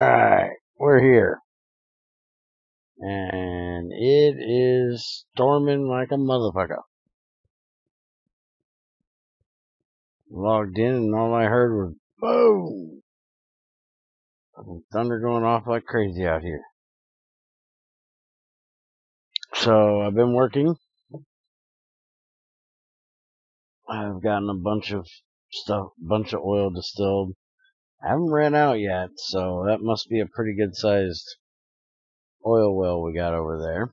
Alright, we're here. And it is storming like a motherfucker. Logged in and all I heard was boom! Thunder going off like crazy out here. So I've been working. I've gotten a bunch of stuff, bunch of oil distilled. I haven't ran out yet, so that must be a pretty good sized oil well we got over there.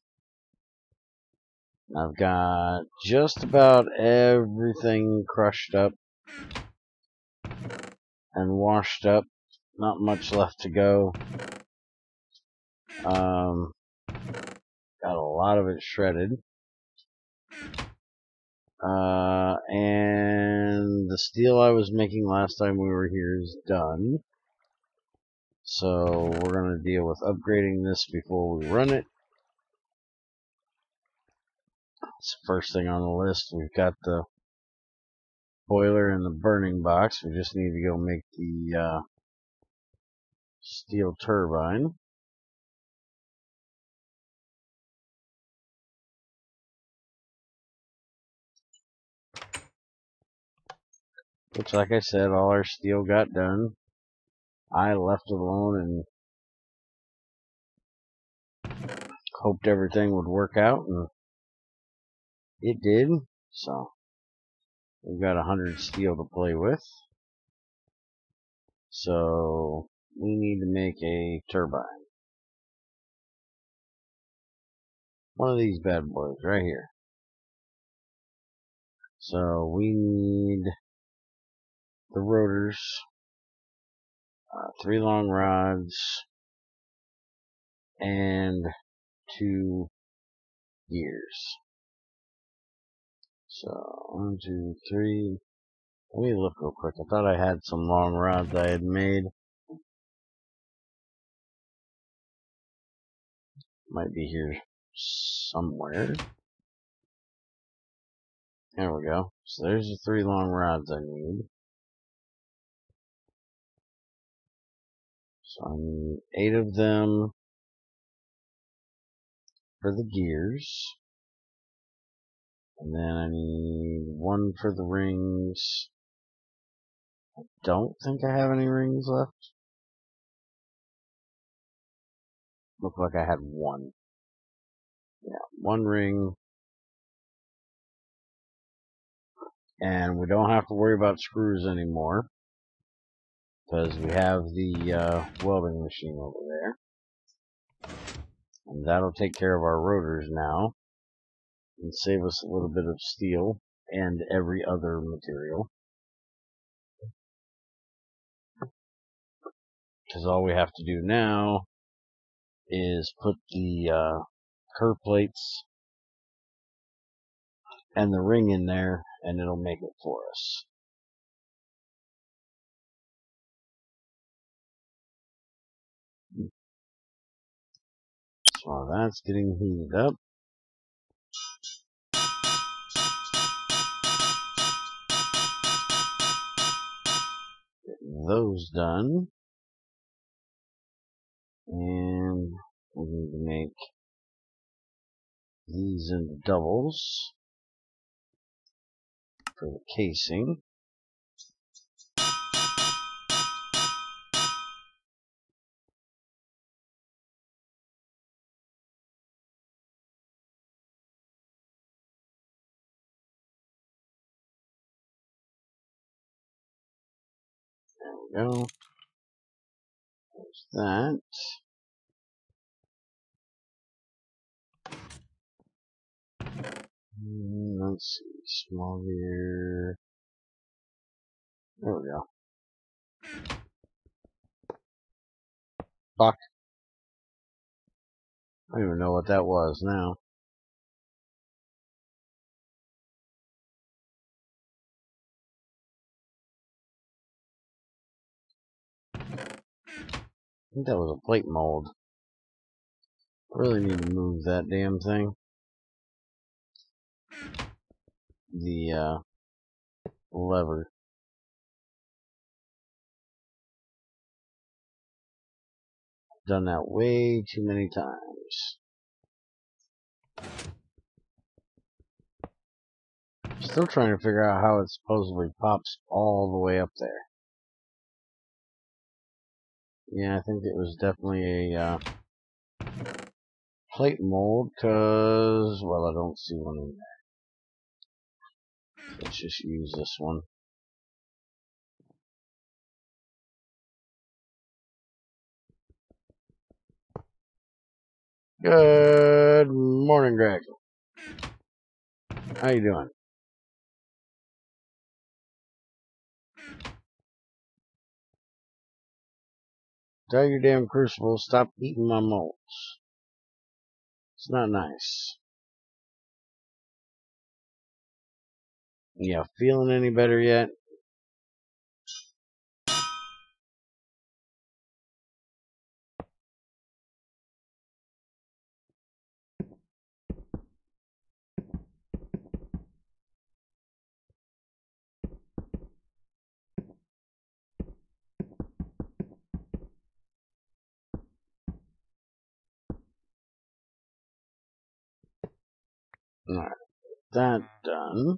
I've got just about everything crushed up and washed up. Not much left to go. Got a lot of it shredded. And the steel I was making last time we were here is done. So we're going to deal with upgrading this before we run it. It's the first thing on the list. We've got the boiler and the burning box. We just need to go make the steel turbine. Which, like I said, all our steel got done. I left it alone and hoped everything would work out, and it did. So we've got 100 steel to play with. So we need to make a turbine. One of these bad boys right here. So we need the rotors, 3 long rods, and 2 gears. So 1, 2, 3. Let me look real quick. I thought I had some long rods I had made. Might be here somewhere. There we go. So there's the 3 long rods I need. So I need 8 of them for the gears. And then I need 1 for the rings. I don't think I have any rings left. Looked like I had 1. Yeah, 1 ring. And we don't have to worry about screws anymore, because we have the welding machine over there. And that'll take care of our rotors now, and save us a little bit of steel and every other material. Because all we have to do now is put the curve plates and the ring in there, and it'll make it for us. So while that's getting heated up, getting those done, and we need to make these into doubles for the casing. There we go. There's that. Let's see, small gear. There we go. Fuck. I don't even know what that was now. I think that was a plate mold. I really need to move that damn thing. The lever. Done that way too many times. Still trying to figure out how it supposedly pops all the way up there. Yeah, I think it was definitely a plate mold, because, well, I don't see one in there. Let's just use this one. Good morning, Greg. How you doing? Tell your damn crucible, stop eating my molds. It's not nice. Yeah, feeling any better yet? Alright, that done.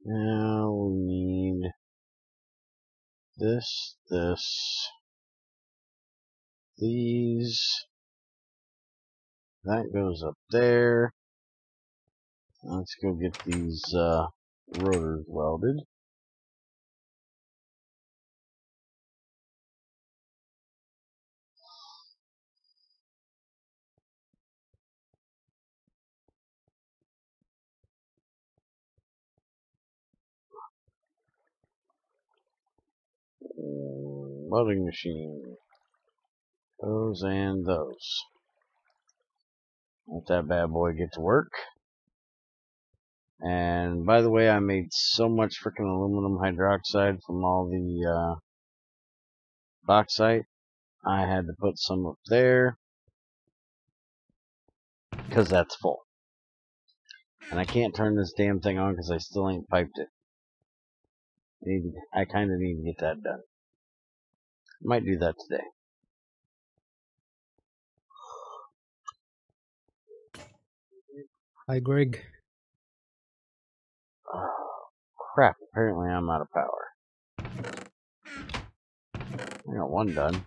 Now we need this, these. That goes up there. Let's go get these rotors welded. Welding machine. Those and those. Let that bad boy get to work. And by the way, I made so much freaking aluminum hydroxide from all the bauxite. I had to put some up there because that's full. And I can't turn this damn thing on because I still ain't piped it. I kind of need to get that done. Might do that today. Hi, Greg. Oh, crap. Apparently I'm out of power. I got one done.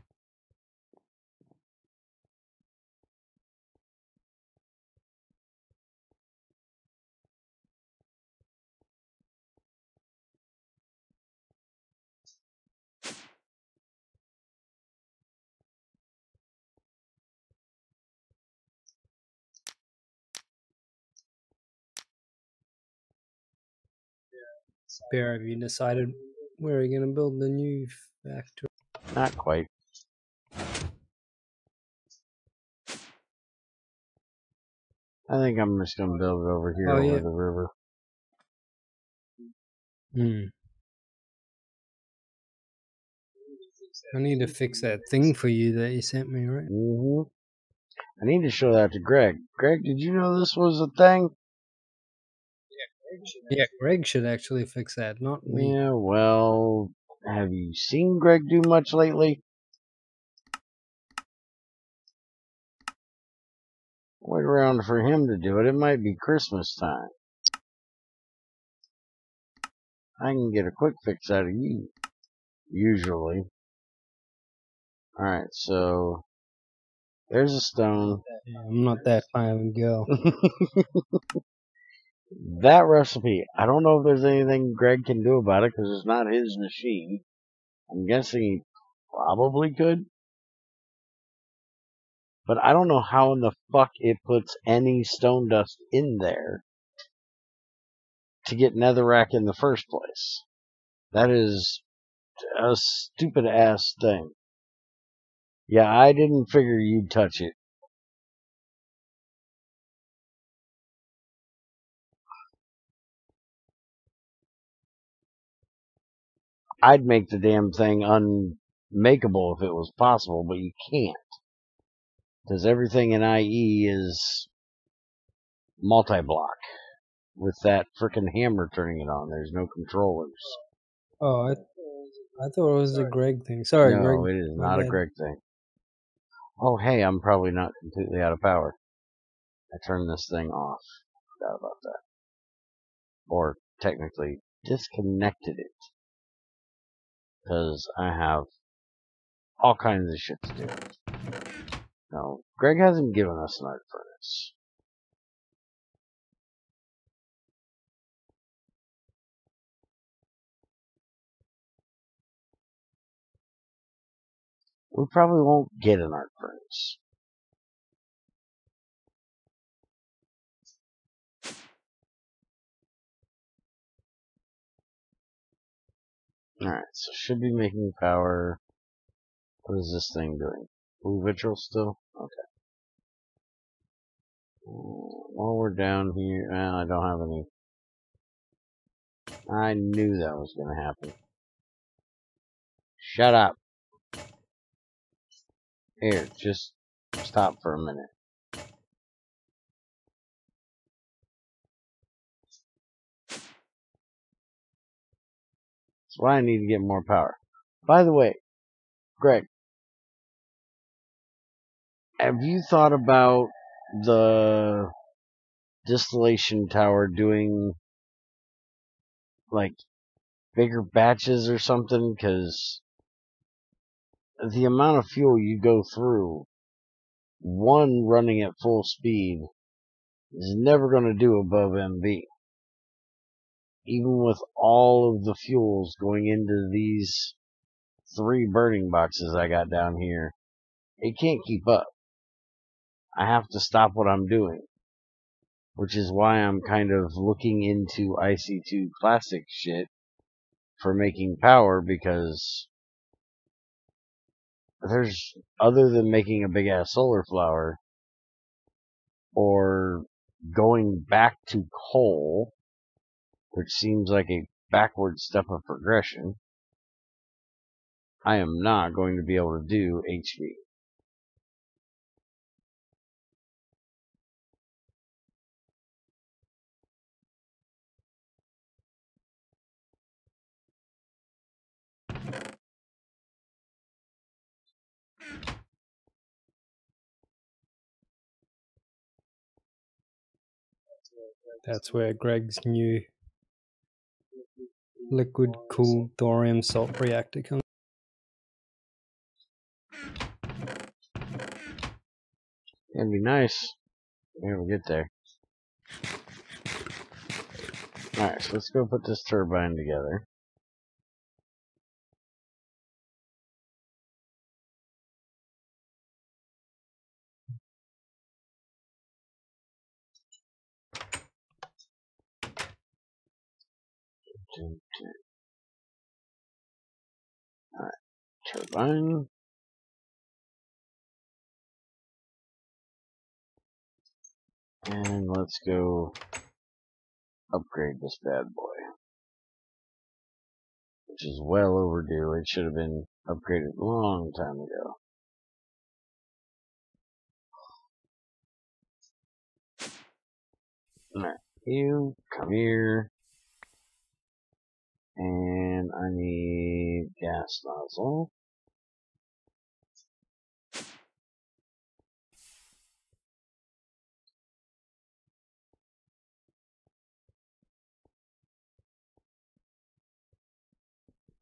Bear, have you decided where you're going to build the new factory? Not quite. I think I'm just going to build it over here over the river. I need to fix that thing for you that you sent me, right? I need to show that to Greg. Greg, did you know this was a thing? Yeah, Greg should actually fix that, not me. Yeah, well, have you seen Greg do much lately? Wait around for him to do it. It might be Christmas time. I can get a quick fix out of you, usually. Alright, so there's a stone. Yeah, I'm not that kind of a girl. That recipe, I don't know if there's anything Greg can do about it because it's not his machine. I'm guessing he probably could. But I don't know how in the fuck it puts any stone dust in there to get netherrack in the first place. That is a stupid ass thing. Yeah, I didn't figure you'd touch it. I'd make the damn thing unmakeable if it was possible, but you can't. Because everything in IE is multi-block. With that frickin' hammer turning it on, there's no controllers. Oh, I thought it was a Greg thing. Sorry, Greg. No, it is My not a bad. Greg thing. Oh, hey, I'm probably not completely out of power. I turned this thing off. Forgot about that. Or technically disconnected it. Because I have all kinds of shit to do. No, Greg hasn't given us an arc furnace. We probably won't get an arc furnace. Alright, so should be making power. What is this thing doing? Blue vitriol still? Okay. While we're down here, I don't have any. I knew that was going to happen. Shut up. Here, just stop for a minute. That's why I need to get more power. By the way, Greg, have you thought about the distillation tower doing like bigger batches or something? Because the amount of fuel you go through, one running at full speed, is never going to do above MB. Even with all of the fuels going into these 3 burning boxes I got down here, it can't keep up. I have to stop what I'm doing. Which is why I'm kind of looking into IC2 classic shit for making power, because there's, other than making a big ass solar flower, or going back to coal, which seems like a backward step of progression, I am not going to be able to do HV. That's where Greg's new liquid cooled thorium salt reactor comes. It'd be nice. Yeah, we'll get there. Alright, so let's go put this turbine together. Alright, turbine. And let's go upgrade this bad boy, which is well overdue. It should have been upgraded a long time ago. Alright, you come here. And I need gas nozzle.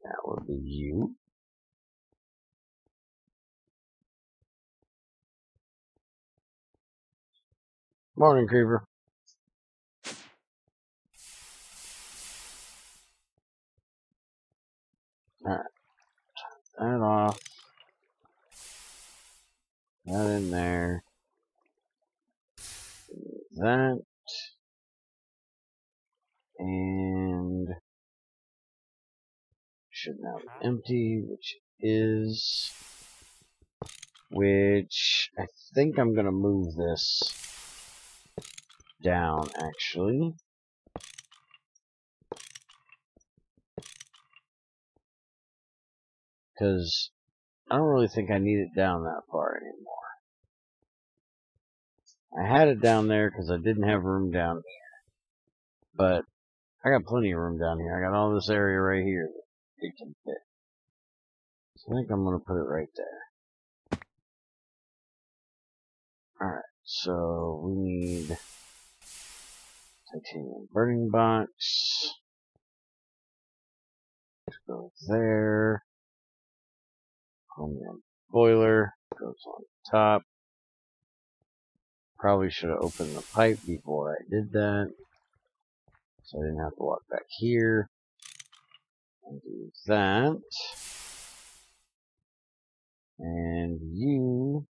That would be you. Morning, Creeper. Alright. That off. That in there. That. And should now be empty, which I think I'm gonna move this down, actually. Because I don't really think I need it down that far anymore. I had it down there because I didn't have room down here. But I got plenty of room down here. I got all this area right here that it can fit. I think I'm going to put it right there. Alright, so we need titanium burning box. Go there. Chromium boiler goes on top. Probably should have opened the pipe before I did that, so I didn't have to walk back here and do that. And you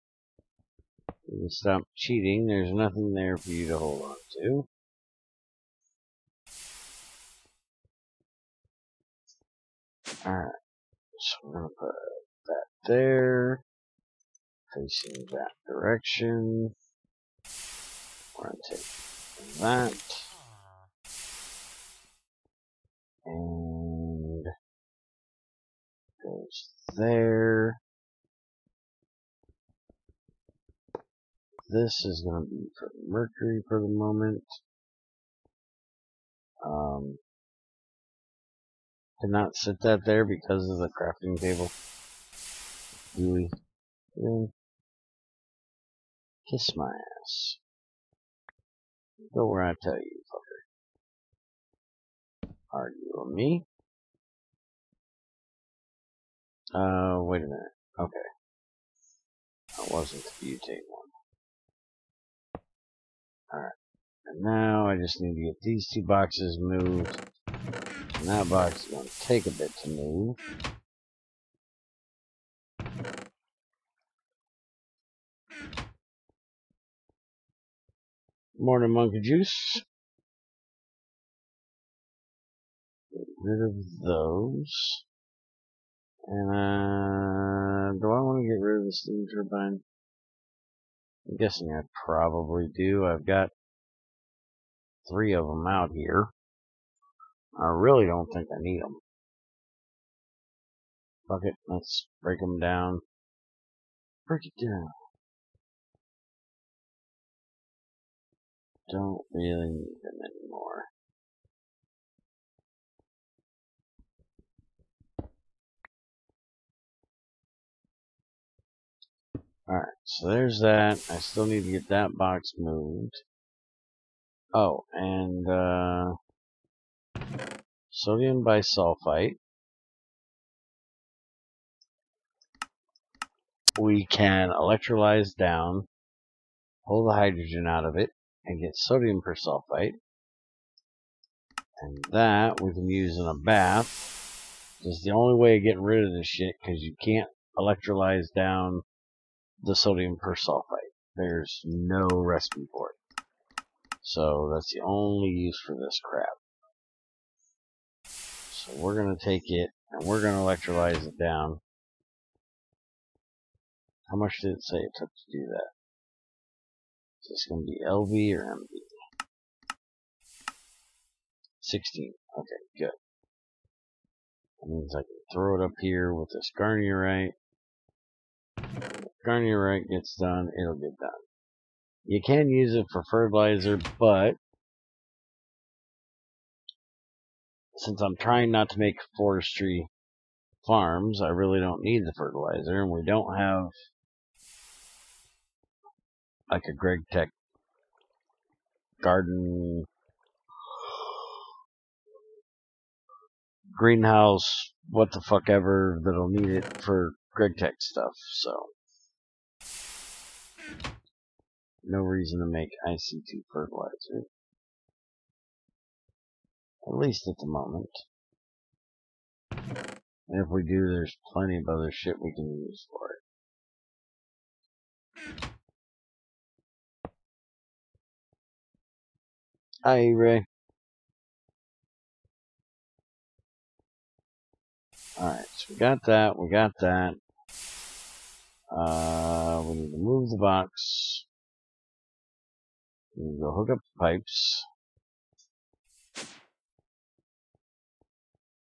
need to stop cheating. There's nothing there for you to hold on to. Alright, so we're going to put that there, facing that direction. We're going to take that, and goes there. This is going to be for Mercury for the moment. Did not sit that there because of the crafting table. Really? Really? Kiss my ass. Go where I tell you, fucker. Argue with me? Wait a minute. Okay. That wasn't the butane one. Alright. And now I just need to get these two boxes moved. And that box is going to take a bit to move. Morning, monkey juice. Get rid of those. And, do I want to get rid of the steam turbine? I'm guessing I probably do. I've got 3 of them out here. I really don't think I need them. Fuck it, let's break them down. Break it down. Don't really need them anymore. Alright, so there's that. I still need to get that box moved. Oh, and sodium bisulfite. We can electrolyze down, pull the hydrogen out of it, and get sodium persulfite. And that we can use in a bath. It's the only way of getting rid of this shit, because you can't electrolyze down the sodium persulfite. There's no recipe for it. So that's the only use for this crap. So we're going to take it, and we're going to electrolyze it down. How much did it say it took to do that? Is this going to be LV or MV? 16. Okay, good. That means I can throw it up here with this garnierite. When the garnierite gets done, it'll get done. You can use it for fertilizer, but since I'm trying not to make forestry farms, I really don't need the fertilizer, and we don't have like a GregTech garden greenhouse, what the fuck ever, that'll need it for GregTech stuff, so no reason to make IC2 fertilizer. At least at the moment. And if we do, there's plenty of other shit we can use for it. Hi, Ray. Alright, so we got that, we got that. We need to move the box. We need to go hook up the pipes.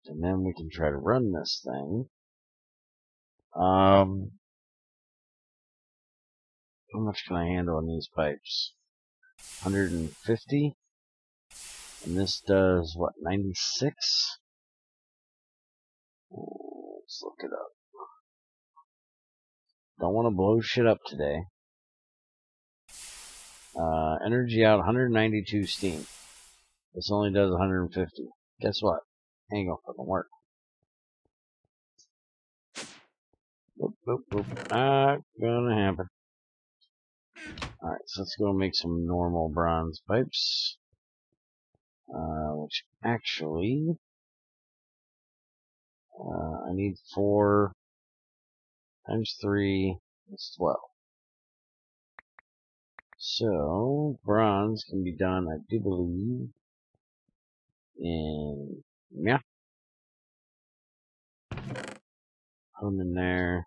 And then we can try to run this thing. How much can I handle on these pipes? 150? And this does, what, 96? Let's look it up. Don't want to blow shit up today. Energy out 192 steam. This only does 150. Guess what? Ain't gonna fucking work. Boop, boop, boop. Not gonna happen. Alright, so let's go make some normal bronze pipes. Which actually, I need 4 times 3 is 12. So, bronze can be done, I do believe, in, yeah. Put them in there.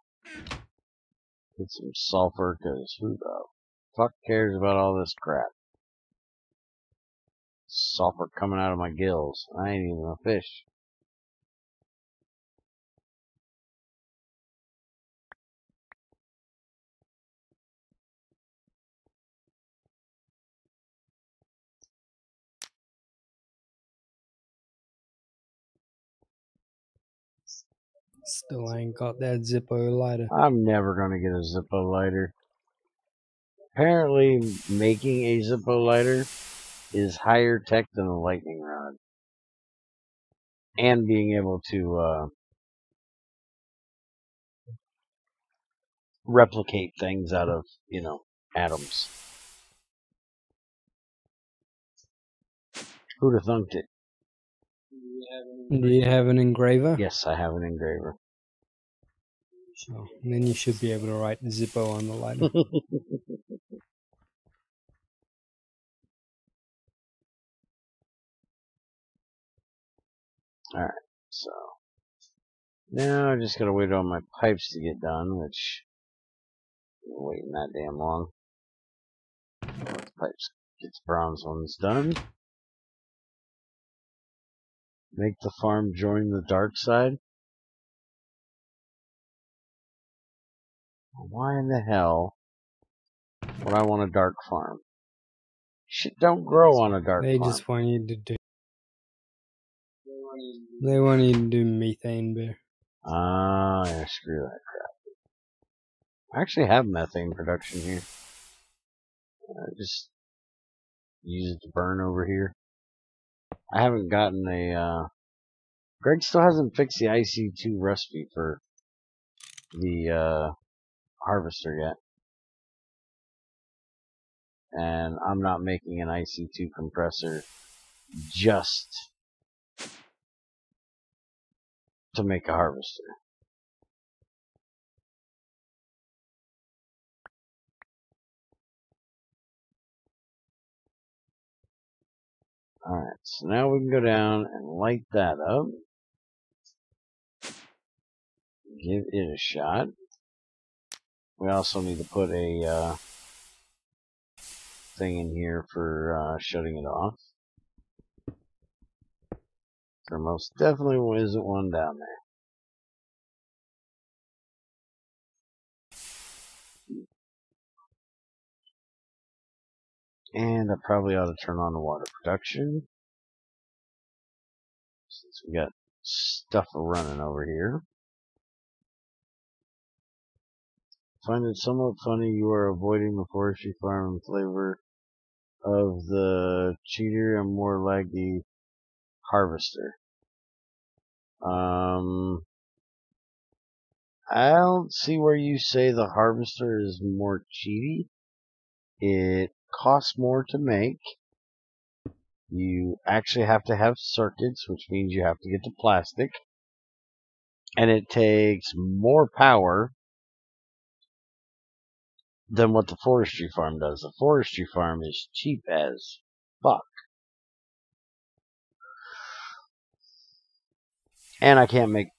Get some sulfur, because who the fuck cares about all this crap? Sulfur coming out of my gills. I ain't even a fish. Still ain't got that Zippo lighter. I'm never gonna get a Zippo lighter. Apparently, making a Zippo lighter is higher tech than a lightning rod. And being able to replicate things out of, you know, atoms. Who'd have thunked it? Do you have an engraver? Yes, I have an engraver. Oh, then you should be able to write Zippo on the lighter. Alright, so now I just gotta wait on my pipes to get done, which I'm waiting that damn long. Let the pipes get the bronze ones done. Make the farm join the dark side. Why in the hell would I want a dark farm? Shit don't grow on a dark They farm. just want you to do. They want you to do methane bear. Ah, yeah, screw that crap. I actually have methane production here. I just use it to burn over here. I haven't gotten a, Greg still hasn't fixed the IC2 recipe for the, harvester yet. And I'm not making an IC2 compressor just to make a harvester. Alright, so now we can go down and light that up. Give it a shot. We also need to put a thing in here for shutting it off. There most definitely isn't one down there. And I probably ought to turn on the water production, since we got stuff running over here. Find it somewhat funny you are avoiding the forestry farm in flavor of the cheater and more laggy harvester. I don't see where you say the harvester is more cheaty. It costs more to make. You actually have to have circuits, which means you have to get the plastic. And it takes more power than what the forestry farm does. The forestry farm is cheap as fuck. And I can't make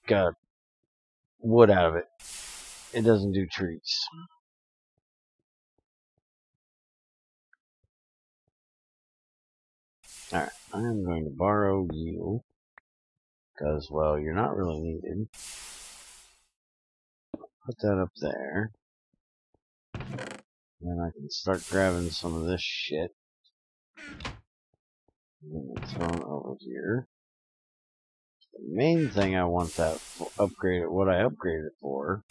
wood out of it. It doesn't do trees. Alright, I'm going to borrow you. Because, well, you're not really needed. Put that up there. Then I can start grabbing some of this shit. And throw it over here. The main thing I want that upgraded, what I upgraded for,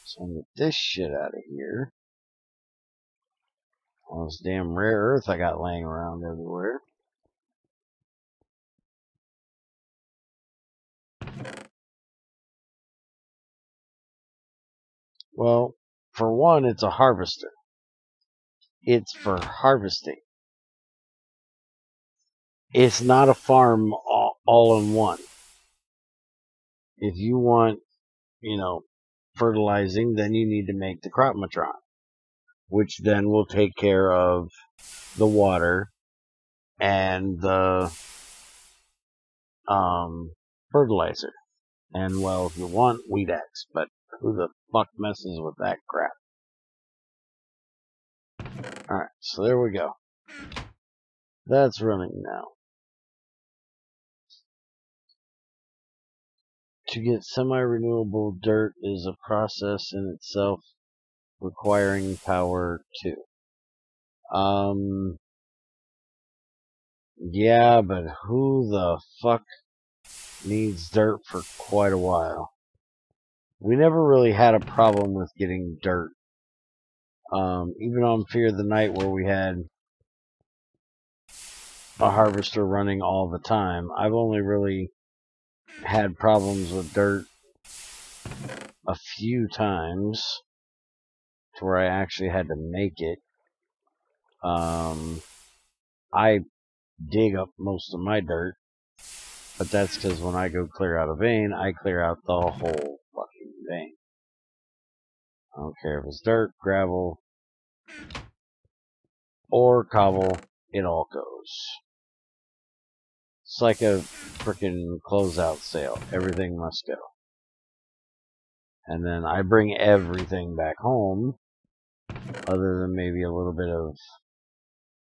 So get this shit out of here. All this damn rare earth I got laying around everywhere. Well, for one, it's a harvester. It's for harvesting. It's not a farm all in one. If you want, fertilizing, then you need to make the crop matron, which then will take care of the water and the fertilizer. And, well, if you want, weed X, but who the fuck messes with that crap? Alright, so there we go. That's running now. To get semi-renewable dirt is a process in itself requiring power too. Yeah, but who the fuck needs dirt for quite a while? We never really had a problem with getting dirt. Even on Fear of the Night, where we had a harvester running all the time, I've only really had problems with dirt a few times to where I actually had to make it. I dig up most of my dirt, but that's because when I go clear out a vein, I clear out the whole fucking vein. I don't care if it's dirt, gravel, or cobble, it all goes. It's like a freaking closeout sale. Everything must go. And then I bring everything back home, other than maybe a little bit of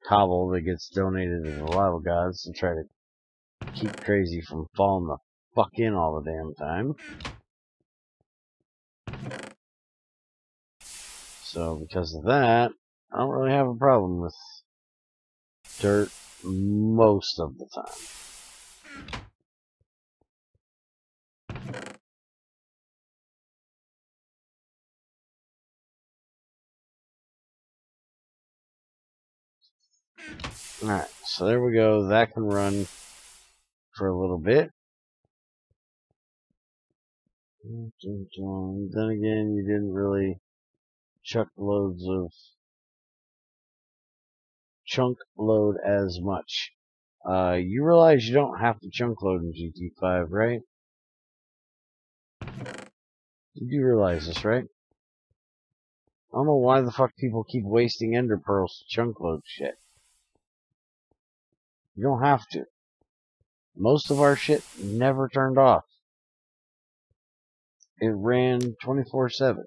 cobble that gets donated to the lava gods to try to keep crazy from falling the fuck in all the damn time. So because of that, I don't really have a problem with dirt most of the time. Alright, so there we go. That can run for a little bit. Then again, you didn't really chunk load as much. You realize you don't have to chunk load in GT5, right? You do realize this, right? I don't know why the fuck people keep wasting ender pearls to chunk load shit. You don't have to. Most of our shit never turned off. It ran 24/7.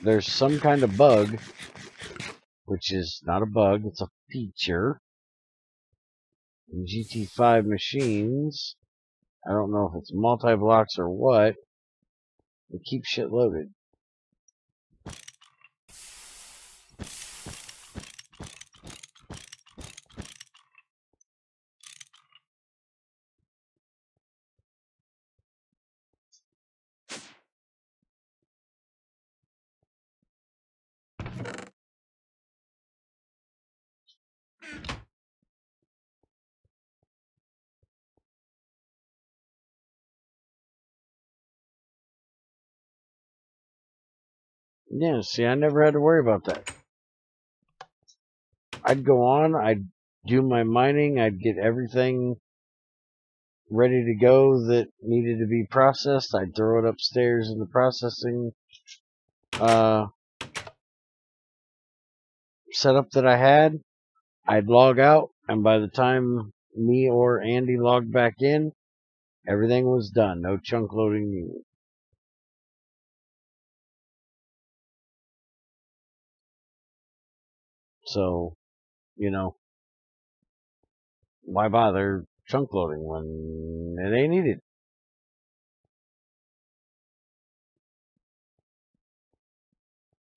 There's some kind of bug, which is not a bug, it's a feature in GT5 machines. I don't know if it's multi-blocks or what. It keeps shit loaded. Yeah, see, I never had to worry about that. I'd go on, I'd do my mining, I'd get everything ready to go that needed to be processed. I'd throw it upstairs in the processing setup that I had. I'd log out, and by the time me or Andy logged back in, everything was done. No chunk loading needed. So, why bother chunk loading when it ain't needed?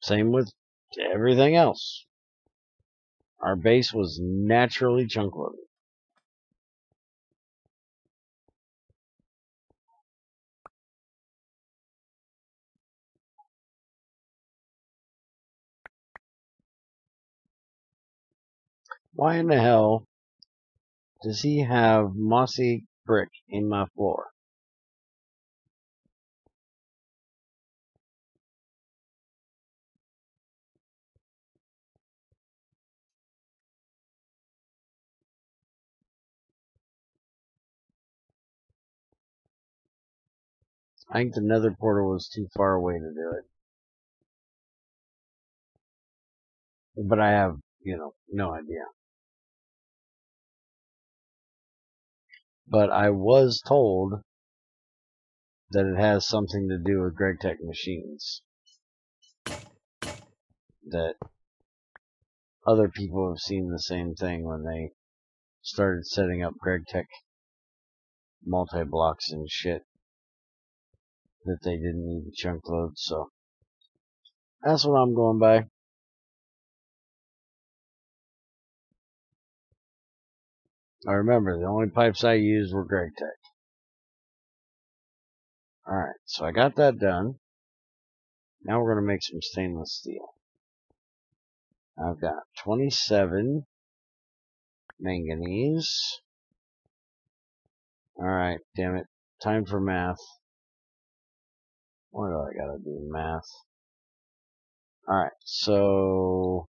Same with everything else. Our base was naturally chunk loaded. Why in the hell does he have mossy brick in my floor? I think the nether portal was too far away to do it. But I have, no idea. But I was told that it has something to do with GregTech machines. That other people have seen the same thing when they started setting up GregTech multi-blocks and shit. That they didn't need the chunk loads, so that's what I'm going by. I remember the only pipes I used were GregTech. Alright, so I got that done. Now we're going to make some stainless steel. I've got 27 manganese. Alright, damn it. Time for math. What do I gotta do? Math. Alright, so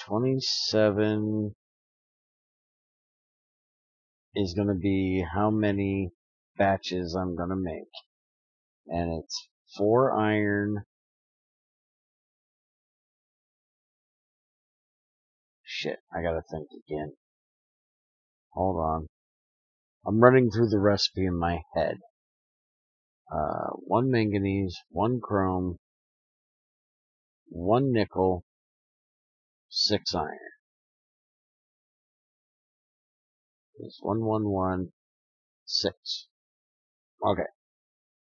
27 is gonna be how many batches I'm gonna make. And it's 4 iron. Shit, I gotta think again. Hold on. I'm running through the recipe in my head. 1 manganese, 1 chrome, 1 nickel, 6 iron. It's 1, 6. Okay.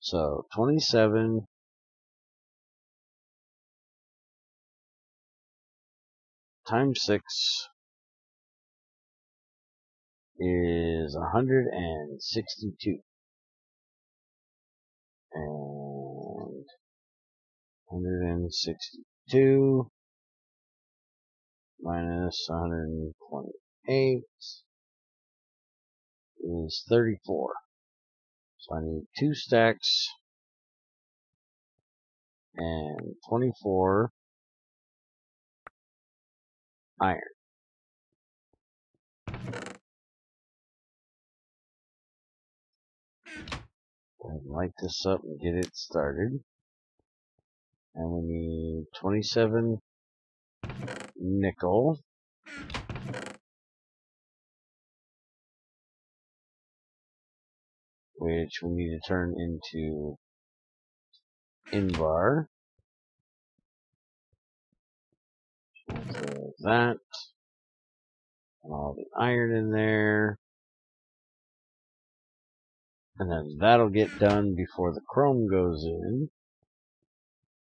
So 27 times 6 is 162. And 162 minus 128 is 34. So I need 2 stacks and 24 iron. And light this up and get it started. And we need 27 nickel. Which we need to turn into invar. So that. And all the iron in there. And then that'll get done before the chrome goes in.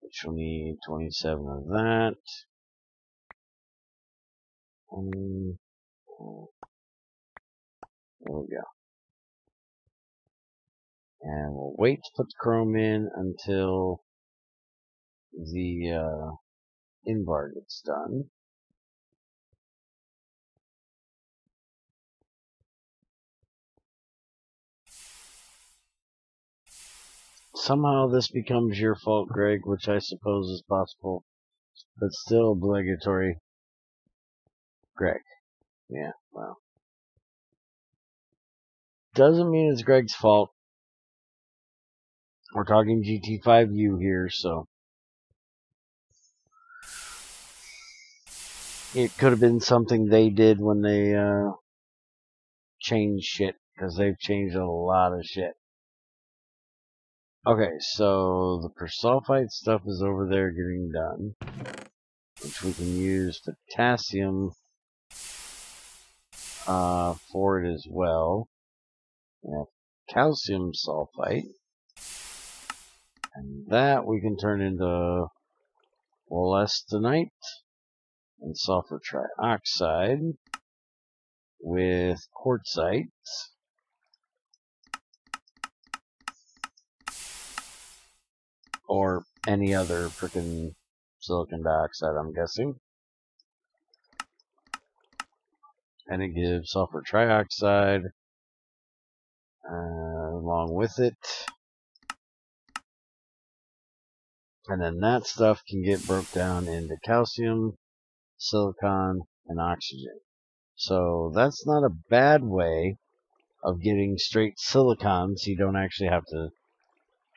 Which will need 27 of that. And there we go. And we'll wait to put the chrome in until the invar gets done. Somehow this becomes your fault, Greg, which I suppose is possible, but still obligatory. Greg. Yeah, well. Doesn't mean it's Greg's fault. We're talking GT5U here, so it could have been something they did when they changed shit, because they've changed a lot of shit. Okay, so the persulfide stuff is over there getting done, which we can use potassium for it as well. We have calcium sulfite, and that we can turn into wollastonite and sulfur trioxide with quartzite. Or any other frickin' silicon dioxide, I'm guessing. and it gives sulfur trioxide along with it. And then that stuff can get broke down into calcium, silicon, and oxygen. So that's not a bad way of getting straight silicon, so you don't actually have to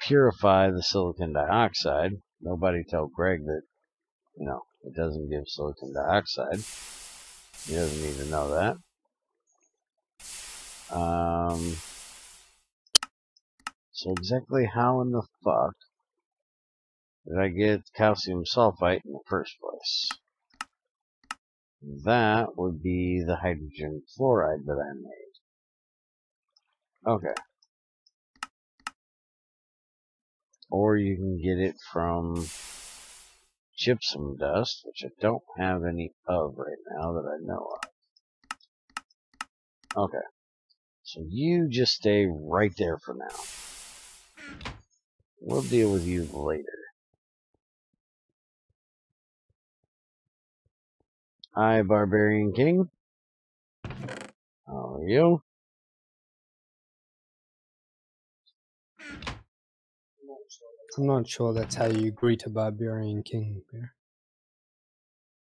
purify the silicon dioxide. Nobody tell Greg that, it doesn't give silicon dioxide. He doesn't need to know that. So exactly how in the fuck did I get calcium sulfite in the first place? That would be the hydrogen fluoride that I made. Okay. Or you can get it from gypsum dust, which I don't have any of right now that I know of. Okay. So you just stay right there for now. We'll deal with you later. Hi, Barbarian King. How are you? I'm not sure that's how you greet a barbarian king, Bear.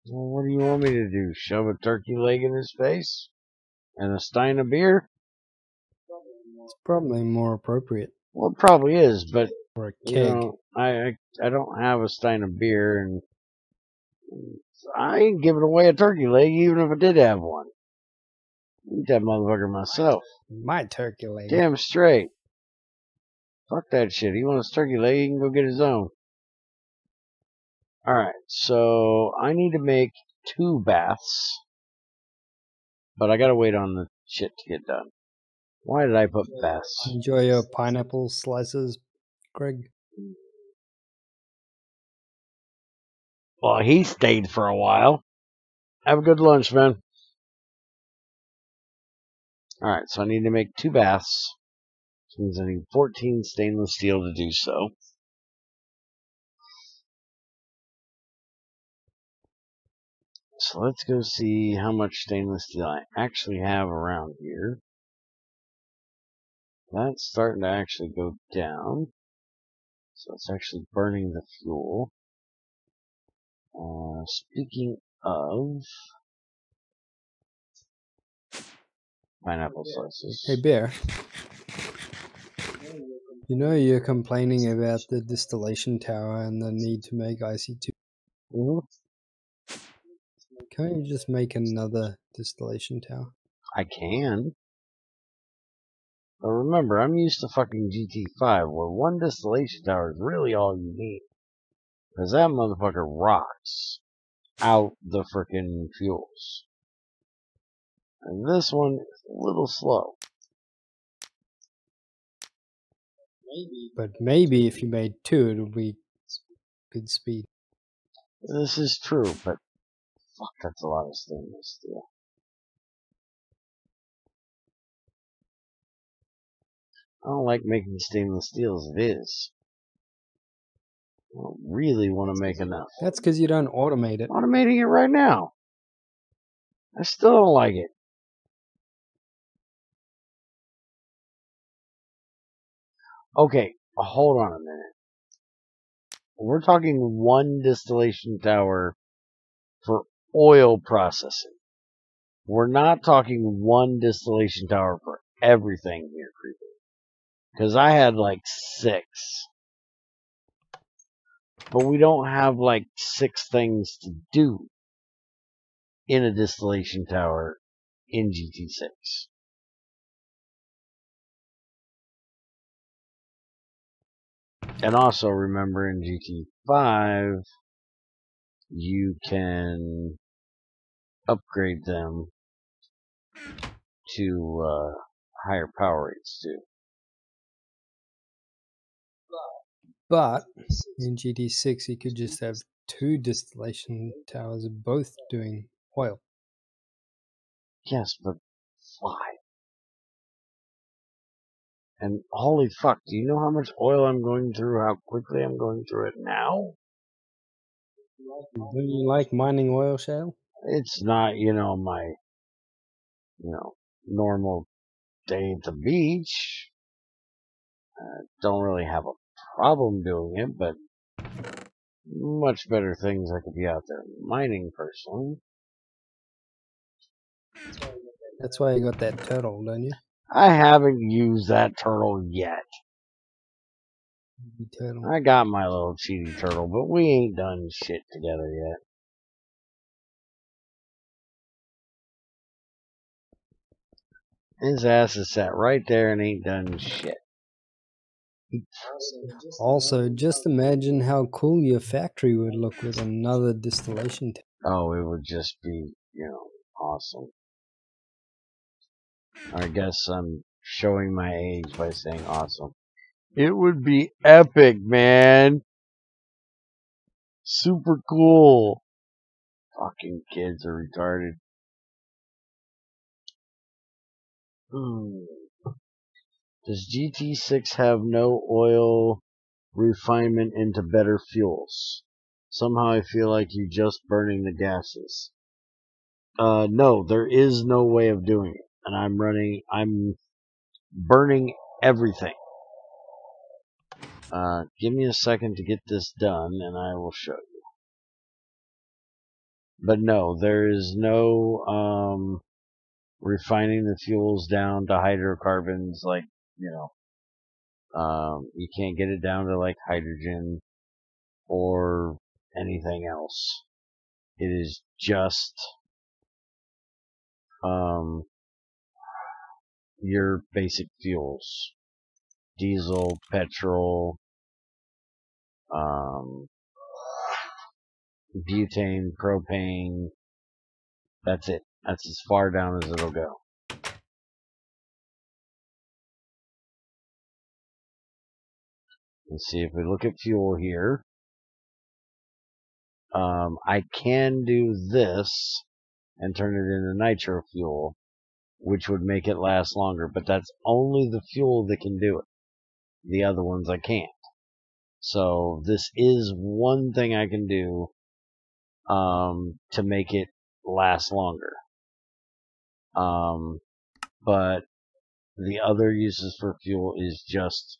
Well, what do you want me to do? Shove a turkey leg in his face? And a stein of beer? It's probably more appropriate. Well, it probably is, but, Or a keg. I don't have a stein of beer, and I ain't giving away a turkey leg even if I did have one. Eat that motherfucker myself. My turkey leg. Damn straight. Fuck that shit. He wants turkey leg, he can go get his own. Alright, so I need to make 2 baths. But I gotta wait on the shit to get done. Why did I put baths? Enjoy your pineapple slices, Greg. Well, he stayed for a while. Have a good lunch, man. Alright, so I need to make 2 baths. Which means I need 14 stainless steel to do so. So let's go see how much stainless steel I actually have around here. That's starting to actually go down. So it's actually burning the fuel. Speaking of pineapple slices. Hey, Bear. You know you're complaining about the distillation tower and the need to make IC2. Mm-hmm. Can't you just make another distillation tower? I can. But remember, I'm used to fucking GT5, where one distillation tower is really all you need. Because that motherfucker rocks out the frickin' fuels. And this one is a little slow. But maybe if you made 2, it would be good speed. This is true, but fuck, that's a lot of stainless steel. I don't like making stainless steel as it is. I don't really want to make enough. That's because you don't automate it. I'm automating it right now. I still don't like it. Okay, hold on a minute. We're talking one distillation tower for oil processing. We're not talking one distillation tower for everything here, creepy. Because I had like 6. But we don't have like 6 things to do in a distillation tower in GT6. And also remember in GT5, you can upgrade them to higher power rates too. But in GT6, you could just have 2 distillation towers both doing oil. Yes, but why? And holy fuck, do you know how much oil I'm going through, how quickly I'm going through it now? Don't you like mining oil shale? It's not, normal day at the beach. Don't really have a problem doing it, but much better things I could be out there mining personally. That's why you got that turtle, don't you? I haven't used that turtle yet. Turtle. I got my little cheaty turtle, but we ain't done shit together yet. His ass is sat right there and ain't done shit. Also, just imagine how cool your factory would look with another distillation tank. Oh, it would just be, awesome. I guess I'm showing my age by saying awesome. It would be epic, man. Super cool. Fucking kids are retarded. Does GT6 have no oil refinement into better fuels? Somehow I feel like you're just burning the gases. No, there is no way of doing it. And I'm burning everything. Give me a second to get this done and I will show you. But no, there is no, refining the fuels down to hydrocarbons like, you can't get it down to like hydrogen or anything else. It is just, your basic fuels. Diesel, petrol, butane, propane. That's it. That's as far down as it'll go. Let's see if we look at fuel here. I can do this and turn it into nitro fuel, which would make it last longer, but that's only the fuel that can do it. The other ones I can't. So this is one thing I can do to make it last longer. But the other uses for fuel is just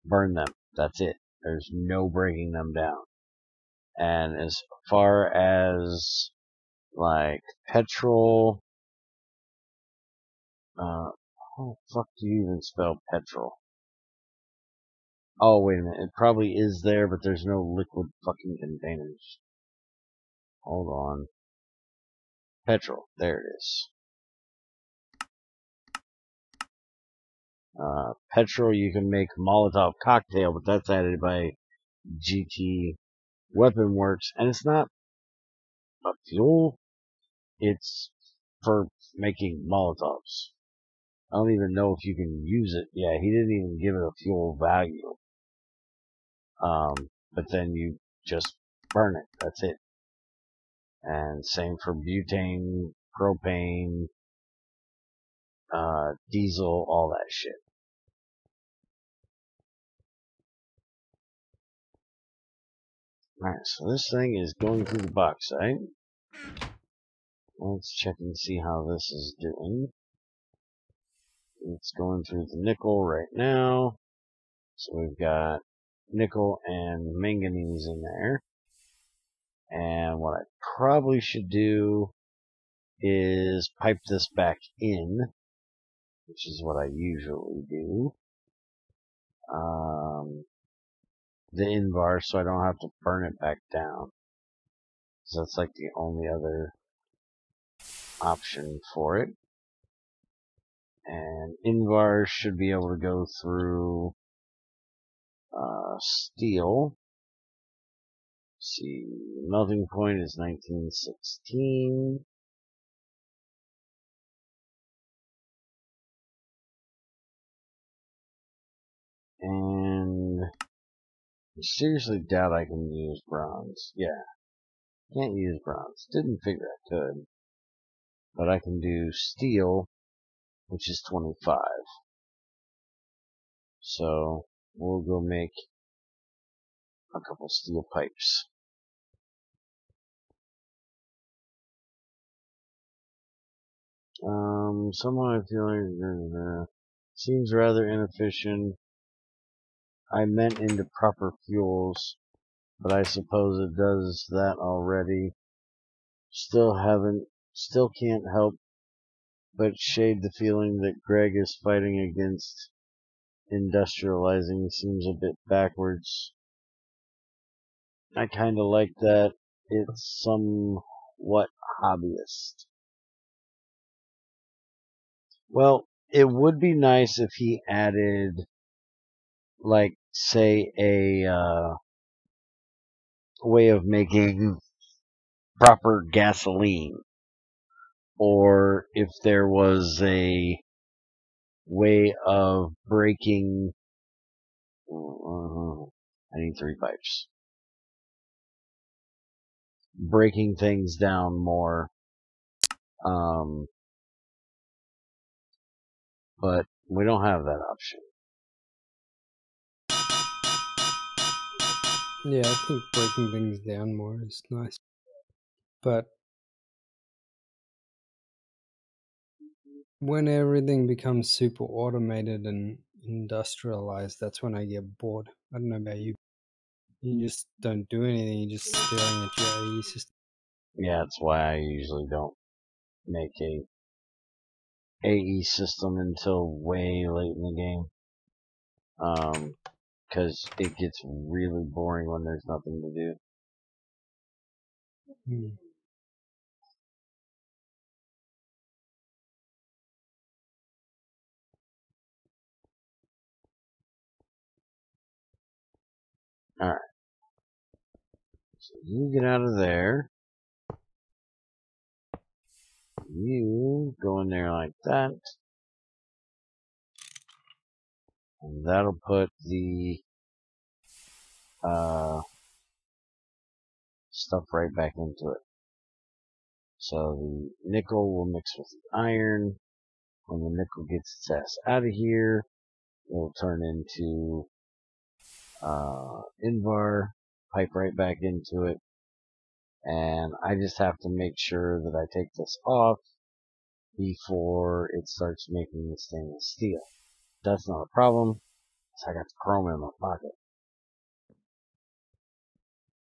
burn them. That's it. There's no breaking them down. And as far as like petrol, how the fuck do you even spell petrol? Oh, wait a minute. It probably is there, but there's no liquid fucking containers. Hold on. Petrol. There it is. Petrol, you can make Molotov cocktail, but that's added by GT Weapon Works, and it's not a fuel. It's for making Molotovs. I don't even know if you can use it. Yeah, he didn't even give it a fuel value. But then you just burn it. That's it. And same for butane, propane, diesel, all that shit. Alright, so this thing is going through the bauxite. Let's check and see how this is doing. It's going through the nickel right now. So we've got nickel and manganese in there. And what I probably should do is pipe this back in, which is what I usually do. The invar, so I don't have to burn it back down. So that's like the only other option for it. And invar should be able to go through steel. Let's see, melting point is 1916. And I seriously doubt I can use bronze. Yeah, can't use bronze. Didn't figure I could. But I can do steel, which is 25. So we'll go make a couple steel pipes. Somehow I feel like seems rather inefficient. I meant into proper fuels, but I suppose it does that already. Still can't help but shade the feeling that Greg is fighting against industrializing seems a bit backwards. I kinda like that it's somewhat hobbyist. Well, it would be nice if he added, like, say, a way of making proper gasoline, or if there was a way of breaking. I need 3 pipes. Breaking things down more. But we don't have that option. Yeah, I think breaking things down more is nice. But when everything becomes super automated and industrialized, that's when I get bored. I don't know about you. You just don't do anything. You're just staring at your AE system. Yeah, that's why I usually don't make a AE system until way late in the game. Because it gets really boring when there's nothing to do. Alright. So you get out of there. You go in there like that. And that'll put the stuff right back into it. So the nickel will mix with the iron. When the nickel gets its ass out of here, it'll turn into Invar, pipe right back into it. And I just have to make sure that I take this off before it starts making the stainless steel. That's not a problem, because I got the chrome in my pocket.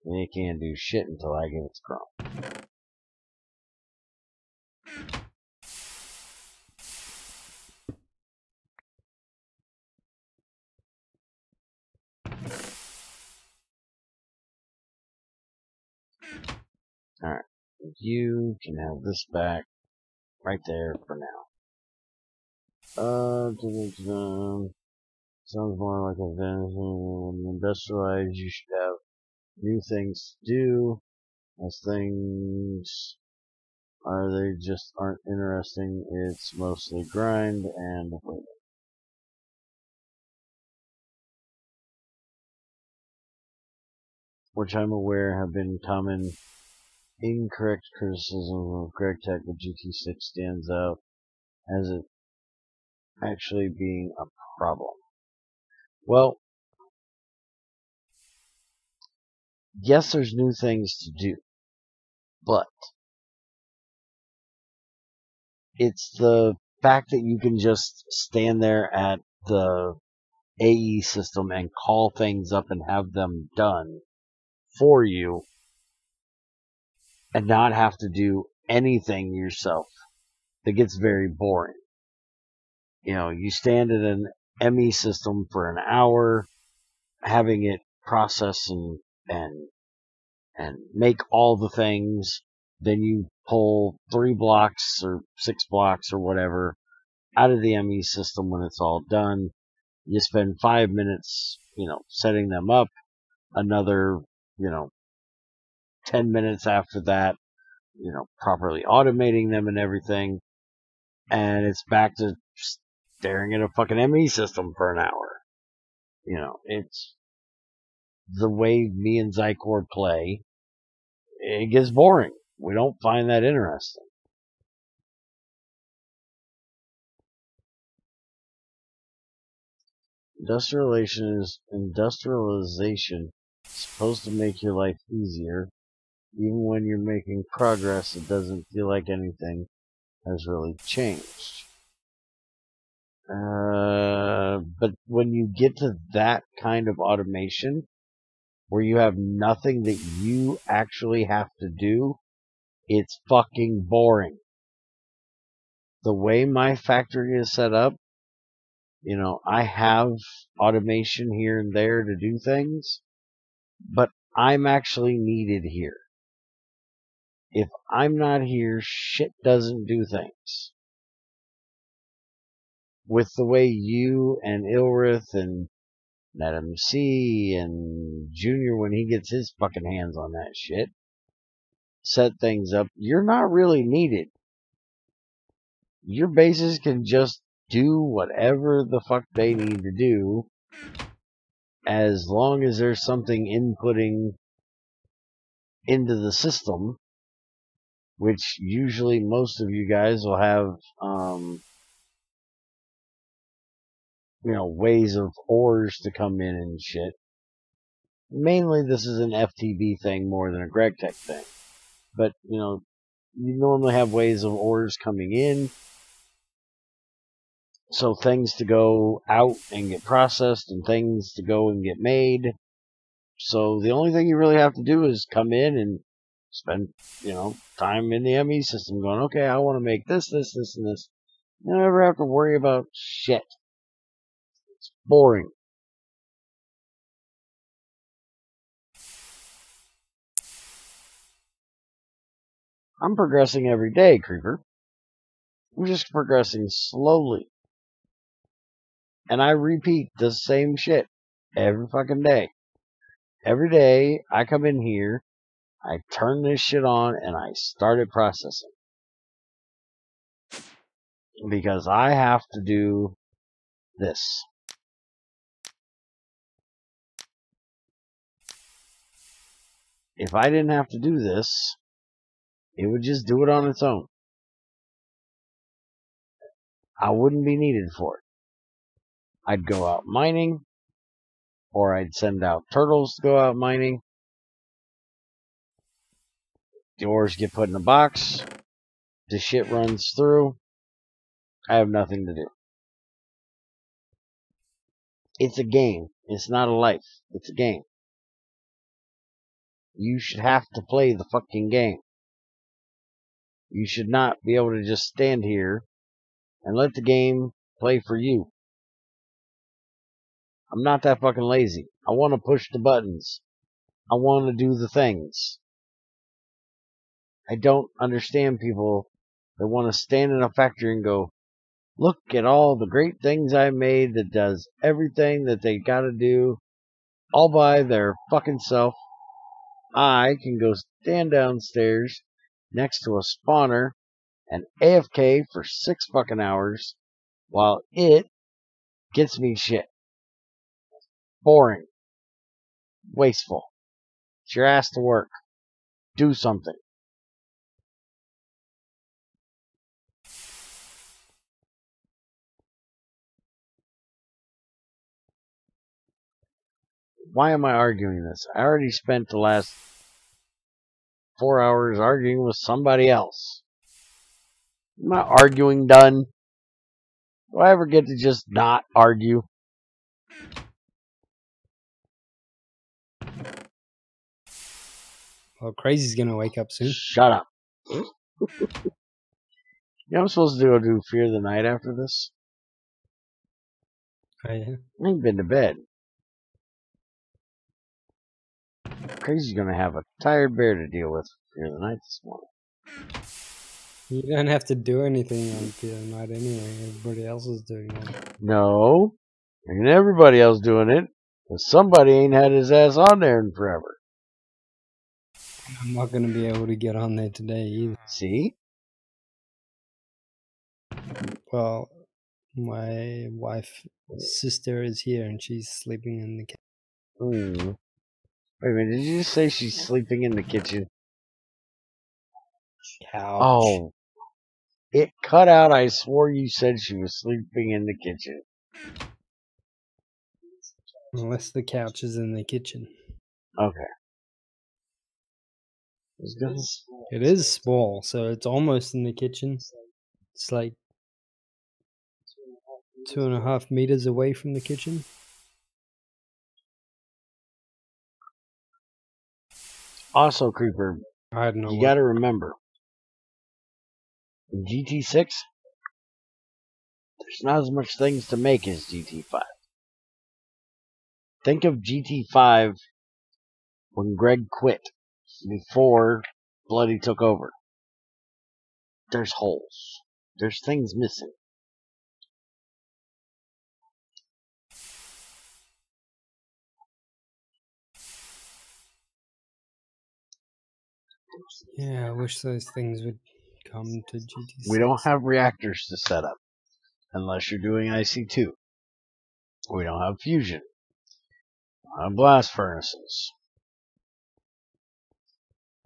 And it can't do shit until I get its chrome. Alright, you can have this back right there for now. Sounds more like a when you industrialize, you should have new things to do. As things are, they just aren't interesting. It's mostly grind and waiting. Which I'm aware have been common incorrect criticism of GregTech, but GT6 stands out as it actually being a problem. Well, yes, there's new things to do, but it's the fact that you can just stand there at the AE system and call things up and have them done for you and not have to do anything yourself that gets very boring. You know, you stand at an ME system for an hour, having it process and make all the things, then you pull 3 blocks or 6 blocks or whatever out of the ME system when it's all done. You spend 5 minutes, setting them up, another, 10 minutes after that, properly automating them and everything, and it's back to staring at a fucking ME system for an hour. It's the way me and Zycor play. It gets boring. We don't find that interesting. Industrialization is supposed to make your life easier. Even when you're making progress, it doesn't feel like anything. has really changed. But when you get to that kind of automation, where you have nothing that you actually have to do, it's fucking boring. The way my factory is set up, you know, I have automation here and there to do things, but I'm actually needed here. If I'm not here, shit doesn't do things. With the way you and Ilrith and NetMC and Junior, when he gets his fucking hands on that shit, set things up, you're not really needed. Your bases can just do whatever the fuck they need to do, as long as there's something inputting into the system, which usually most of you guys will have, you know, ways of ores to come in and shit. Mainly this is an FTB thing more than a GregTech thing. But, you know, you normally have ways of ores coming in, so things to go out and get processed and things to go and get made. So the only thing you really have to do is come in and spend, you know, time in the ME system going, okay, I want to make this, this, this, and this. You never have to worry about shit. It's boring. I'm progressing every day, Creeper. I'm just progressing slowly. And I repeat the same shit every fucking day. Every day, I come in here, I turn this shit on, and I started processing. Because I have to do this. If I didn't have to do this, it would just do it on its own. I wouldn't be needed for it. I'd go out mining, or I'd send out turtles to go out mining. The ores get put in a box. The shit runs through. I have nothing to do. It's a game. It's not a life. It's a game. You should have to play the fucking game. You should not be able to just stand here and let the game play for you. I'm not that fucking lazy. I want to push the buttons. I want to do the things. I don't understand people that want to stand in a factory and go, look at all the great things I made that does everything that they gotta do all by their fucking self. I can go stand downstairs next to a spawner and AFK for 6 fucking hours while it gets me shit. Boring. Wasteful. It's your ass to work. Do something. Why am I arguing this? I already spent the last 4 hours arguing with somebody else. Am I arguing done? Do I ever get to just not argue? Well, Crazy's gonna wake up soon. Shut up. You know I'm supposed to go do Fear the Night after this? Oh, yeah. I ain't been to bed. Crazy's gonna have a tired bear to deal with for Fear the Night this morning. You don't have to do anything on Fear the Night anyway. Everybody else is doing it. No. And everybody else doing it. But somebody ain't had his ass on there in forever. I'm not gonna be able to get on there today either. See? Well, my wife's sister is here and she's sleeping in the kitchen. Wait a minute, did you just say she's sleeping in the kitchen? Couch. Oh. It cut out. I swore you said she was sleeping in the kitchen. Unless the couch is in the kitchen. Okay. It is small, so it's almost in the kitchen. It's like 2.5 meters away from the kitchen. Also, Creeper, I don't know. you got to remember, in GT6, there's not as much things to make as GT5. Think of GT5 when Greg quit, before Bloody took over. There's holes. There's things missing. Yeah, I wish those things would come to GT6. We don't have reactors to set up, unless you're doing IC2. We don't have fusion. We don't have blast furnaces.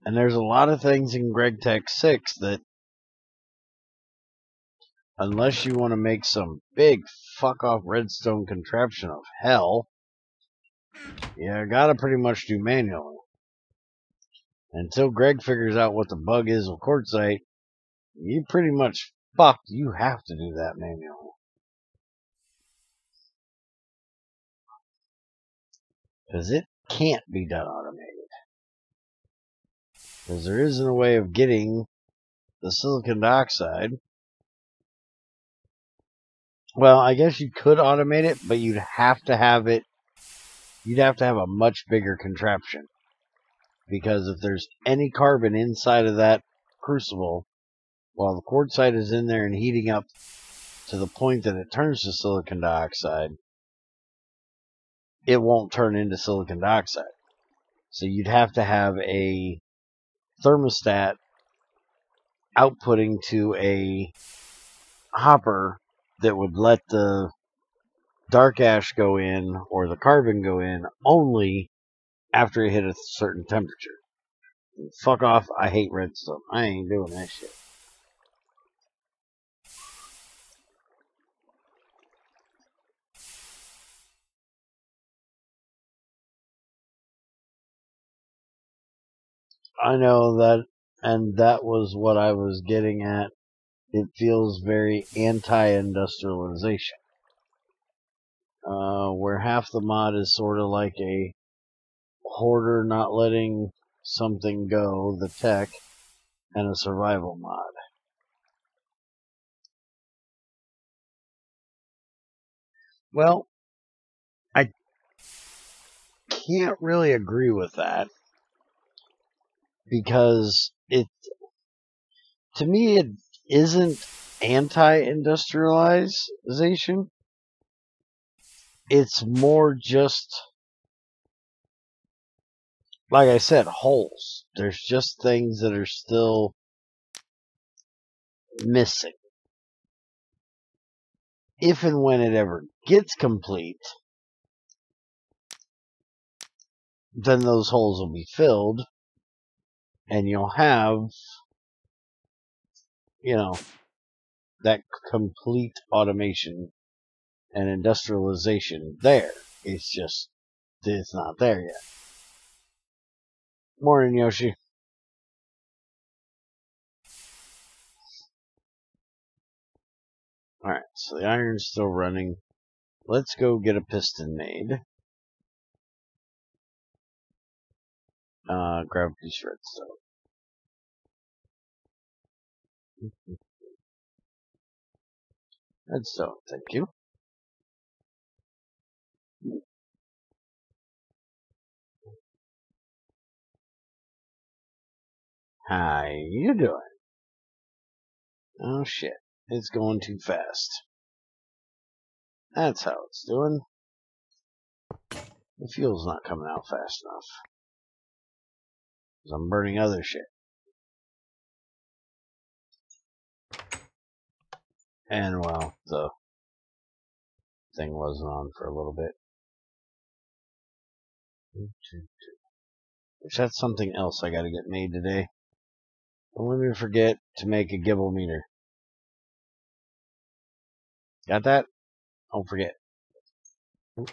And there's a lot of things in GregTech 6 that, unless you want to make some big fuck-off redstone contraption of hell, you gotta pretty much do manually. Until Greg figures out what the bug is with quartzite, you pretty much fucked. You have to do that manually. Because it can't be done automated. Because there isn't a way of getting the silicon dioxide. Well, I guess you could automate it, but you'd have to have it. You'd have to have a much bigger contraption. Because if there's any carbon inside of that crucible, while the quartzite is in there and heating up to the point that it turns to silicon dioxide, it won't turn into silicon dioxide. So you'd have to have a thermostat outputting to a hopper that would let the dark ash go in or the carbon go in only after it hit a certain temperature. And fuck off, I hate redstone. I ain't doing that shit. I know that, and that was what I was getting at. It feels very anti-industrialization. Where half the mod is sort of like a hoarder not letting something go, the tech, and a survival mod. Well, I can't really agree with that, because to me, it isn't anti-industrialization. It's more just, like I said, holes. There's just things that are still missing. If and when it ever gets complete, then those holes will be filled, and you'll have, that complete automation and industrialization there. It's just, it's not there yet. Morning, Yoshi. Alright, so the iron's still running. Let's go get a piston made. Grab a piece of redstone. Redstone, thank you. How you doing? Oh shit, it's going too fast. That's how it's doing. The fuel's not coming out fast enough. Because I'm burning other shit. And, well, the thing wasn't on for a little bit. Which that's something else I gotta get made today. Don't let me forget to make a gibble meter. Got that? Don't forget. A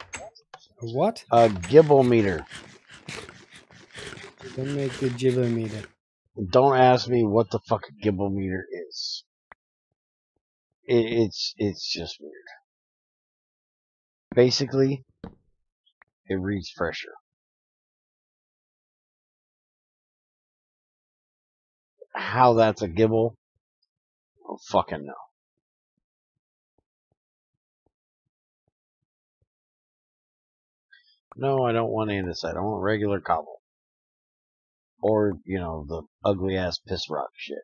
what? A gibble meter. Don't make the gibber meter. Don't ask me what the fuck a gibble meter is. It's just weird. Basically, it reads fresher. How that's a gibble? Oh, fucking no. No, I don't want andesite. I want regular cobble. Or, you know, the ugly ass piss rock shit.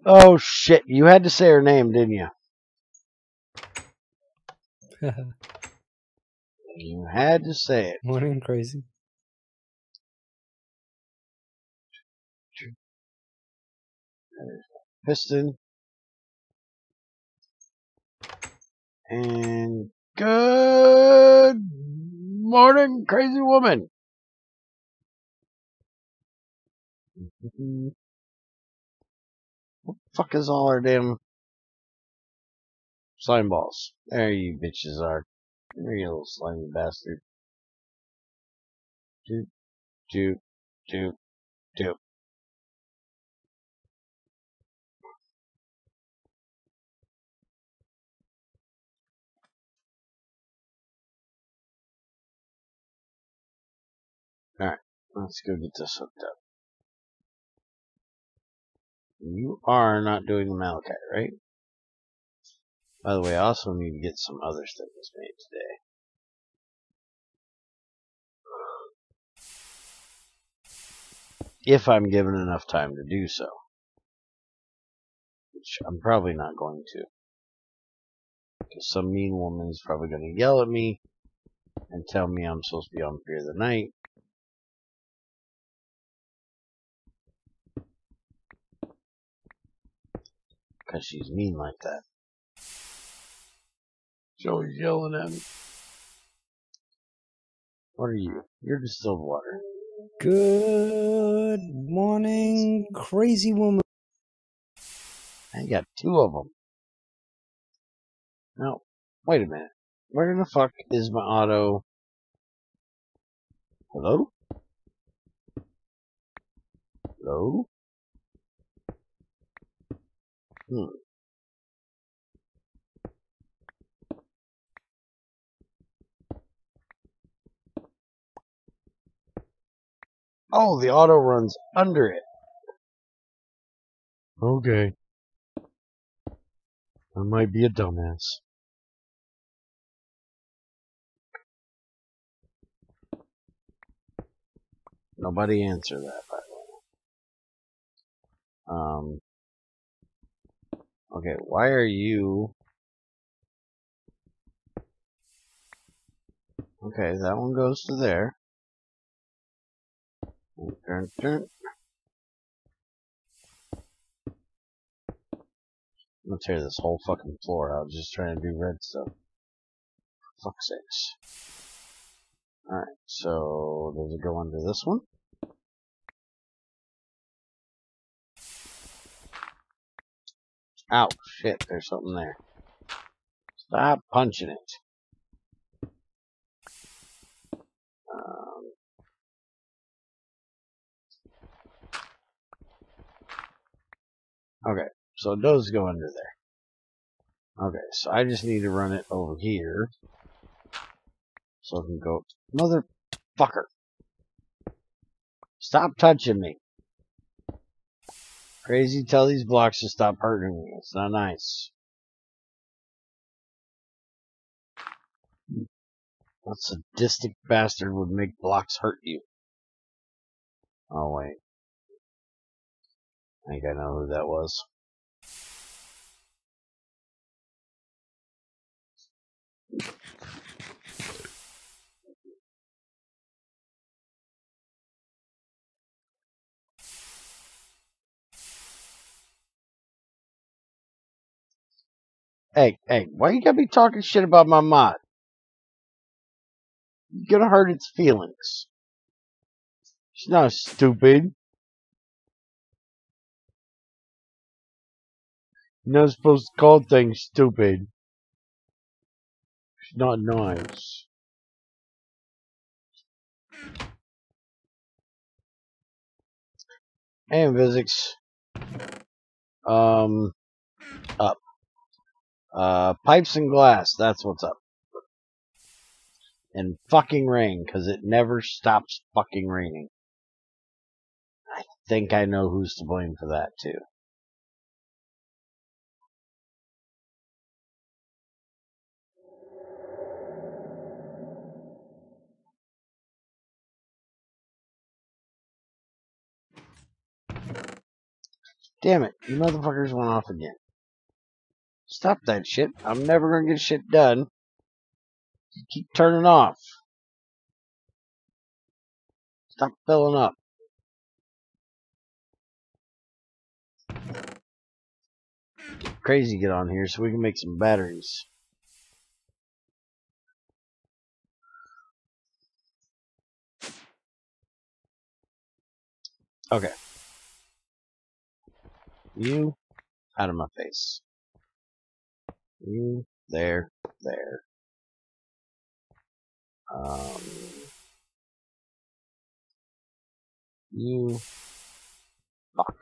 Oh shit, you had to say her name, didn't you? You had to say it. Morning, crazy. Piston. And good morning, crazy woman. What the fuck is all our damn slime balls? There you bitches are. There you little slimy bastard. Doop, doop, doop, doop. Alright, let's go get this hooked up. You are not doing the malachite, right? By the way, I also need to get some other things made today. If I'm given enough time to do so. Which I'm probably not going to. Because some mean woman is probably going to yell at me and tell me I'm supposed to be on Fear the Night. Because she's mean like that. She's always yelling at me. What are you? You're distilled water. Good morning, crazy woman. I got two of them. Now, wait a minute. Where in the fuck is my auto? Hello? Hello? Oh, the auto runs under it. Okay. I might be a dumbass. Nobody answer that, by the way. Okay, why are you... Okay, that one goes to there. Dun, dun. I'm gonna tear this whole fucking floor out just trying to do red stuff. For fuck's sakes. Alright, so does it go under this one? Ow, shit, there's something there. Stop punching it. Okay, so it does go under there. Okay, so I just need to run it over here. So I can go... Motherfucker! Stop touching me! Crazy, tell these blocks to stop hurting me. It's not nice. What sadistic bastard would make blocks hurt you? Oh, wait. I think I know who that was. Hey, why you gotta be talking shit about my mod? You're gonna hurt its feelings. She's not stupid. You're not supposed to call things stupid. She's not nice. Hey, physics. Up. Pipes and glass, that's what's up. And fucking rain, because it never stops fucking raining. I think I know who's to blame for that, too. Damn it, you motherfuckers went off again. Stop that shit. I'm never gonna get shit done. You keep turning off. Stop filling up. Crazy get on here so we can make some batteries. Okay. You out of my face. You there. You fuck.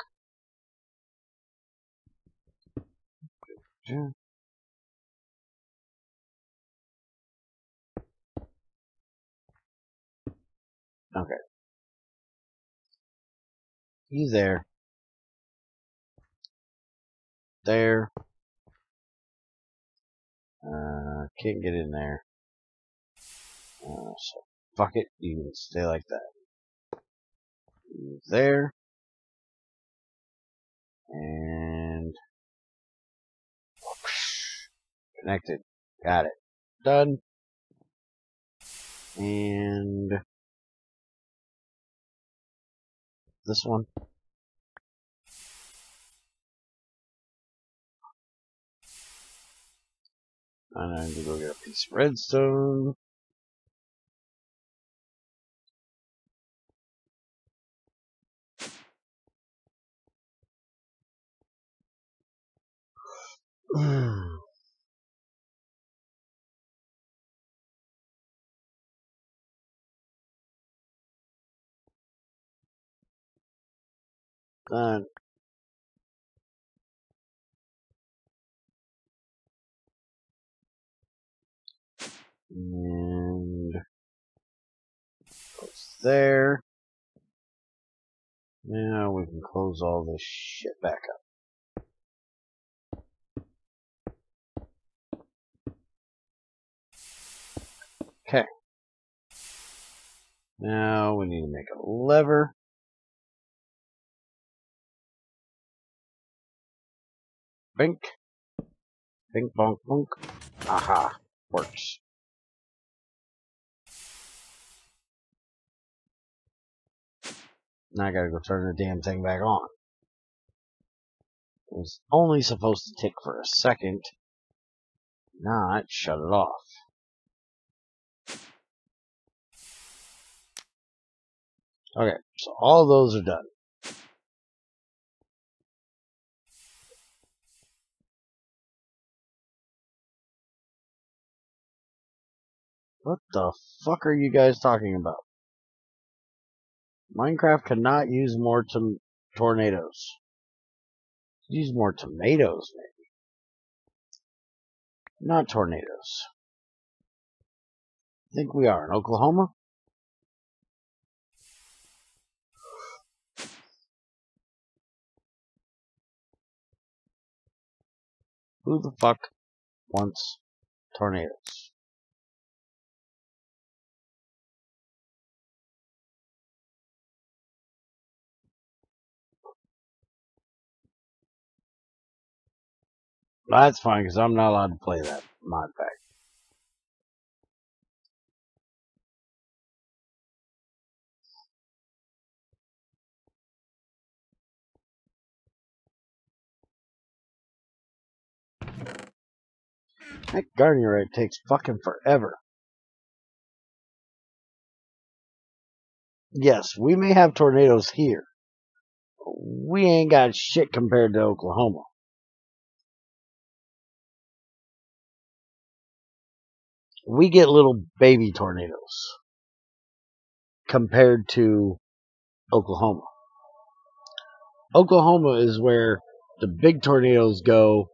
Okay. You there. There. Can't get in there. So fuck it. You can stay like that. You there. And connected. Got it. Done. And this one. And I need to go get a piece of redstone. Done. And goes there. Now we can close all this shit back up. Okay. Now we need to make a lever. Bink. Bink, bonk, bonk. Aha. Works. Now I gotta go turn the damn thing back on. It was only supposed to tick for a second, not shut it off. Okay, so all those are done. What the fuck are you guys talking about? Minecraft cannot use more tornadoes. Use more tomatoes, maybe. Not tornadoes. I think we are in Oklahoma. Who the fuck wants tornadoes? That's fine, because I'm not allowed to play that mod pack. That gardening rate takes fucking forever. Yes, we may have tornadoes here. We ain't got shit compared to Oklahoma. We get little baby tornadoes compared to Oklahoma. Oklahoma is where the big tornadoes go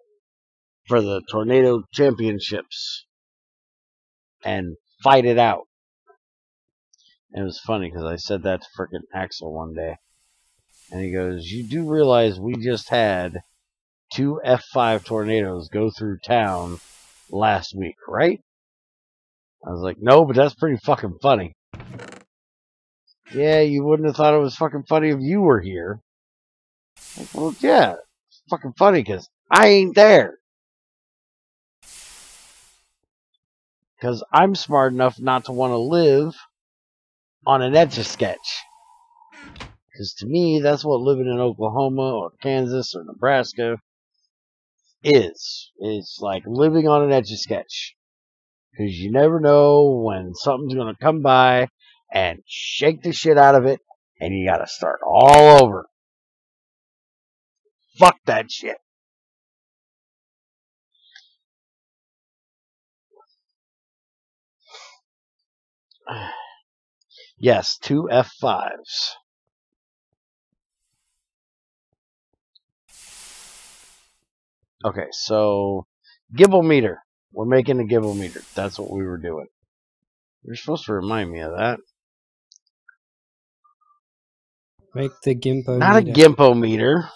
for the tornado championships and fight it out. And it was funny because I said that to frickin' Axel one day. And he goes, you do realize we just had 2 F5 tornadoes go through town last week, right? I was like, no, but that's pretty fucking funny. Yeah, you wouldn't have thought it was fucking funny if you were here. Like, well, yeah, it's fucking funny because I ain't there. Because I'm smart enough not to want to live on an Etch-a-Sketch. Because to me, that's what living in Oklahoma or Kansas or Nebraska is. It's like living on an Etch-a-Sketch. Because you never know when something's going to come by and shake the shit out of it, and you got to start all over. Fuck that shit. Yes, 2 F5s. Okay, so gibble meter. We're making a gibble meter. That's what we were doing. You're supposed to remind me of that. Make the Gimpo Not meter. a gimpo meter.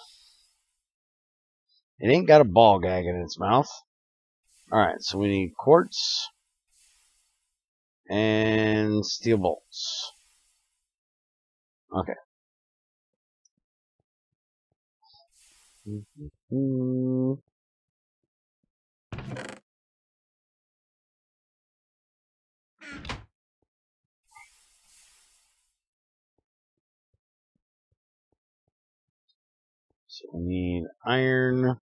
It ain't got a ball gag in its mouth. Alright, so we need quartz and steel bolts. Okay. So we need iron.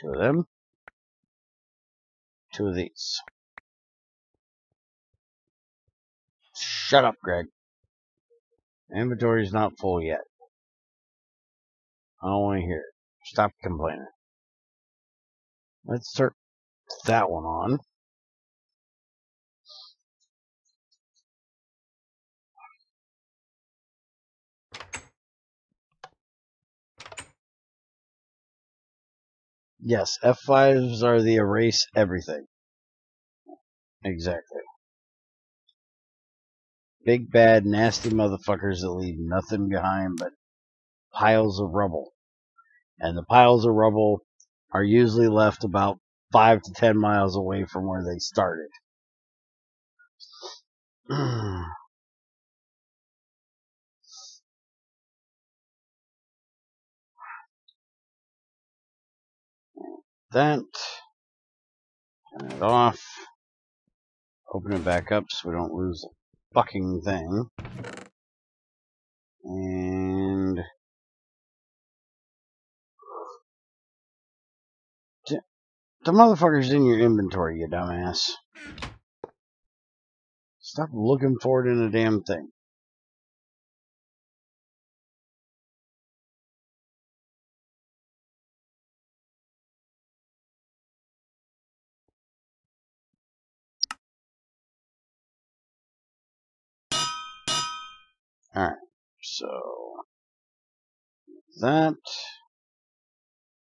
2 of them. 2 of these. Shut up, Greg. Inventory's not full yet. I don't want to hear it. Stop complaining. Let's turn that one on. Yes, F5s are the erase everything. Exactly. Big, bad, nasty motherfuckers that leave nothing behind but piles of rubble. And the piles of rubble are usually left about 5 to 10 miles away from where they started. That. Turn it off. Open it back up so we don't lose the fucking thing. And the motherfucker's in your inventory, you dumbass. Stop looking for it in a damn thing. Alright, so that.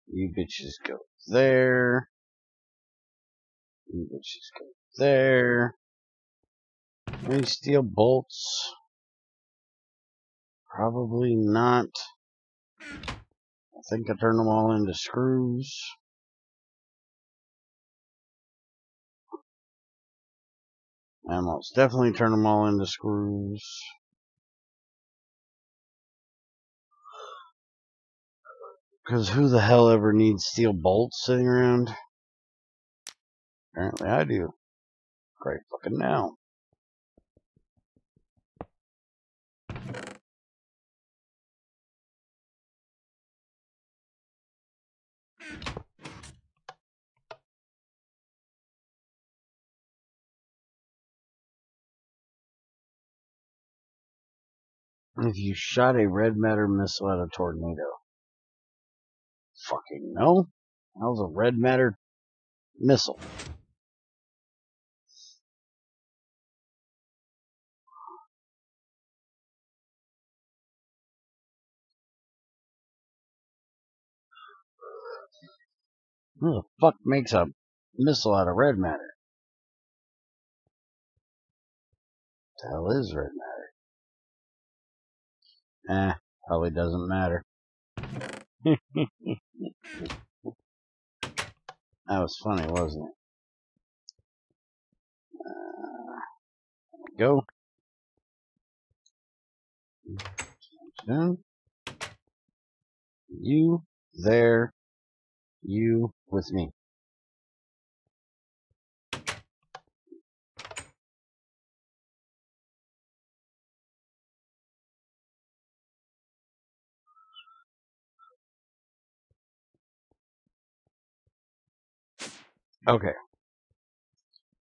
You bitches go there. You bitches go there. Any steel bolts? Probably not. I think I turned them all into screws. I most definitely turned them all into screws. Because who the hell ever needs steel bolts sitting around? Apparently I do. Right fucking now. If you shot a red matter missile at a tornado. Fucking no. That was a red matter missile. Who the fuck makes a missile out of red matter? What the hell is red matter? Probably doesn't matter. That was funny, wasn't it? Go. Done. You there. You with me. Okay.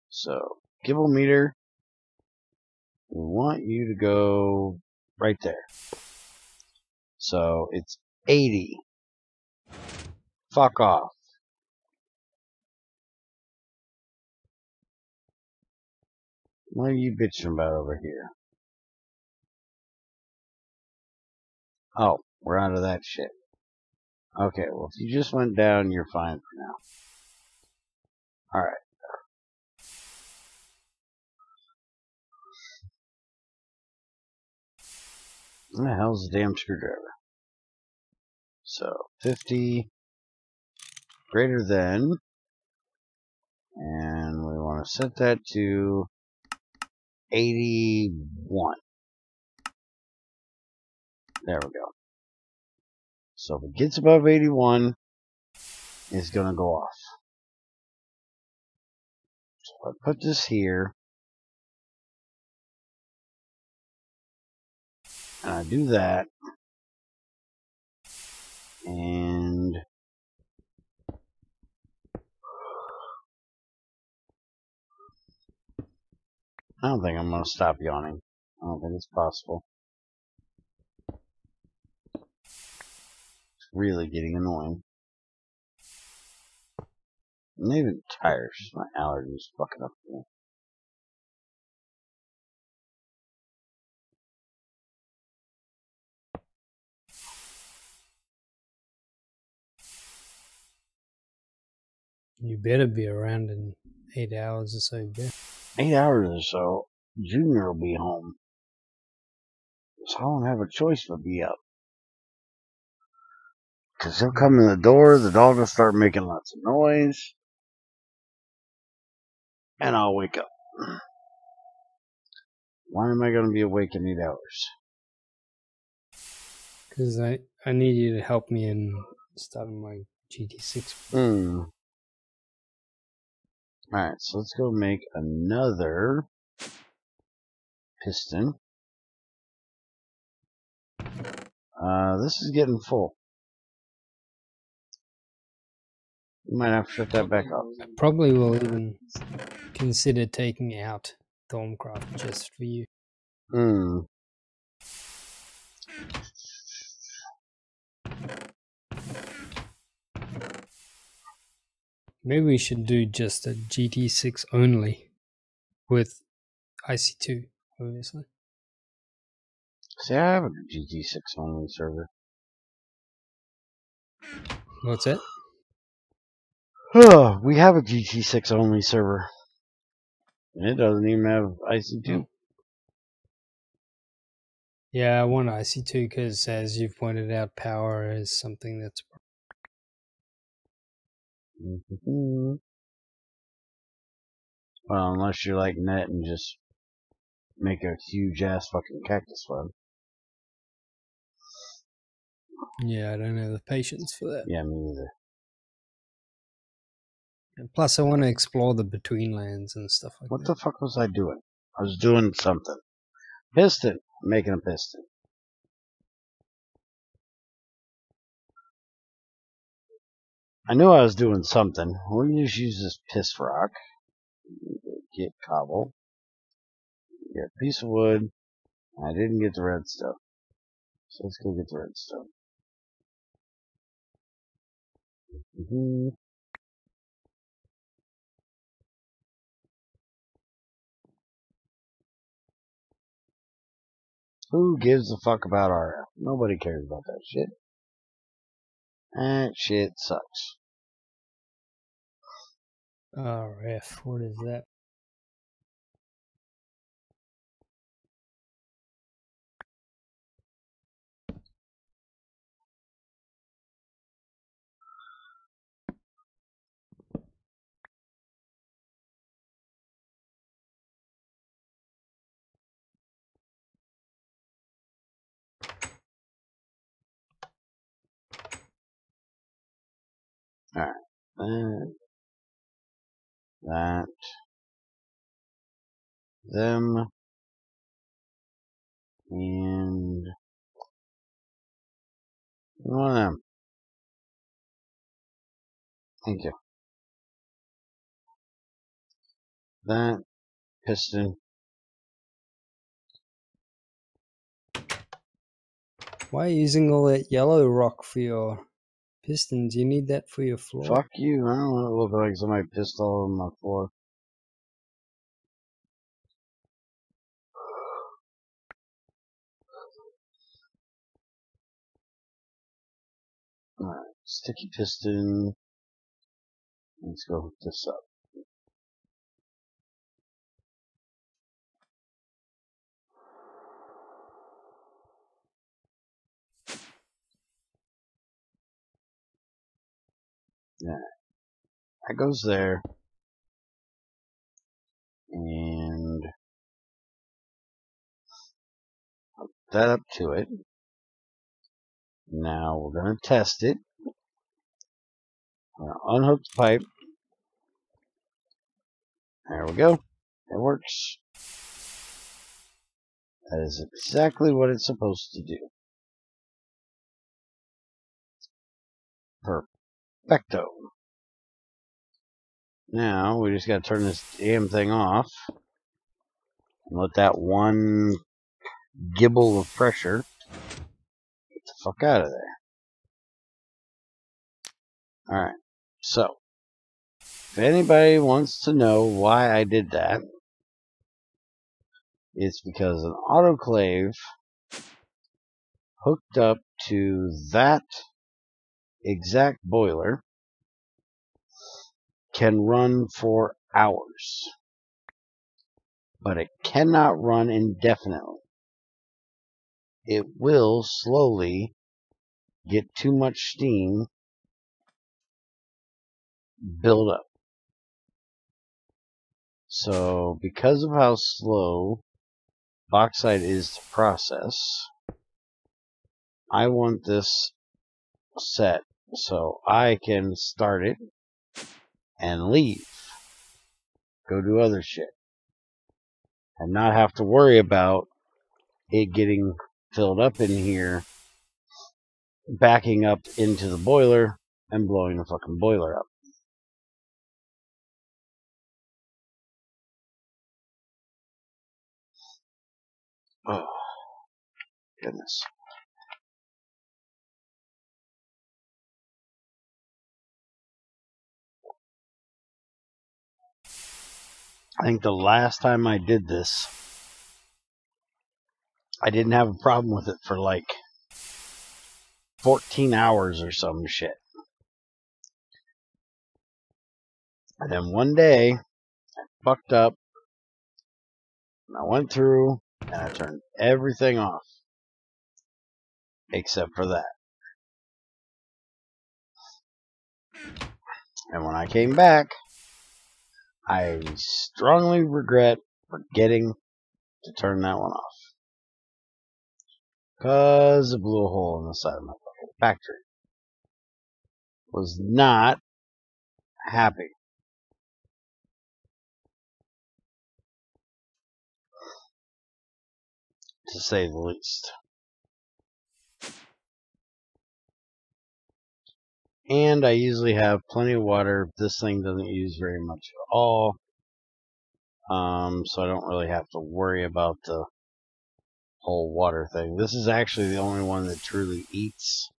So, Gibble meter. We want you to go right there. So, it's 80. Fuck off. What are you bitching about over here? Oh, we're out of that shit. Okay, well, if you just went down, you're fine for now. Alright. What the hell's the damn screwdriver? So, 50 greater than, and we want to set that to 81. There we go. So if it gets above 81, it's going to go off. So I put this here, and I do that, and I don't think I'm going to stop yawning. I don't think it's possible. It's really getting annoying. I'm not even tired, it's just my allergies fucking up for me. You better be around in 8 hours or so, yeah. 8 hours or so, Junior will be home. So I don't have a choice but be up. Because he'll come in the door, the dog will start making lots of noise, and I'll wake up. Why am I going to be awake in 8 hours? Because I need you to help me in starting my GT6. Alright, so let's go make another piston. This is getting full. You might have to shut that back off. I probably will even consider taking out Thorncraft just for you. Maybe we should do just a GT6 only with IC2, obviously. See, I have a GT6 only server. What's that? We have a GT6 only server. And it doesn't even have IC2. Yeah, I want IC2 because, as you've pointed out, power is something that's... Well, unless you're like Net and just make a huge ass fucking cactus farm. Yeah, I don't have the patience for that. Yeah, me neither. And plus, I want to explore the betweenlands and stuff like that. What the fuck was I doing? I was doing something. Piston. I'm making a piston. I knew I was doing something. We'll just use this piss rock. Get cobble. Get a piece of wood. I didn't get the redstone. So let's go get the redstone. Who gives a fuck about RF? Nobody cares about that shit. That shit sucks. RF, what is that? Alright. That. Them. And one of them. Thank you. That piston. Why are you using all that yellow rock for your pistons? You need that for your floor. Fuck you. I don't want to look like somebody pissed all over my floor. Alright. Sticky piston. Let's go hook this up. Yeah. That goes there. And hook that up to it. Now we're going to test it. I'm going to unhook the pipe. There we go. It works. That is exactly what it's supposed to do. Perfecto. Now we just got to turn this damn thing off and let that one gibble of pressure get the fuck out of there. Alright, so if anybody wants to know why I did that, it's because an autoclave hooked up to that exact boiler can run for hours, but it cannot run indefinitely. It will slowly get too much steam build up. So because of how slow bauxite is to process, I want this set so I can start it and leave, go do other shit, and not have to worry about it getting filled up in here, backing up into the boiler and blowing the fucking boiler up. Oh, goodness. I think the last time I did this, I didn't have a problem with it for like 14 hours or some shit. And then one day, I fucked up, and I went through, and I turned everything off, except for that. And when I came back, I strongly regret forgetting to turn that one off. Because it blew a hole in the side of my fucking factory. Was not happy, to say the least. And I usually have plenty of water. This thing doesn't use very much at all. So I don't really have to worry about the whole water thing. This is actually the only one that truly eats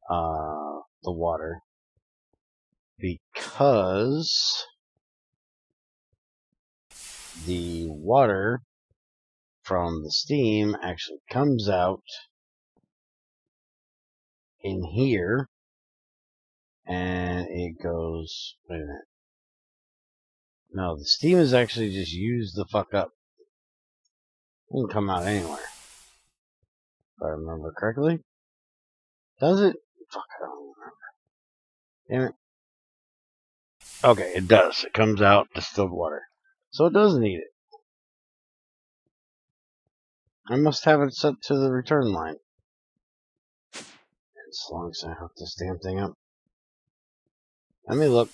the water, because the water from the steam actually comes out in here, and it goes, wait a minute, No, the steam is actually just used the fuck up. It can come out anywhere. If I remember correctly. Does it? Fuck, I don't remember. Damn it. Okay, it does. It comes out distilled water. So it does need it. I must have it set to the return line. As long as I hook this damn thing up. Let me look.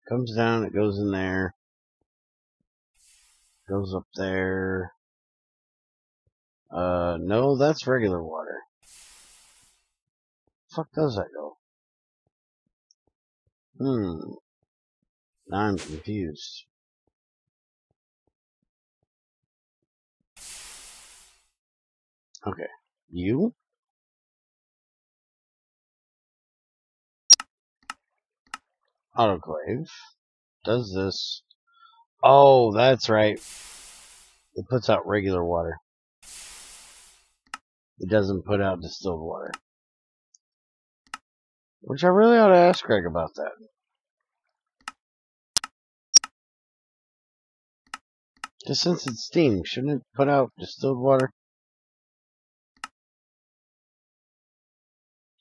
Comes down, it goes in there. Goes up there. No, that's regular water. The fuck does that go? Now I'm confused. Okay. You? Autoclave. Does this. Oh, that's right. It puts out regular water. It doesn't put out distilled water. Which I really ought to ask Greg about that. Just since it's steam, shouldn't it put out distilled water?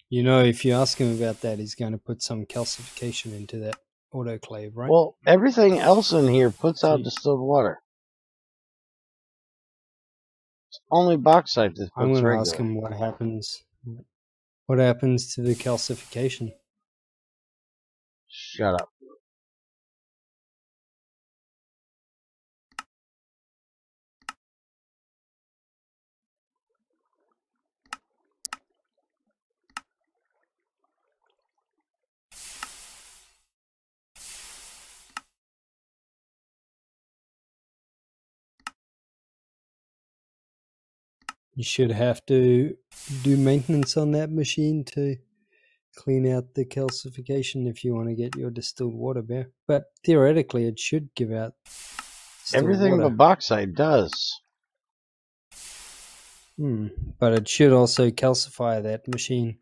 You know, if you ask him about that, he's going to put some calcification into that autoclave, right? Well, everything else in here puts out See, distilled water. It's only bauxite that I'm puts going to regular. ask him what happens. What happens to the calcification? Shut up. You should have to do maintenance on that machine to clean out the calcification if you want to get your distilled water back. But theoretically, it should give out distilled Everything water. but bauxite does. But it should also calcify that machine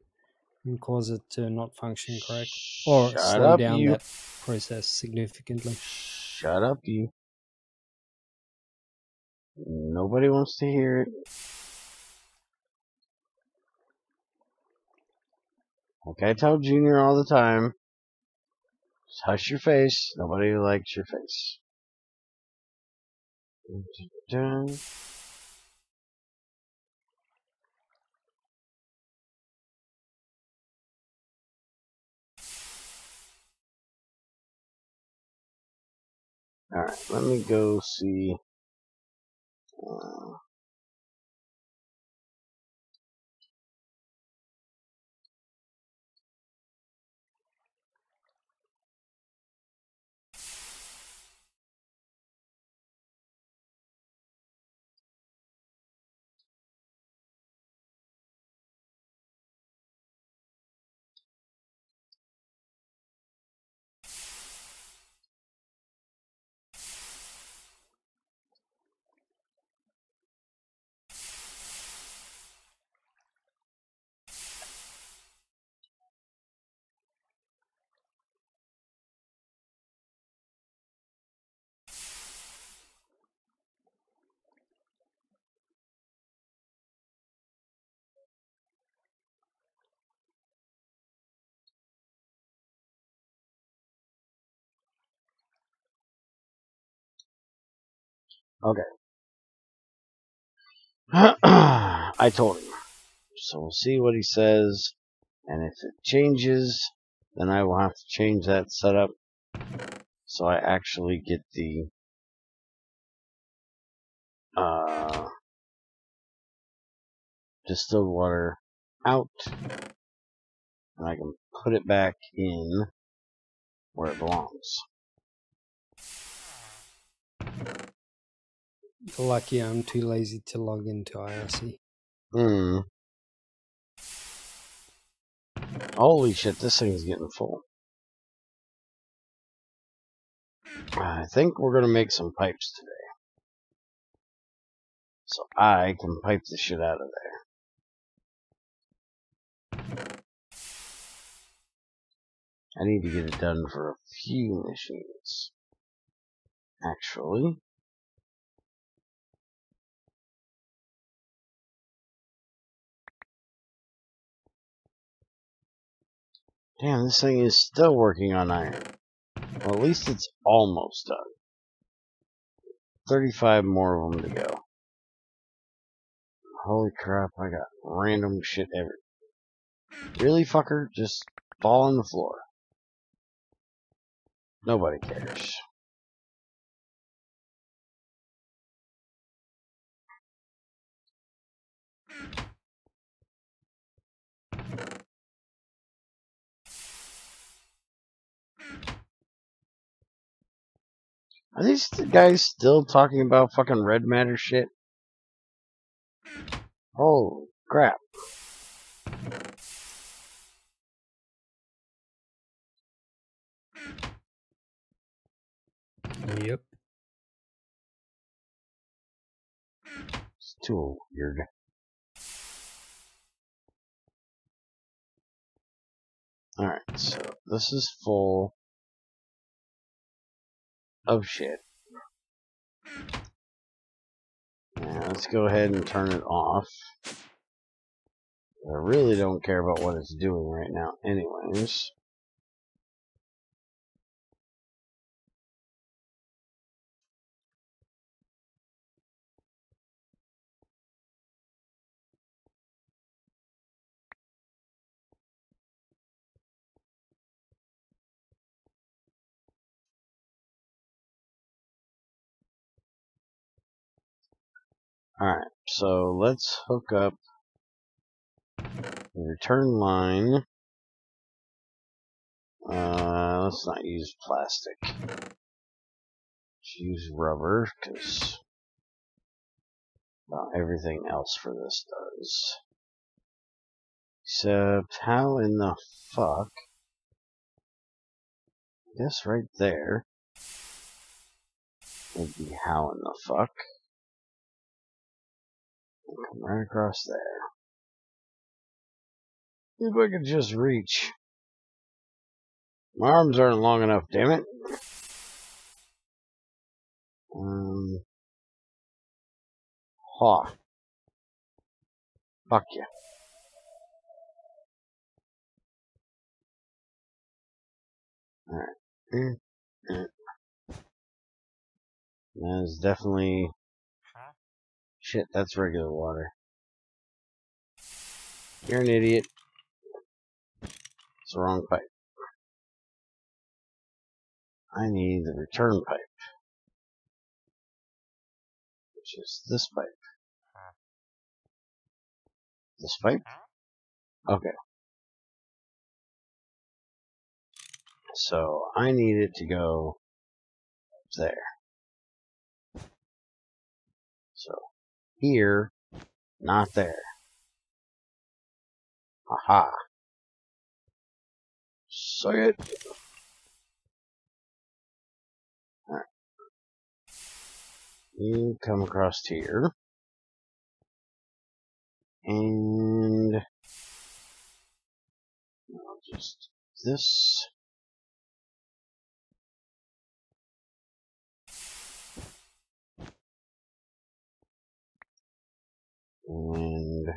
and cause it to not function correct, or Shut slow up, down you. that process significantly. Shut up, you. Nobody wants to hear it. Like I tell Junior all the time, just hush your face. Nobody likes your face. Alright, let me go see. Okay. I told him. So we'll see what he says. And if it changes, then I will have to change that setup so I actually get the distilled water out, and I can put it back in where it belongs. You're lucky I'm too lazy to log into IRC. Holy shit, this thing's getting full. I think we're gonna make some pipes today. So I can pipe the shit out of there. I need to get it done for a few machines, actually. Damn, this thing is still working on iron. Well, at least it's almost done. 35 more of them to go. Holy crap, I got random shit everywhere. Really, fucker? Just fall on the floor. Nobody cares. Are these guys still talking about fucking red matter shit? Holy crap. Yep. It's too weird. Alright, so this is full of shit. Now let's go ahead and turn it off. I really don't care about what it's doing right now anyways. Alright, so let's hook up the return line. Let's not use plastic. Let's use rubber, because everything else for this does. Except, how in the fuck? I guess right there would be how in the fuck. And come right across there. If I could just reach. My arms aren't long enough, damn it. Ha. Fuck you. Alright. That is definitely... Shit, that's regular water. You're an idiot. It's the wrong pipe. I need the return pipe. Which is this pipe. This pipe? Okay. So, I need it to go there. So, here, not there. Aha. Suck it. Alright. You come across here. And I'll just this. And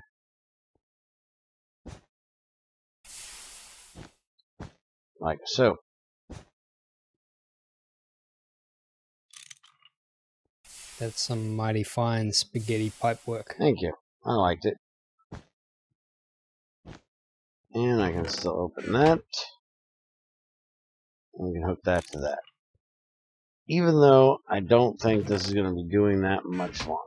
like so. That's some mighty fine spaghetti pipe work. Thank you. I liked it. And I can still open that. And we can hook that to that. Even though I don't think this is going to be doing that much longer.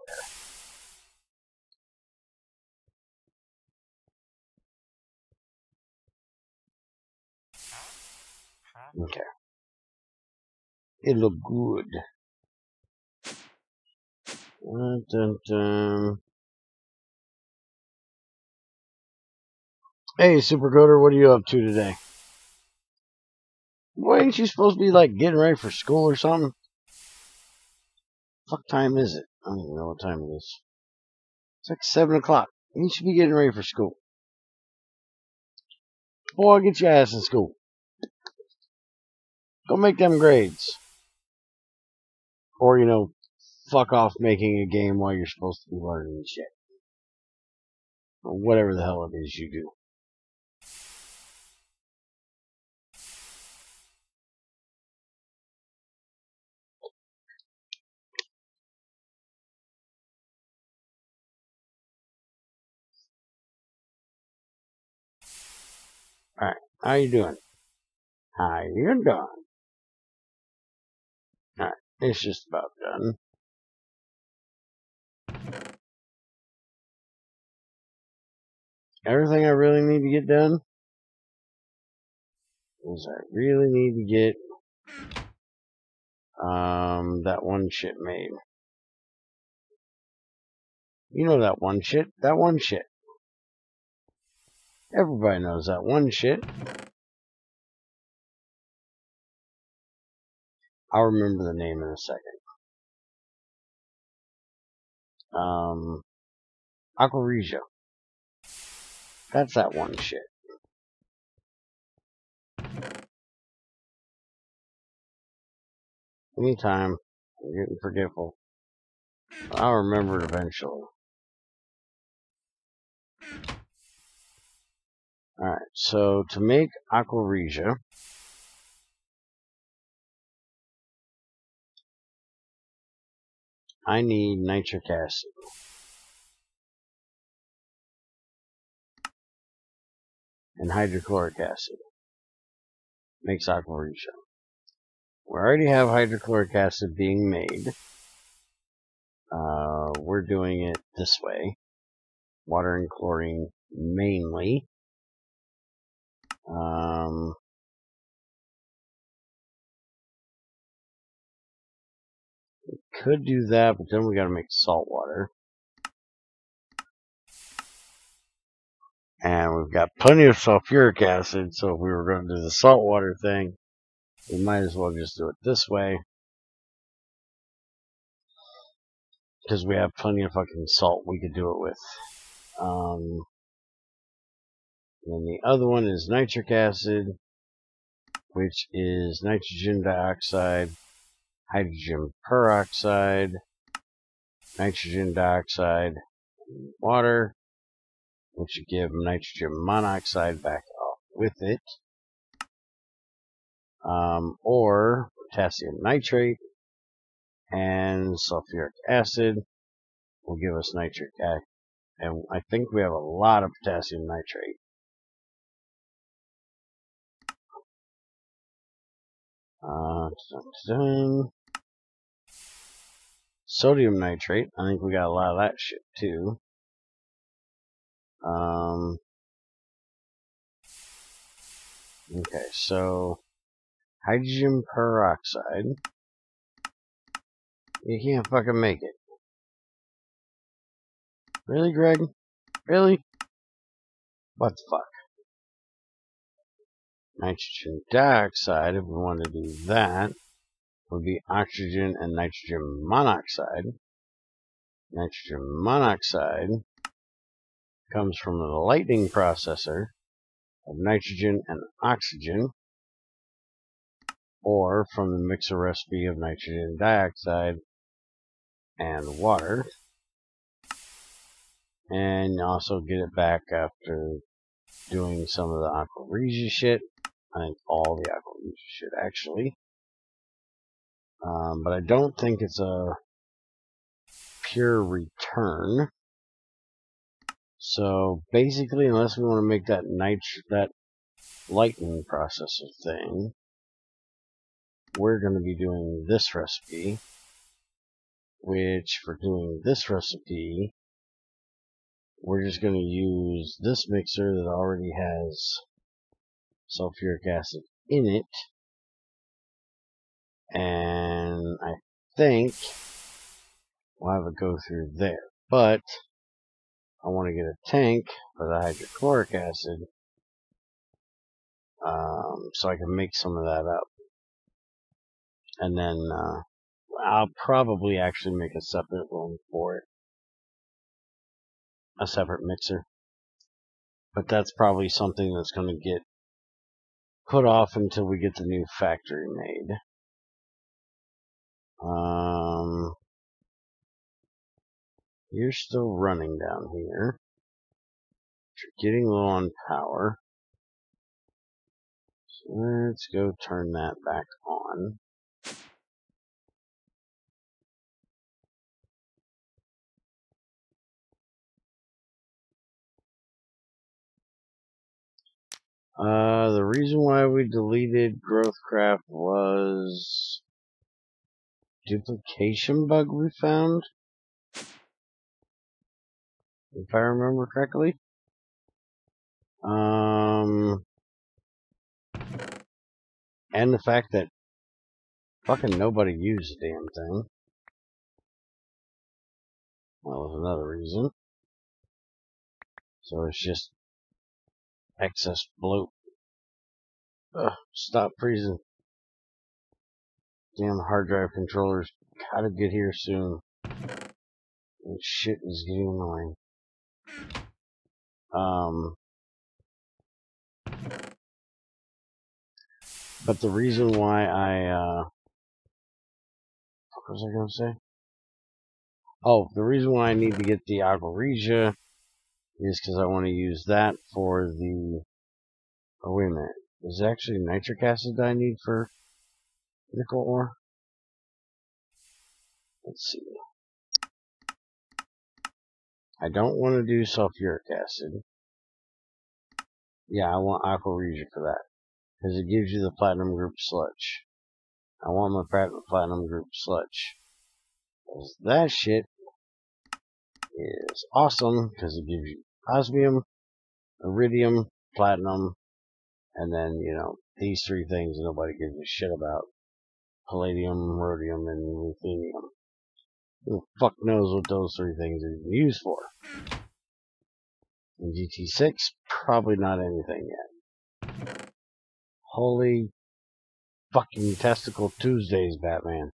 Okay. It looked good. Dun, dun, dun. Hey, Supercoder, what are you up to today? Why ain't you supposed to be, like, getting ready for school or something? Fuck time is it? I don't even know what time it is. It's like 7 o'clock. You should be getting ready for school. Boy, get your ass in school. Go make them grades. Or, fuck off making a game while you're supposed to be learning shit. Or whatever the hell it is you do. Alright, how you doing? How you doing? Alright, it's just about done. Everything I really need to get done is I really need to get that one shit made. You know that one shit? That one shit. Everybody knows that one shit. I'll remember the name in a second. Aqua Regia. That's that one shit. Anytime. I'm getting forgetful. I'll remember it eventually. Alright, so to make Aqua Regia, I need nitric acid. And hydrochloric acid. Makes Aqua Regia. We already have hydrochloric acid being made. We're doing it this way. Water and chlorine mainly. We could do that, but then we gotta make salt water. And we've got plenty of sulfuric acid, so if we were going to do the salt water thing, we might as well just do it this way. Because we have plenty of fucking salt we could do it with. And the other one is nitric acid, which is nitrogen dioxide, hydrogen peroxide, nitrogen dioxide, and water, which you give nitrogen monoxide back off with it. Or potassium nitrate and sulfuric acid will give us nitric acid. And I think we have a lot of potassium nitrate. Sodium nitrate. I think we got a lot of that shit too. Okay, so hydrogen peroxide. You can't fucking make it. Really, Greg? Really? What the fuck? Nitrogen dioxide, if we want to do that, would be oxygen and nitrogen monoxide. Nitrogen monoxide comes from the lightning processor of nitrogen and oxygen, or from the mixer recipe of nitrogen dioxide and water. And you also get it back after doing some of the Aqua Regia shit. I think all the Aqua Regia shit, actually. But I don't think it's a pure return. So basically, unless we want to make that lightning processor thing, we're going to be doing this recipe. Which, for doing this recipe, we're just going to use this mixer that already has sulfuric acid in it. And I think we'll have it go through there. But I want to get a tank for the hydrochloric acid so I can make some of that up. And then I'll probably actually make a separate one for it. A separate mixer. But that's probably something that's going to get put off until we get the new factory made. You're still running down here. You're getting low on power. So let's go turn that back on. The reason why we deleted GrowthCraft was duplication bug we found, if I remember correctly. And the fact that fucking nobody used the damn thing. That was another reason. So it's just excess bloat. Ugh, stop freezing. Damn hard drive controllers gotta get here soon. This shit is getting annoying. But the reason why what was I gonna say? Oh, the reason why I need to get the Aqua Regia is because I want to use that for the... Oh, wait a minute. Is it actually nitric acid that I need for nickel ore? Let's see. I don't want to do sulfuric acid. Yeah, I want Aqua Regia for that. Because it gives you the platinum group sludge. I want my platinum group sludge. Because that shit is awesome. Because it gives you osmium, iridium, platinum, and then, you know, these three things nobody gives a shit about. Palladium, rhodium, and ruthenium. Who the fuck knows what those three things are used for? In GT6, probably not anything yet. Holy fucking testicle Tuesdays, Batman.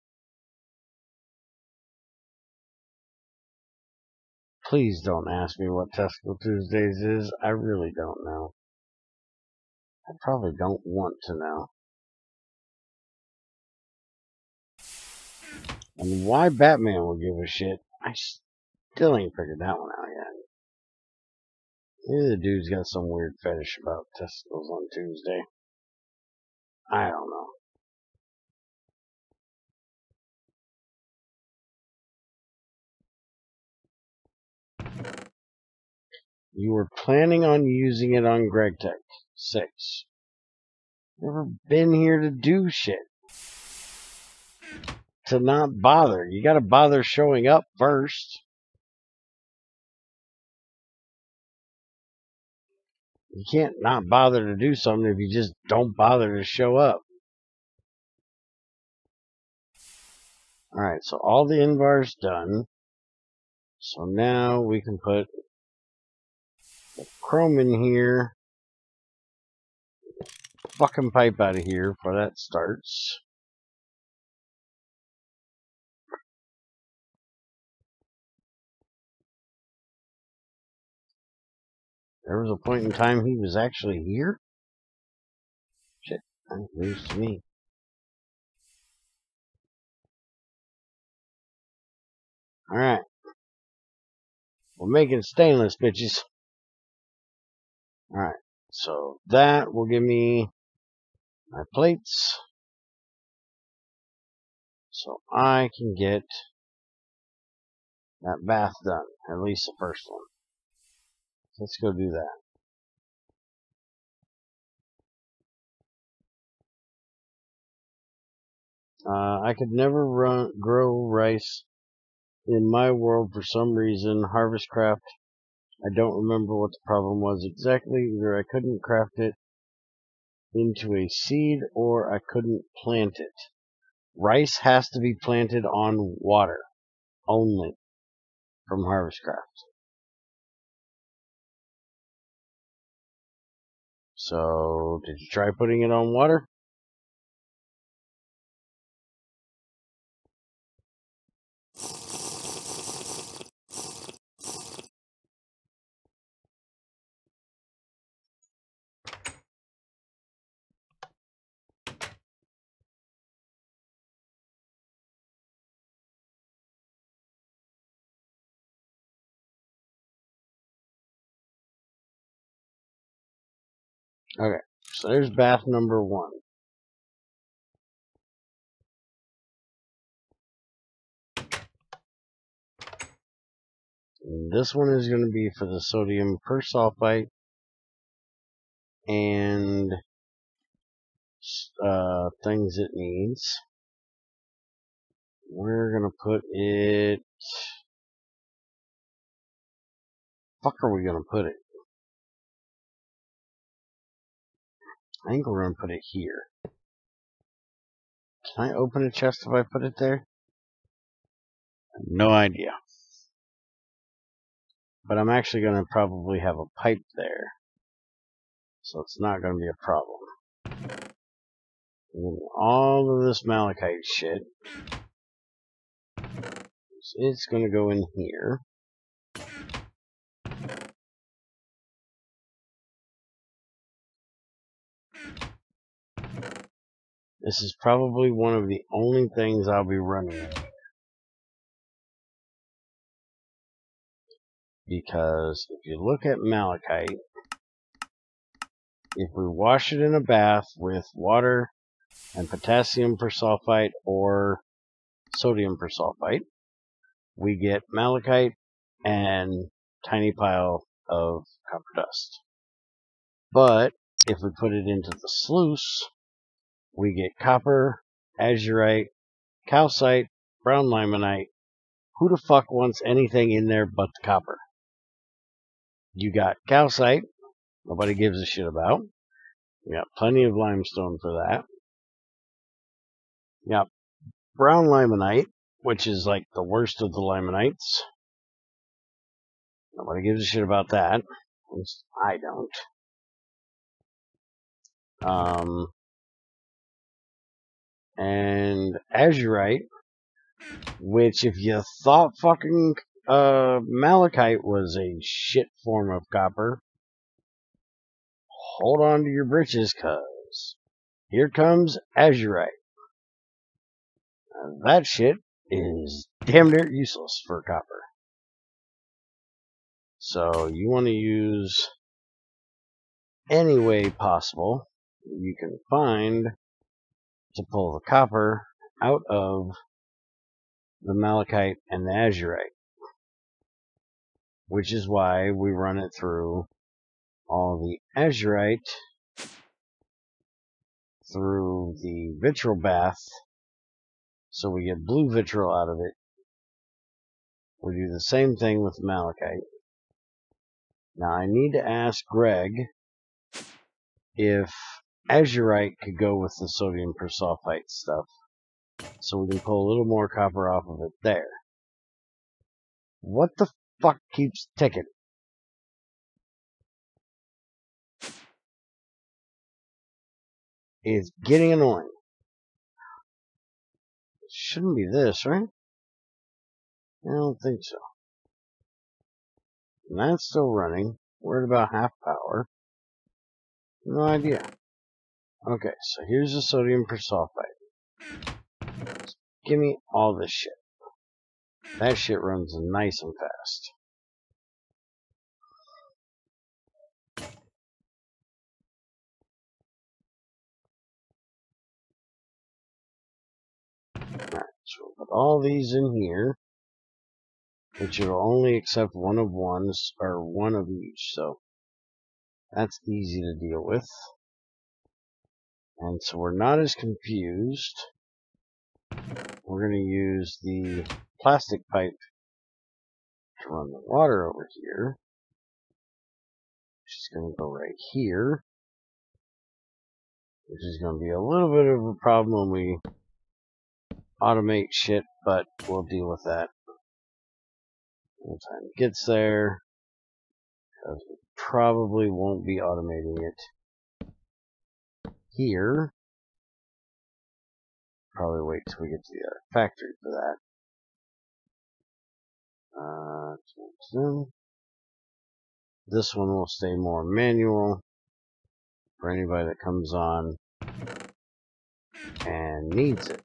Please don't ask me what Testicle Tuesdays is. I really don't know. I probably don't want to know. And why Batman will give a shit, I still ain't figured that one out yet. Maybe the dude's got some weird fetish about testicles on Tuesday. I don't know. You were planning on using it on GregTech 6. Never been here to do shit. To not bother. You gotta bother showing up first. You can't not bother to do something if you just don't bother to show up. Alright, so all the invar's done. So now we can put the chrome in here. Fucking pipe out of here before that starts. There was a point in time he was actually here? Shit, that's news to me. Alright. We're making stainless, bitches. Alright, so that will give me my plates. So I can get that bath done. At least the first one. Let's go do that. I could never grow rice in my world for some reason. Harvestcraft, I don't remember what the problem was exactly. Either I couldn't craft it into a seed or I couldn't plant it. Rice has to be planted on water only from Harvestcraft. So, did you try putting it on water? Okay, so there's bath number 1. And this one is going to be for the sodium persulfite and things it needs. We're going to put it... Fuck are we going to put it? I think we're going to put it here. Can I open a chest if I put it there? I have no idea. But I'm actually going to probably have a pipe there. So it's not going to be a problem. And all of this malachite shit, it's going to go in here. This is probably one of the only things I'll be running. Because if you look at malachite, if we wash it in a bath with water and potassium persulfite or sodium persulfite, we get malachite and tiny pile of copper dust. But if we put it into the sluice, we get copper, azurite, calcite, brown limonite. Who the fuck wants anything in there but the copper? You got calcite, nobody gives a shit about. You got plenty of limestone for that. You got brown limonite, which is like the worst of the limonites. Nobody gives a shit about that. At least I don't. And azurite, which if you thought fucking malachite was a shit form of copper, hold on to your britches, cuz here comes azurite. That shit is damn near useless for copper. So you want to use any way possible you can find to pull the copper out of the malachite and the azurite, which is why we run it through all the azurite through the vitriol bath, so we get blue vitriol out of it. We do the same thing with malachite. Now I need to ask Greg if azurite could go with the sodium persulfite stuff, so we can pull a little more copper off of it there. What the fuck keeps ticking? It's getting annoying. It shouldn't be this, right? I don't think so. And that's still running. We're at about half power. No idea. Okay, so here's the sodium persulfite. Give me all this shit. That shit runs nice and fast. Alright, so we'll put all these in here, which will only accept one of ones, or one of each, so that's easy to deal with. And so we're not as confused. We're going to use the plastic pipe to run the water over here, which is going to go right here, which is going to be a little bit of a problem when we automate shit, but we'll deal with that when the time gets there, because we probably won't be automating it here. Probably wait till we get to the other factory for that. This one will stay more manual for anybody that comes on and needs it.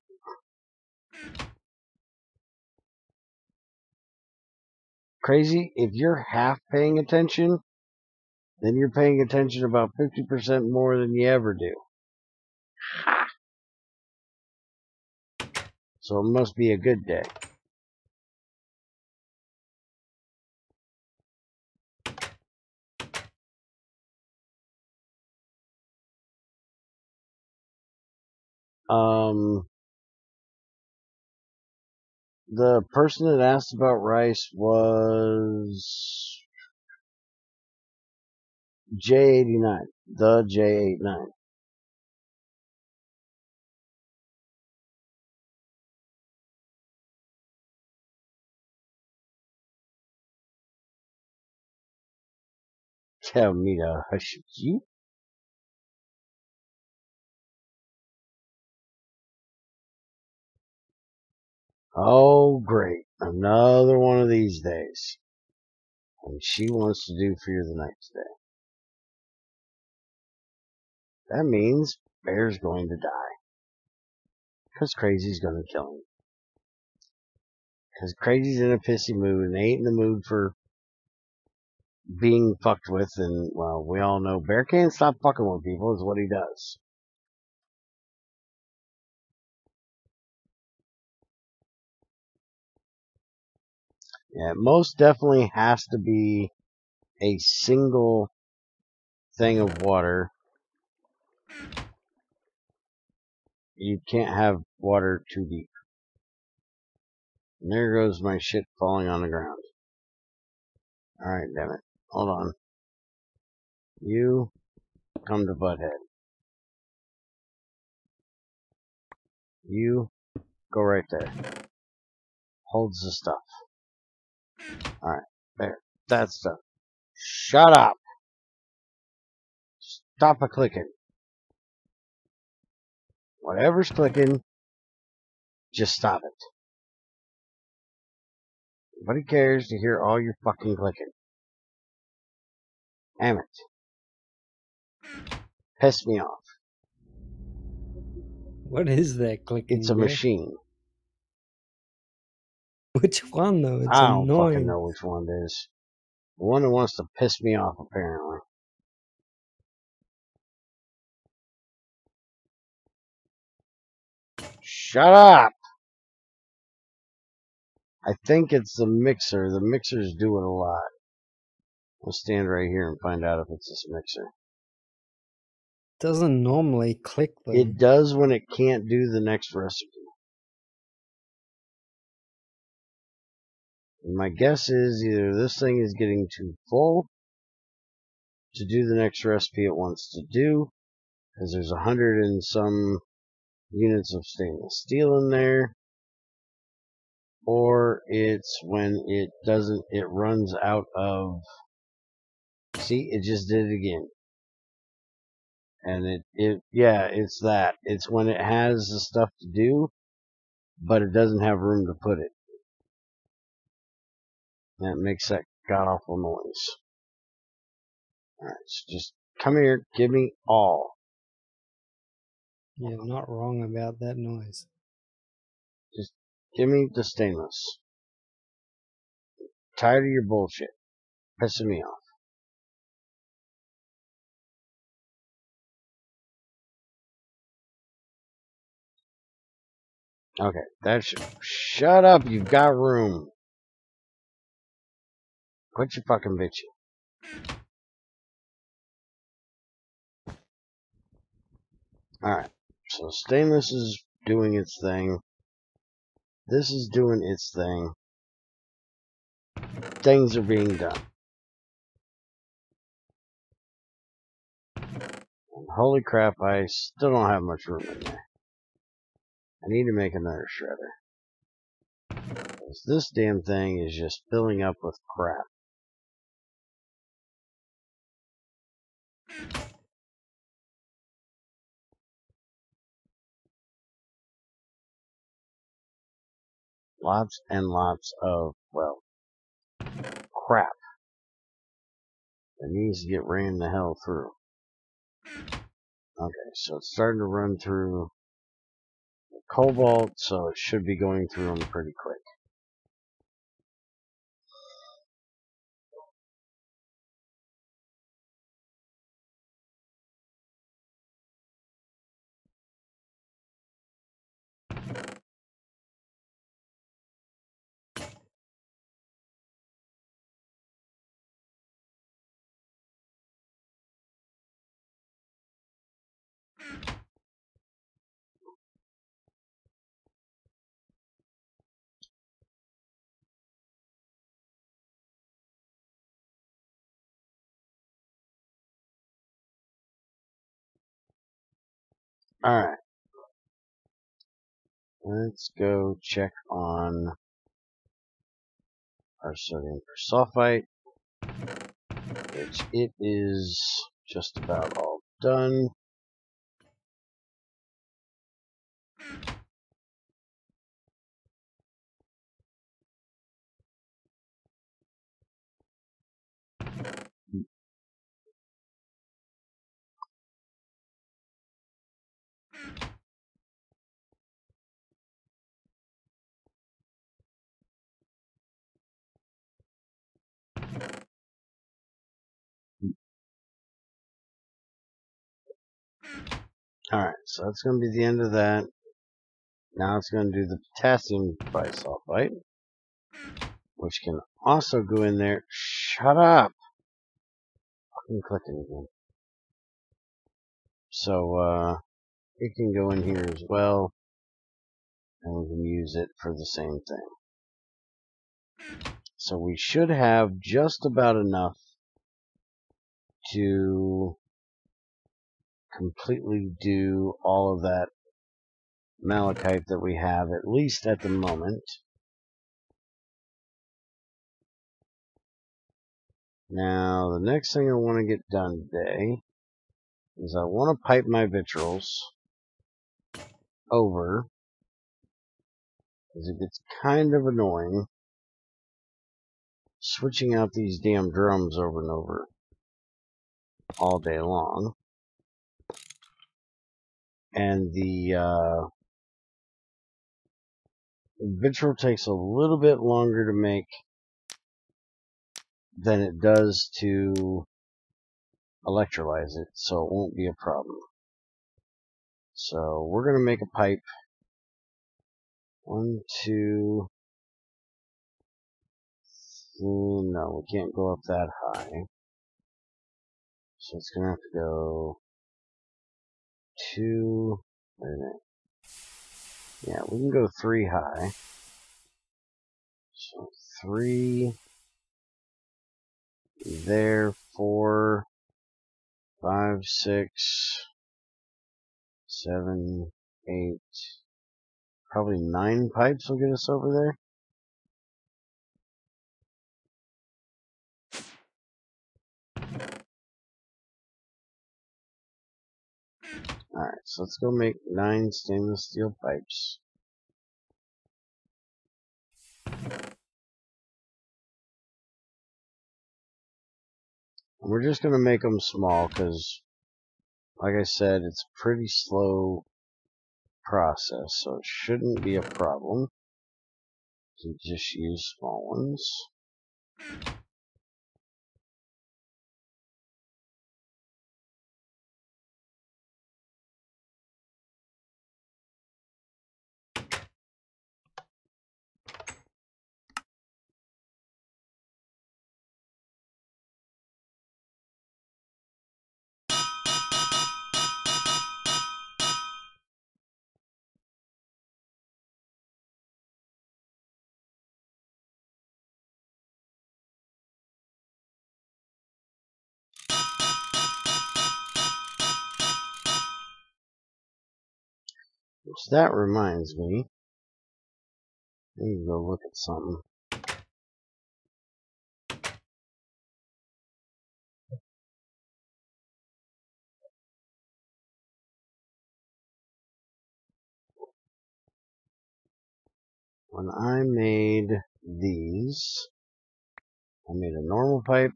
Crazy, if you're half paying attention, then you're paying attention about 50% more than you ever do. Ha! So it must be a good day. The person that asked about rice was J89. The J89. Tell me to hush you. Oh, great. Another one of these days. And she wants to do Fear the next day. That means Bear's going to die. Because Crazy's going to kill him. Because Crazy's in a pissy mood and ain't in the mood for being fucked with. And, well, we all know Bear can't stop fucking with people is what he does. Yeah, it most definitely has to be a single thing of water. You can't have water too deep. And there goes my shit falling on the ground. Alright, damn it. Hold on. You come to Butthead. You go right there. Holds the stuff. Alright, there. That's done. Shut up! Stop a clicking. Whatever's clicking, just stop it. Nobody cares to hear all your fucking clicking. Damn it. Piss me off. What is that clicking? It's a machine. Which one though? It's I don't annoying. fucking know which one it is. The one that wants to piss me off, apparently. Shut up! I think it's the mixer. The mixer's doing a lot. I'll stand right here and find out if it's this mixer. Doesn't normally click though. It does when it can't do the next recipe. And my guess is either this thing is getting too full to do the next recipe it wants to do, because there's 100 and some units of stainless steel in there, or it's when it doesn't, it runs out of, see, it just did it again. And yeah, it's that. It's when it has the stuff to do, but it doesn't have room to put it. That makes that god-awful noise. Alright, so just come here, give me all. You're not wrong about that noise. Just give me the stainless. Tired of your bullshit. Pissing me off. Okay, that should... Shut up, you've got room. Quit your fucking bitching. Alright, so stainless is doing its thing. This is doing its thing. Things are being done. And holy crap, I still don't have much room in there. I need to make another shredder. Because this damn thing is just filling up with crap. Lots and lots of, well, crap that needs to get ran the hell through. Okay, so it's starting to run through the cobalt, so it should be going through them pretty quick. Alright. Let's go check on our sodium persulfite, which it is just about all done. Alright, so that's going to be the end of that. Now it's going to do the potassium bisulfite, which can also go in there. Shut up! I'm clicking again. So, it can go in here as well, and we can use it for the same thing. So we should have just about enough to completely do all of that malachite that we have, at least at the moment. Now, the next thing I want to get done today is I want to pipe my vitriols over, because it gets kind of annoying switching out these damn drums over and over all day long. And the vitriol takes a little bit longer to make than it does to electrolyze it, so it won't be a problem. So we're going to make a pipe. 1, 2, no, we can't go up that high. So it's going to have to go 2, wait a minute. Yeah, we can go 3 high. So 3 there, 4, 5, 6, 7, 8, probably 9 pipes will get us over there. Alright, so let's go make 9 stainless steel pipes. And we're just going to make them small because, like I said, it's a pretty slow process, so it shouldn't be a problem to just use small ones. Which that reminds me, I need to go look at something. When I made these, I made a normal pipe,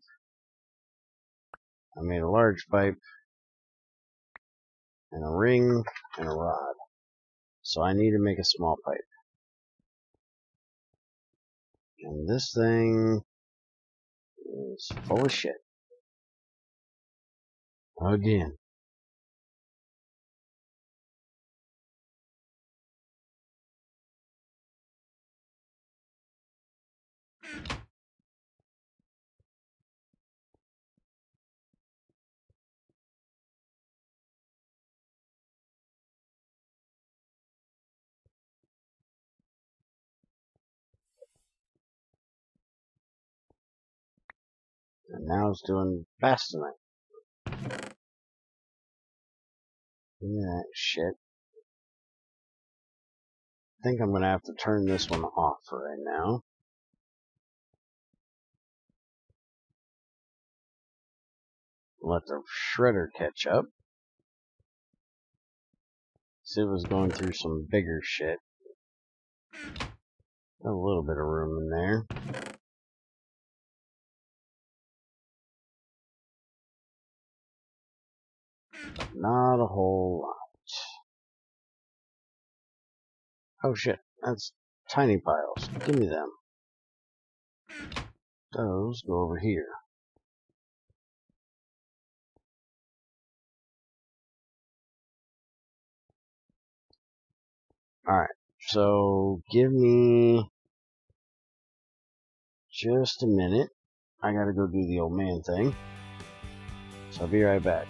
I made a large pipe, and a ring, and a rod. So I need to make a small pipe. And this thing is full of shit. Again. And now it's doing bastonite. Give me that shit. I think I'm gonna have to turn this one off for right now. Let the shredder catch up. So it was going through some bigger shit. Got a little bit of room in there. But not a whole lot. Oh shit, that's tiny piles. Give me them. Those go over here. Alright, so give me just a minute. I gotta go do the old man thing. So I'll be right back.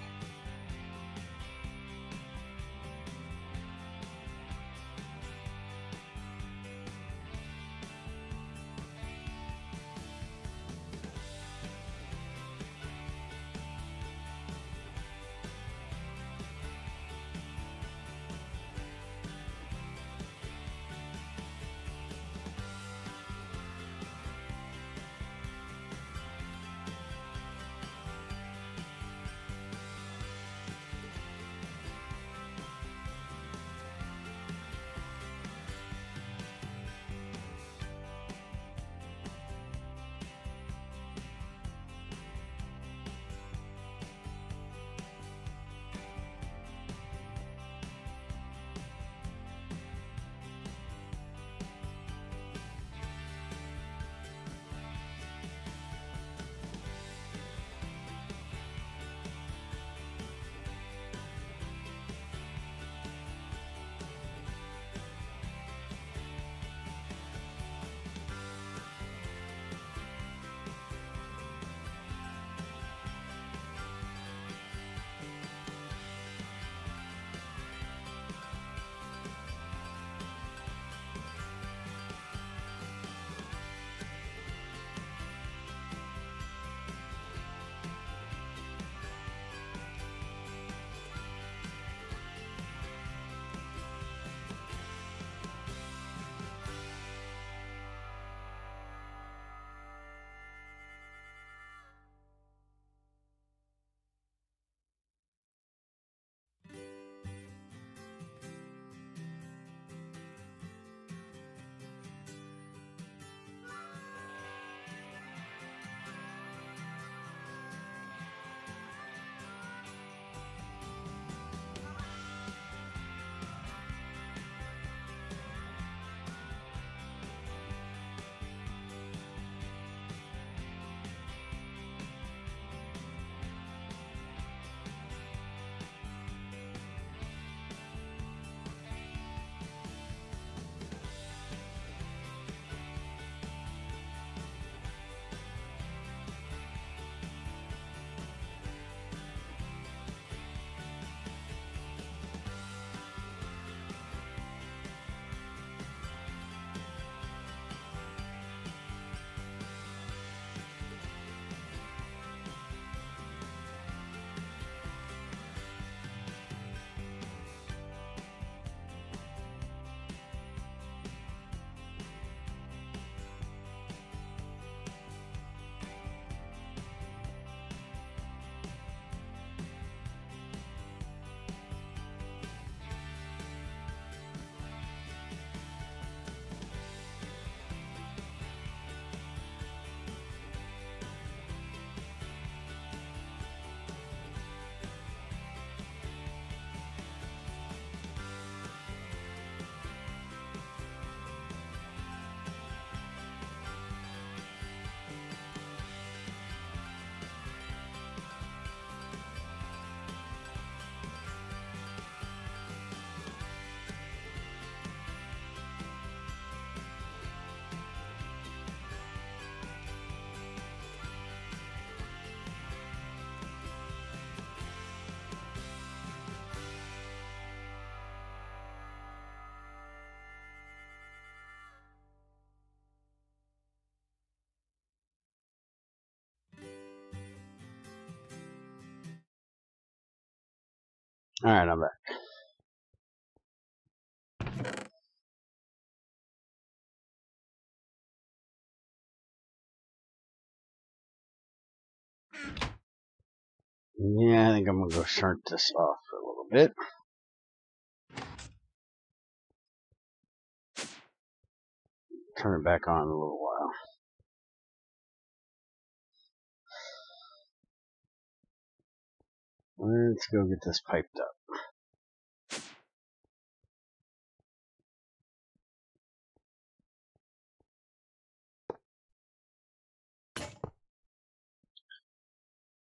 Alright, I'm back. Yeah, I think I'm gonna go start this off for a little bit. Turn it back on in a little while. Let's go get this piped up.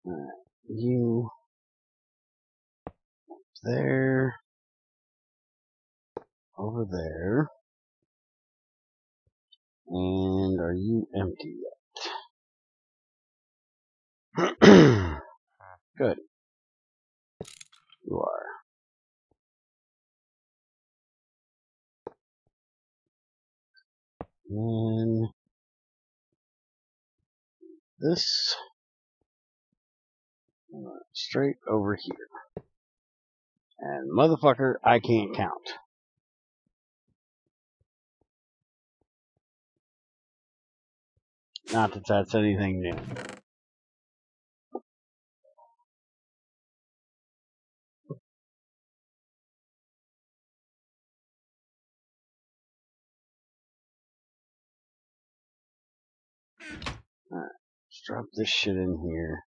Alright, you there, over there, and are you empty yet? Good, you are. And this straight over here. And motherfucker, I can't count. Not that that's anything new. Alright, let's drop this shit in here.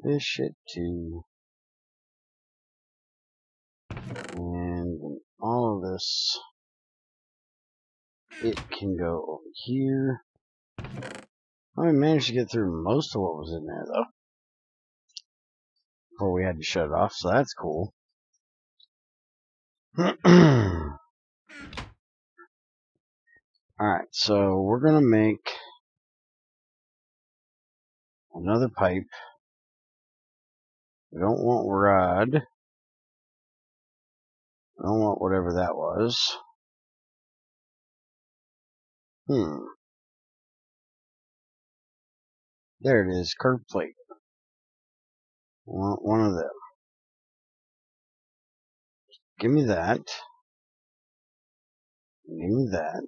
This shit too. And all of this, it can go over here. I managed to get through most of what was in there though, before we had to shut it off, so that's cool. Alright, so we're gonna make another pipe. We don't want rod. I don't want whatever that was. There it is, curved plate. I want one of them. Give me that. Give me that.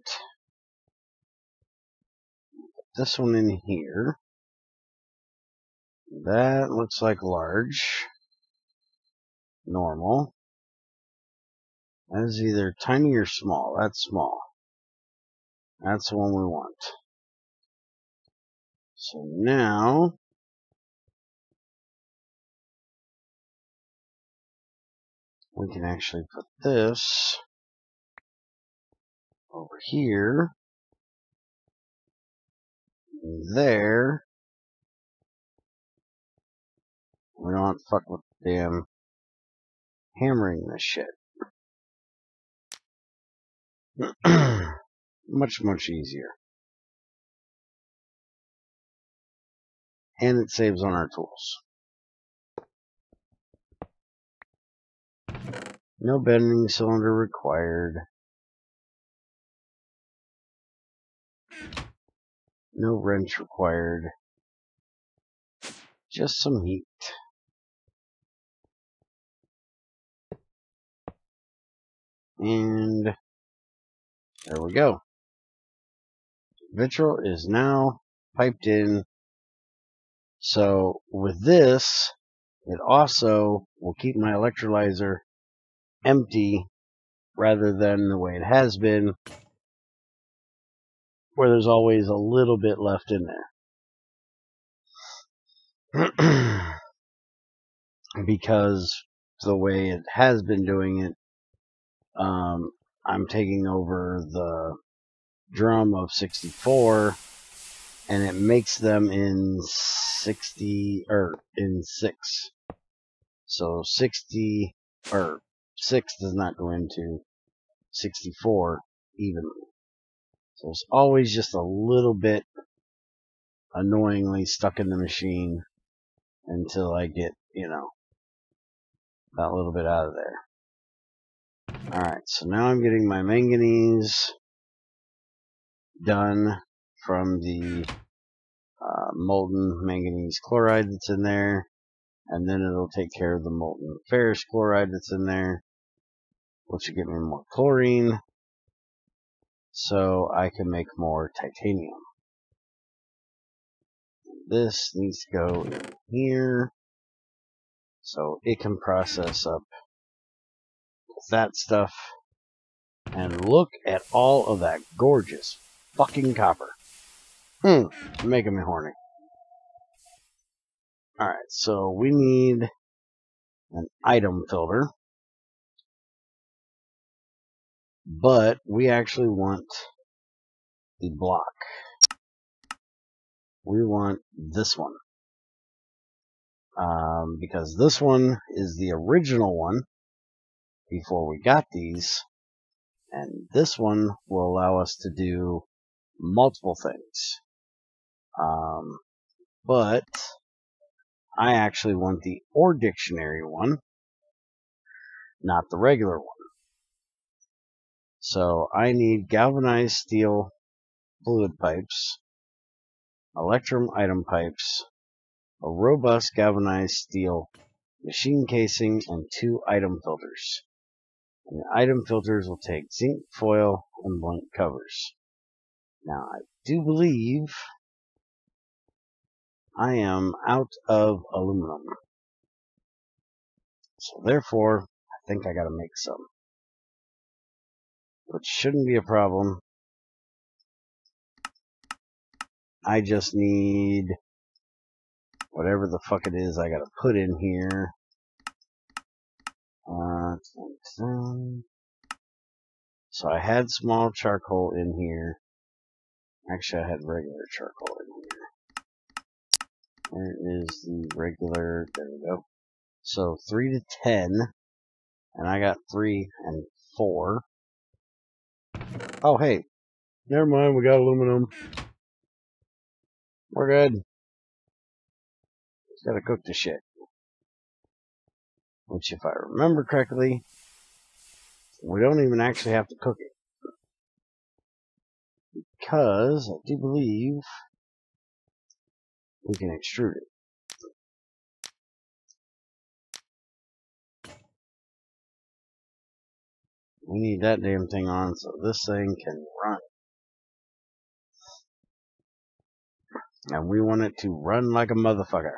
This one in here. That looks like large. Normal. That is either tiny or small. That's small. That's the one we want. So now, we can actually put this over here, and there. We don't want to fuck with the damn hammering this shit. Much, much easier. And it saves on our tools. No bending cylinder required. No wrench required. Just some heat. And there we go. Vitriol is now piped in. So with this, it also will keep my electrolyzer empty rather than the way it has been, where there's always a little bit left in there. Because the way it has been doing it, I'm taking over the drum of 64 and it makes them in 60 or in 6. So 60 or 6 does not go into 64 evenly. So it's always just a little bit annoyingly stuck in the machine until I get, that little bit out of there. Alright, so now I'm getting my manganese done from the molten manganese chloride that's in there, and then it'll take care of the molten ferrous chloride that's in there, which will get me more chlorine, so I can make more titanium. This needs to go in here, so it can process up that stuff. And look at all of that gorgeous fucking copper. Making me horny. Alright, so we need an item filter. But we actually want the block. We want this one. Because this one is the original one before we got these. And this one will allow us to do multiple things. But I actually want the ore dictionary one, not the regular one. So I need galvanized steel fluid pipes, electrum item pipes, a robust galvanized steel machine casing, and 2 item filters. And the item filters will take zinc foil and blunt covers. Now I do believe I am out of aluminum. So therefore, I think I gotta make some. Which shouldn't be a problem. I just need whatever the fuck it is I gotta put in here. So I had small charcoal in here. Actually, I had regular charcoal in here. Where is the regular? There we go. So 3 to 10, and I got 3 and 4. Oh, hey, never mind. We got aluminum. We're good. Just gotta cook the shit. Which, if I remember correctly, we don't even actually have to cook it. Because I do believe we can extrude it. We need that damn thing on so this thing can run. And we want it to run like a motherfucker.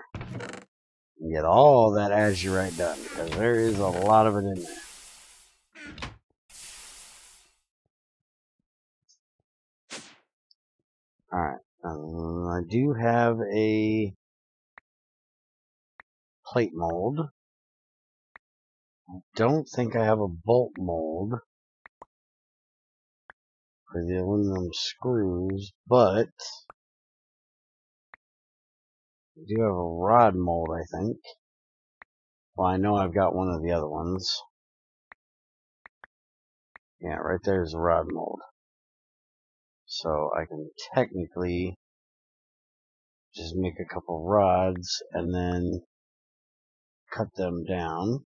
And get all that azurite done, because there is a lot of it in there. Alright, I do have a plate mold. I don't think I have a bolt mold for the aluminum screws, but I do have a rod mold, I think. Well, I know I've got one of the other ones. Yeah, right there's a rod mold. So I can technically just make a couple rods and then cut them down.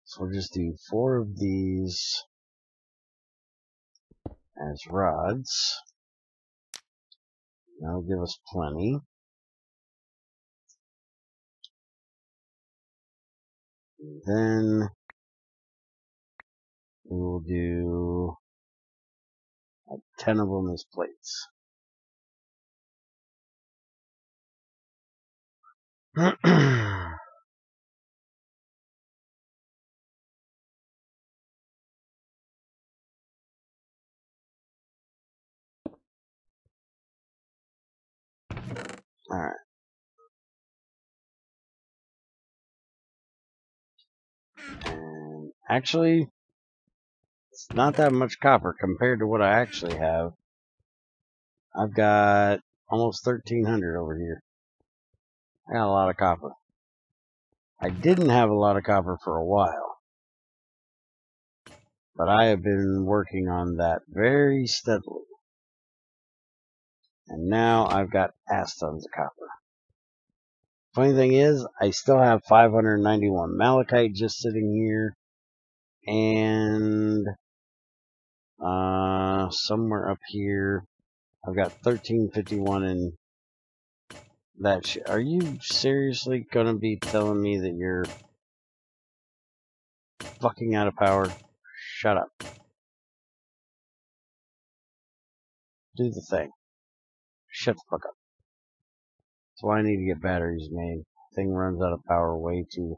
So we'll just do 4 of these as rods. That'll give us plenty. And then we will do 10 of them as plates. Alright. And actually, it's not that much copper compared to what I actually have. I've got almost 1,300 over here. I got a lot of copper. I didn't have a lot of copper for a while. But I have been working on that very steadily. And now I've got ass tons of copper. Funny thing is, I still have 591 malachite just sitting here. And Somewhere up here, I've got 1351 in that shit. Are you seriously gonna be telling me that you're fucking out of power? Shut up. Do the thing. Shut the fuck up. That's why I need to get batteries made. Thing runs out of power way too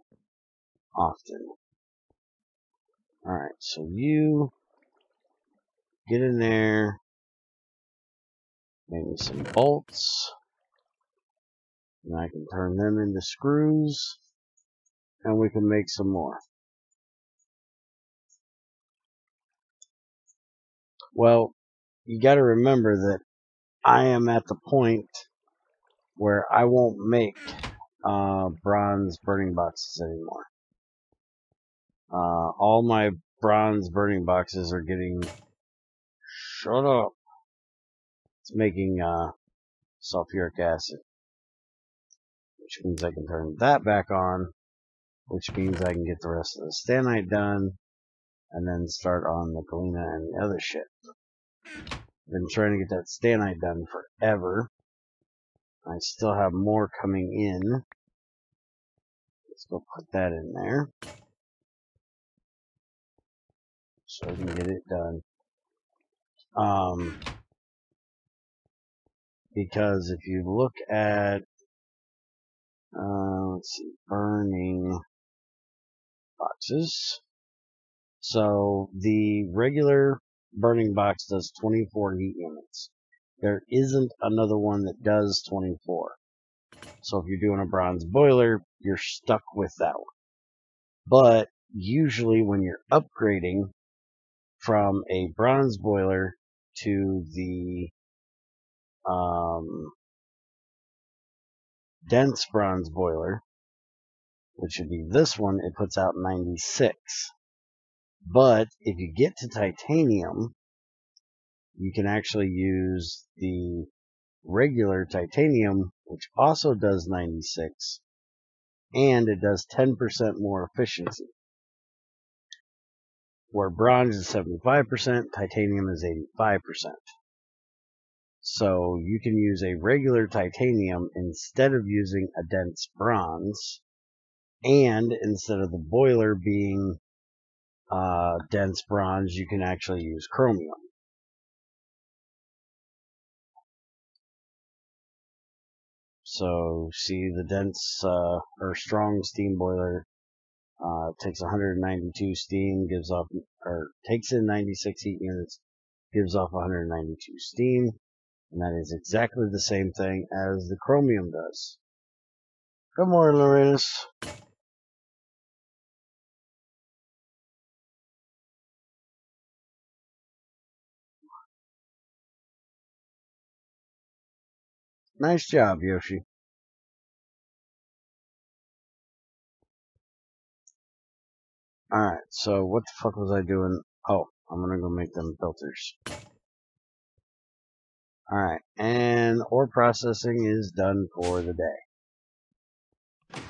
often. Alright, so you get in there, make me some bolts, and I can turn them into screws, and we can make some more. Well, you gotta remember that I am at the point where I won't make bronze burning boxes anymore. All my bronze burning boxes are getting... Shut up! It's making sulfuric acid, which means I can turn that back on, which means I can get the rest of the stanite done, and then start on the galena and the other shit. I've been trying to get that stanite done forever. I still have more coming in. Let's go put that in there, so I can get it done. Because if you look at, let's see, burning boxes. So the regular burning box does 24 heat units. There isn't another one that does 24. So if you're doing a bronze boiler, you're stuck with that one. But usually when you're upgrading from a bronze boiler to the dense bronze boiler, which would be this one, it puts out 96. But if you get to titanium, you can actually use the regular titanium, which also does 96, and it does 10% more efficiency. Where bronze is 75%, titanium is 85%. So you can use a regular titanium instead of using a dense bronze, and instead of the boiler being dense bronze, you can actually use chromium. So see, the dense or strong steam boiler takes 192 steam, gives off, or takes in 96 heat units, gives off 192 steam, and that is exactly the same thing as the chromium does. Good morning, Lorenz. Nice job, Yoshi. Alright, so what the fuck was I doing? Oh, I'm gonna go make them filters. Alright, and ore processing is done for the day.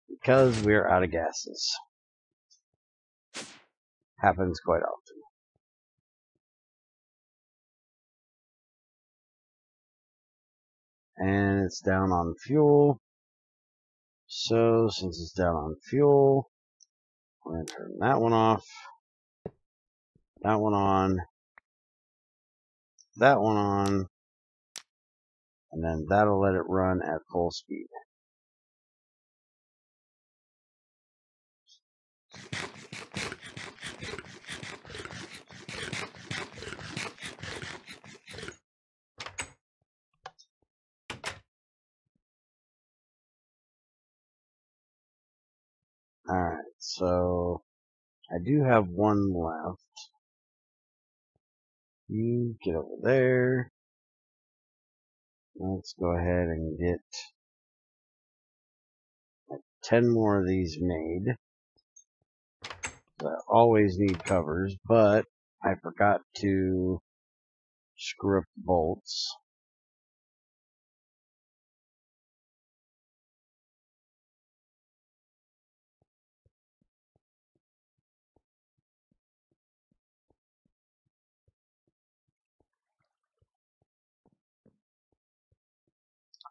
Because we're out of gases. Happens quite often. And it's down on fuel. So, since it's down on fuel, I'm going to turn that one off, that one on, that one on, and then that'll let it run at full speed. Alright, so I do have one left. You get over there. Let's go ahead and get 10 more of these made. I always need covers, but I forgot to screw up the bolts.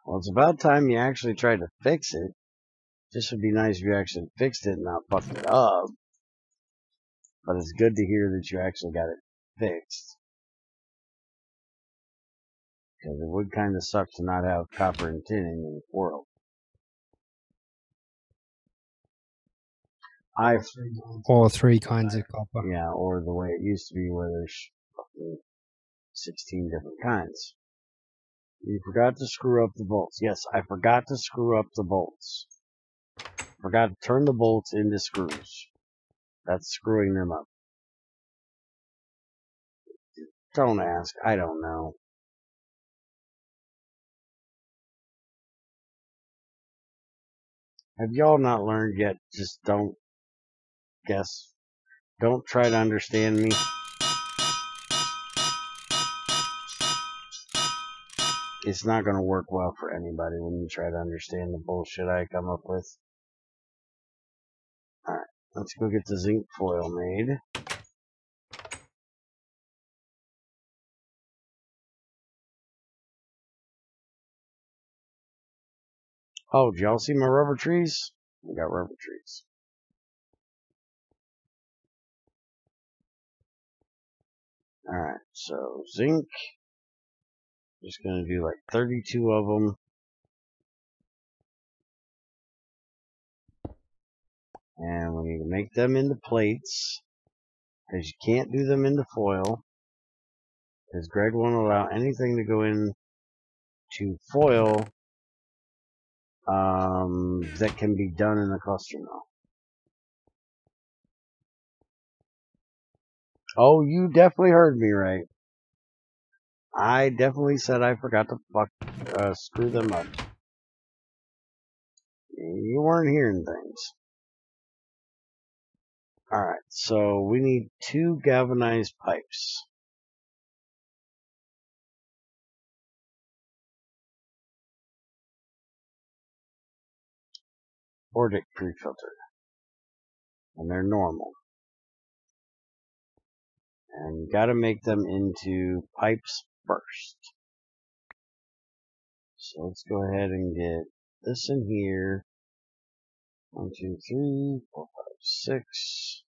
Well, it's about time you actually tried to fix it. This would be nice if you actually fixed it and not fucked it up. But it's good to hear that you actually got it fixed. Because it would kind of suck to not have copper and tin in the world. Or 3 kinds of copper. Yeah, or the way it used to be where there's fucking 16 different kinds. You forgot to screw up the bolts. Yes, I forgot to screw up the bolts. Forgot to turn the bolts into screws. That's screwing them up. Don't ask. I don't know. Have y'all not learned yet? Just don't guess. Don't try to understand me. It's not going to work well for anybody when you try to understand the bullshit I come up with. Alright, let's go get the zinc foil made. Oh, did y'all see my rubber trees? I got rubber trees. Alright, so zinc. Just going to do like 32 of them. And we need to make them into plates. Because you can't do them into foil. Because Greg won't allow anything to go into foil that can be done in a cluster mill. Oh, you definitely heard me right. I definitely said I forgot to screw them up. You weren't hearing things. Alright, so we need 2 galvanized pipes. Ordic pre-filtered. And they're normal. And you gotta make them into pipes first. So let's go ahead and get this in here. 1, 2, 3, 4, 5, 6.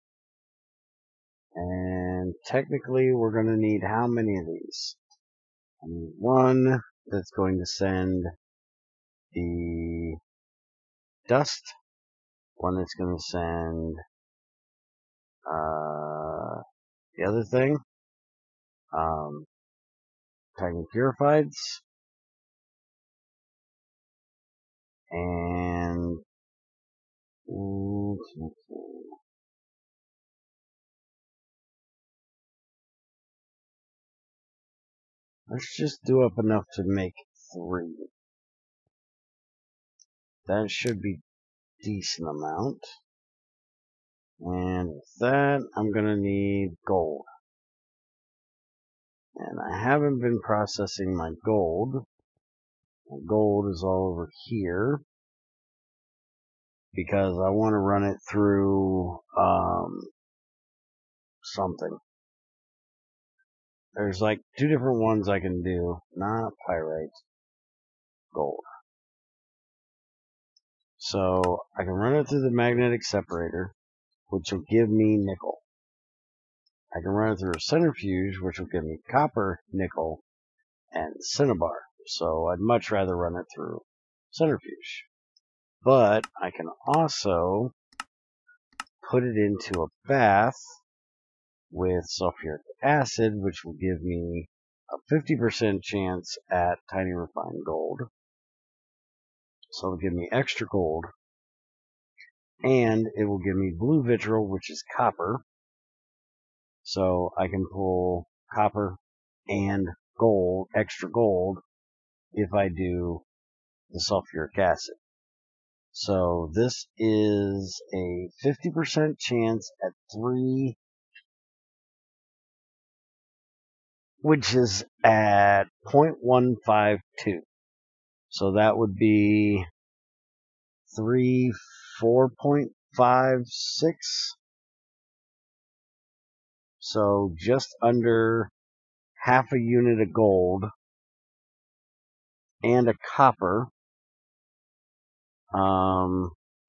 And technically we're gonna need how many of these? I need one that's going to send the dust. One that's going to send the other thing, tiny purifieds, and let's just do up enough to make 3. That should be a decent amount. And with that, I'm going to need gold. And I haven't been processing my gold. My gold is all over here. Because I want to run it through something. There's like 2 different ones I can do. Not pyrite. Gold. So I can run it through the magnetic separator, which will give me nickel. I can run it through a centrifuge, which will give me copper, nickel, and cinnabar. So I'd much rather run it through centrifuge. But I can also put it into a bath with sulfuric acid, which will give me a 50% chance at tiny refined gold. So it'll give me extra gold. And it will give me blue vitriol, which is copper. So I can pull copper and gold, extra gold, if I do the sulfuric acid. So this is a 50% chance at 3, which is at 0.152. So that would be 3, 4.56. So just under half a unit of gold and a copper.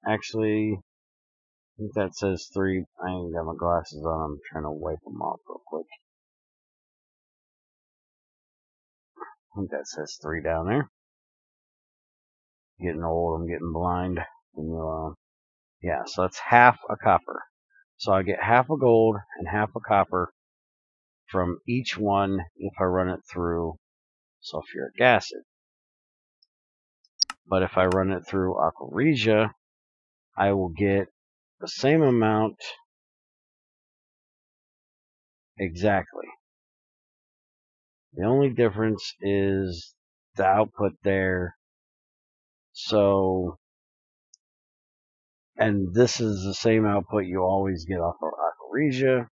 Actually, I think that says 3. I ain't got my glasses on. I'm trying to wipe them off real quick. I think that says 3 down there. Getting old, I'm getting blind. Yeah, so that's half a copper. So I get half a gold and half a copper from each one if I run it through sulfuric acid. But if I run it through aqua regia, I will get the same amount exactly. The only difference is the output there. So, and this is the same output you always get off of aqua regia.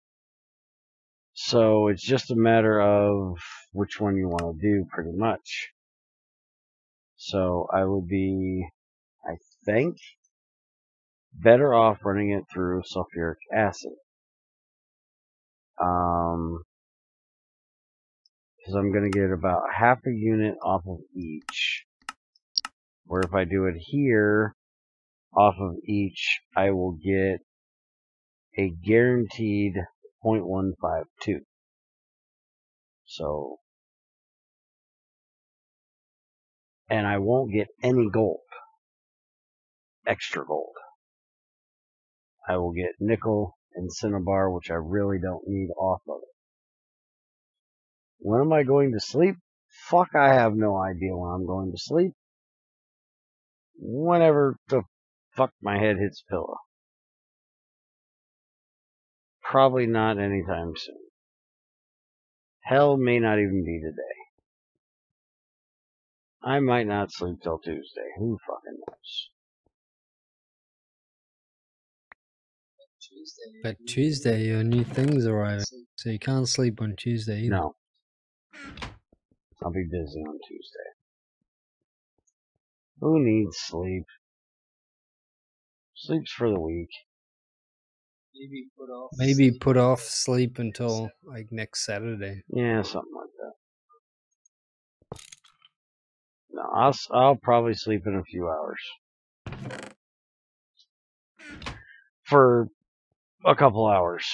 So it's just a matter of which one you want to do, pretty much. So I would be, I think, better off running it through sulfuric acid. Because I'm going to get about half a unit off of each. Where if I do it here, off of each, I will get a guaranteed 0.152. So, and I won't get any gold, extra gold. I will get nickel and cinnabar, which I really don't need off of it. When am I going to sleep? Fuck, I have no idea when I'm going to sleep. Whenever the fuck my head hits pillow. Probably not anytime soon. Hell, may not even be today. I might not sleep till Tuesday. Who fucking knows? But Tuesday, your new thing's arriving, so you can't sleep on Tuesday either. No. I'll be busy on Tuesday. Who needs sleep? Sleep's for the weak. Maybe put off sleep until like next Saturday. Yeah, something like that. No, I'll probably sleep in a few hours. For a couple hours.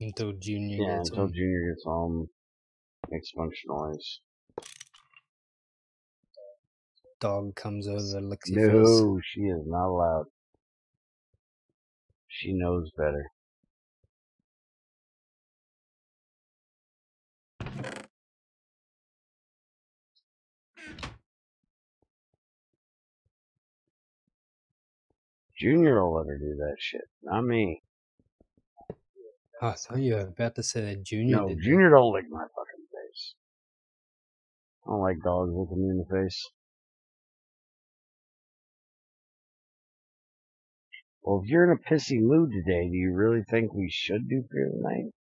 Until Junior Yeah, gets until home. Junior gets home. Makes a bunch of noise. Dog comes over, licks your face. No, she is not allowed. She knows better. Junior will let her do that shit, not me. Oh, I thought you were about to say that Junior No, did Junior don't lick my fucking face. I don't like dogs licking me in the face. Well, if you're in a pissy mood today, do you really think we should do Fear of the Night?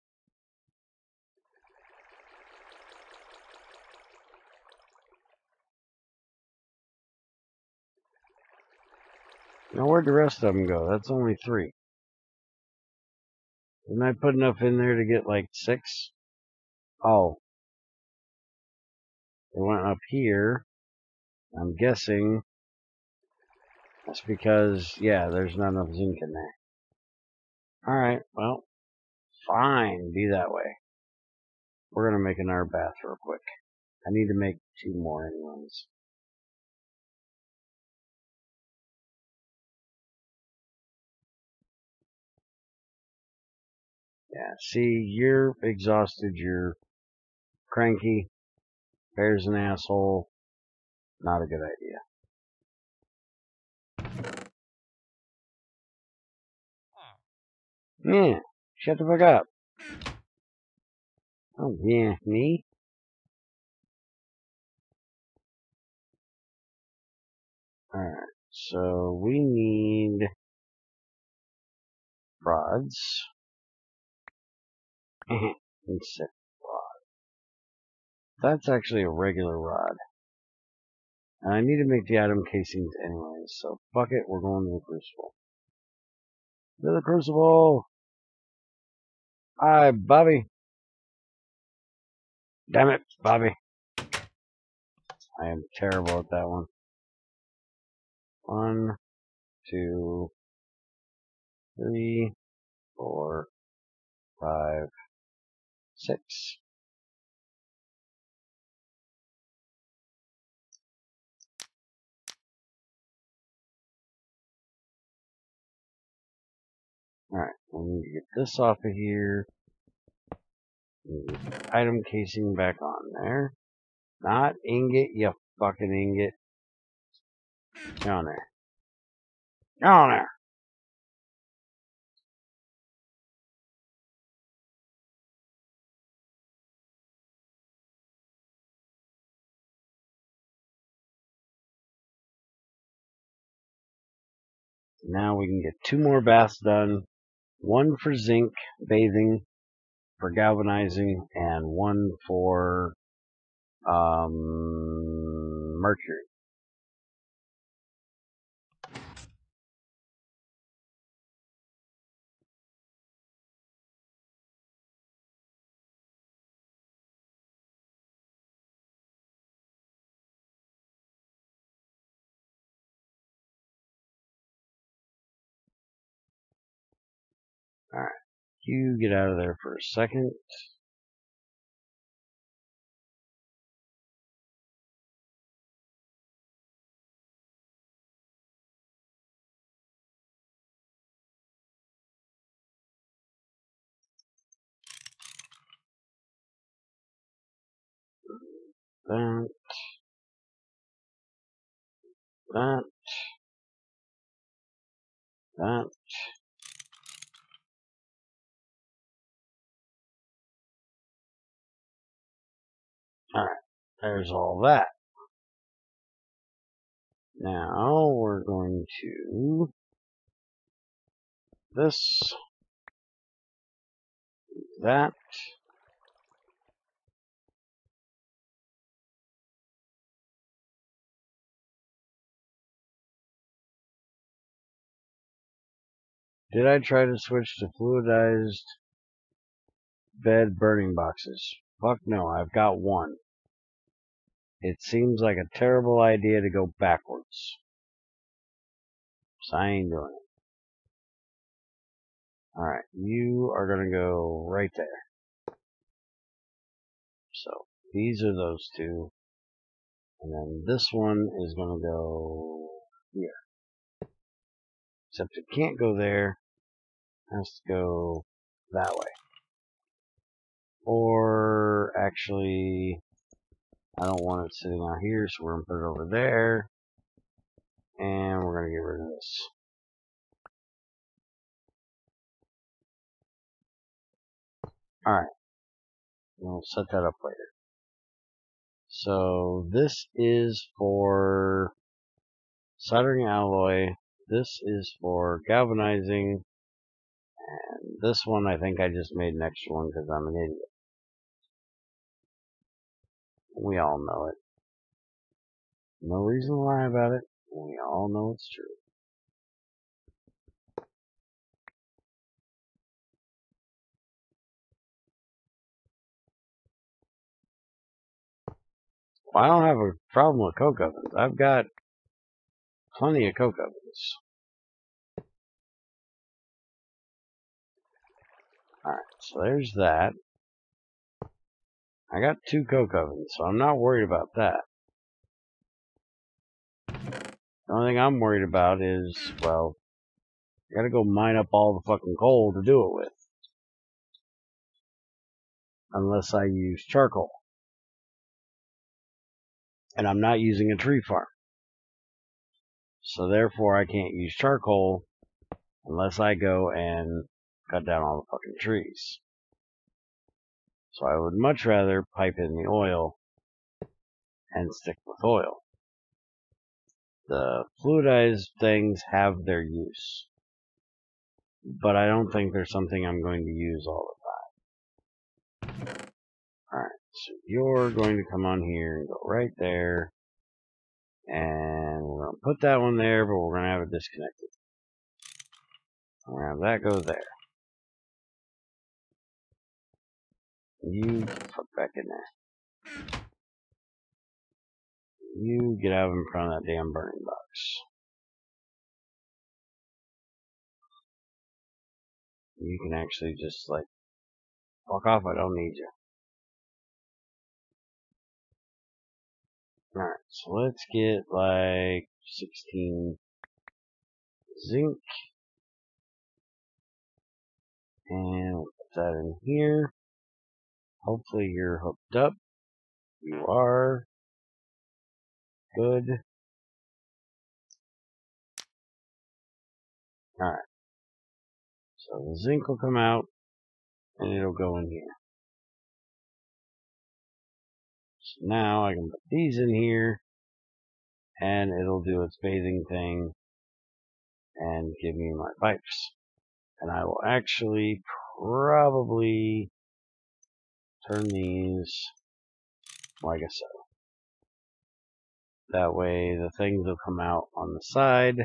Now, where'd the rest of them go? That's only 3. Didn't I put enough in there to get like 6? Oh. They went up here. I'm guessing that's because, yeah, there's not enough zinc in there. Alright, well, fine, be that way. We're gonna make another bath real quick. I need to make 2 more anyways. Yeah, see, you're exhausted, you're cranky, Bear's an asshole, not a good idea. Yeah, shut the fuck up. Oh, yeah, me? Alright, so we need rods. Insect rod. That's actually a regular rod. And I need to make the atom casings anyways, so fuck it, we're going to the crucible. To the crucible! Hi, Bobby. Damn it, Bobby. I am terrible at that one. 1, 2, 3, 4, 5, 6. Alright, we need to get this off of here. We need to get the item casing back on there. Not ingot, you fucking ingot. Get on there. Get on there! Now we can get 2 more baths done. 1 for zinc bathing, for galvanizing, and 1 for mercury. Alright, you get out of there for a second. That, that, that. Alright, there's all that. Now we're going to this, that. Did I try to switch to fluidized bed burning boxes? Fuck no, I've got 1. It seems like a terrible idea to go backwards. So I ain't doing it. Alright, you are gonna go right there. So, these are those 2. And then this one is gonna go here. Except it can't go there. It has to go that way. Or, actually, I don't want it sitting out here, so we're gonna put it over there. And we're gonna get rid of this. Alright. We'll set that up later. So this is for soldering alloy. This is for galvanizing. And this one I think I just made an extra one because I'm an idiot. We all know it. No reason to lie about it. We all know it's true. Well, I don't have a problem with coke ovens. I've got plenty of coke ovens. Alright, so there's that. I got 2 coke ovens, so I'm not worried about that. The only thing I'm worried about is, well, I gotta go mine up all the fucking coal to do it with. Unless I use charcoal. And I'm not using a tree farm. So therefore I can't use charcoal unless I go and cut down all the fucking trees. So I would much rather pipe in the oil and stick with oil. The fluidized things have their use. But I don't think they're something I'm going to use all the time. Alright, so you're going to come on here and go right there. And we're going to put that one there, but we're going to have it disconnected. We're going to have that go there. You fuck back in there. You get out in front of that damn burning box. You can actually just, like, walk off. I don't need you. Alright, so let's get, like, 16 zinc. And we'll put that in here. Hopefully you're hooked up. You are. Good. Alright. So the zinc will come out, and it'll go in here. So now I can put these in here, and it'll do its bathing thing, and give me my pipes. And I will actually probably turn these like so. That way the things will come out on the side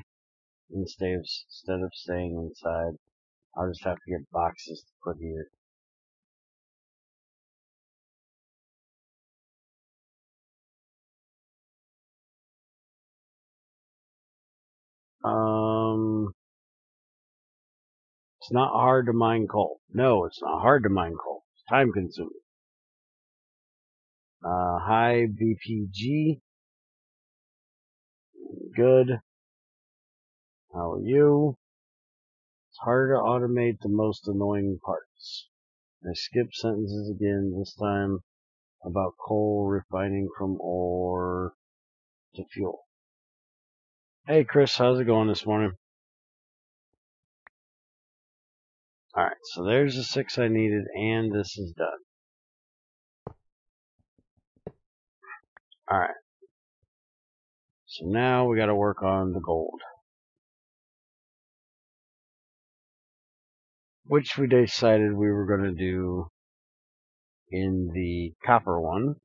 instead of staying inside. I'll just have to get boxes to put here. It's not hard to mine coal. No, it's not hard to mine coal. It's time consuming. High BPG. Good. How are you? It's hard to automate the most annoying parts. I skipped sentences again, this time about coal refining from ore to fuel. Hey Chris, how's it going this morning? Alright, so there's the 6 I needed, and this is done. Alright. So now we gotta work on the gold. Which we decided we were gonna do in the copper one.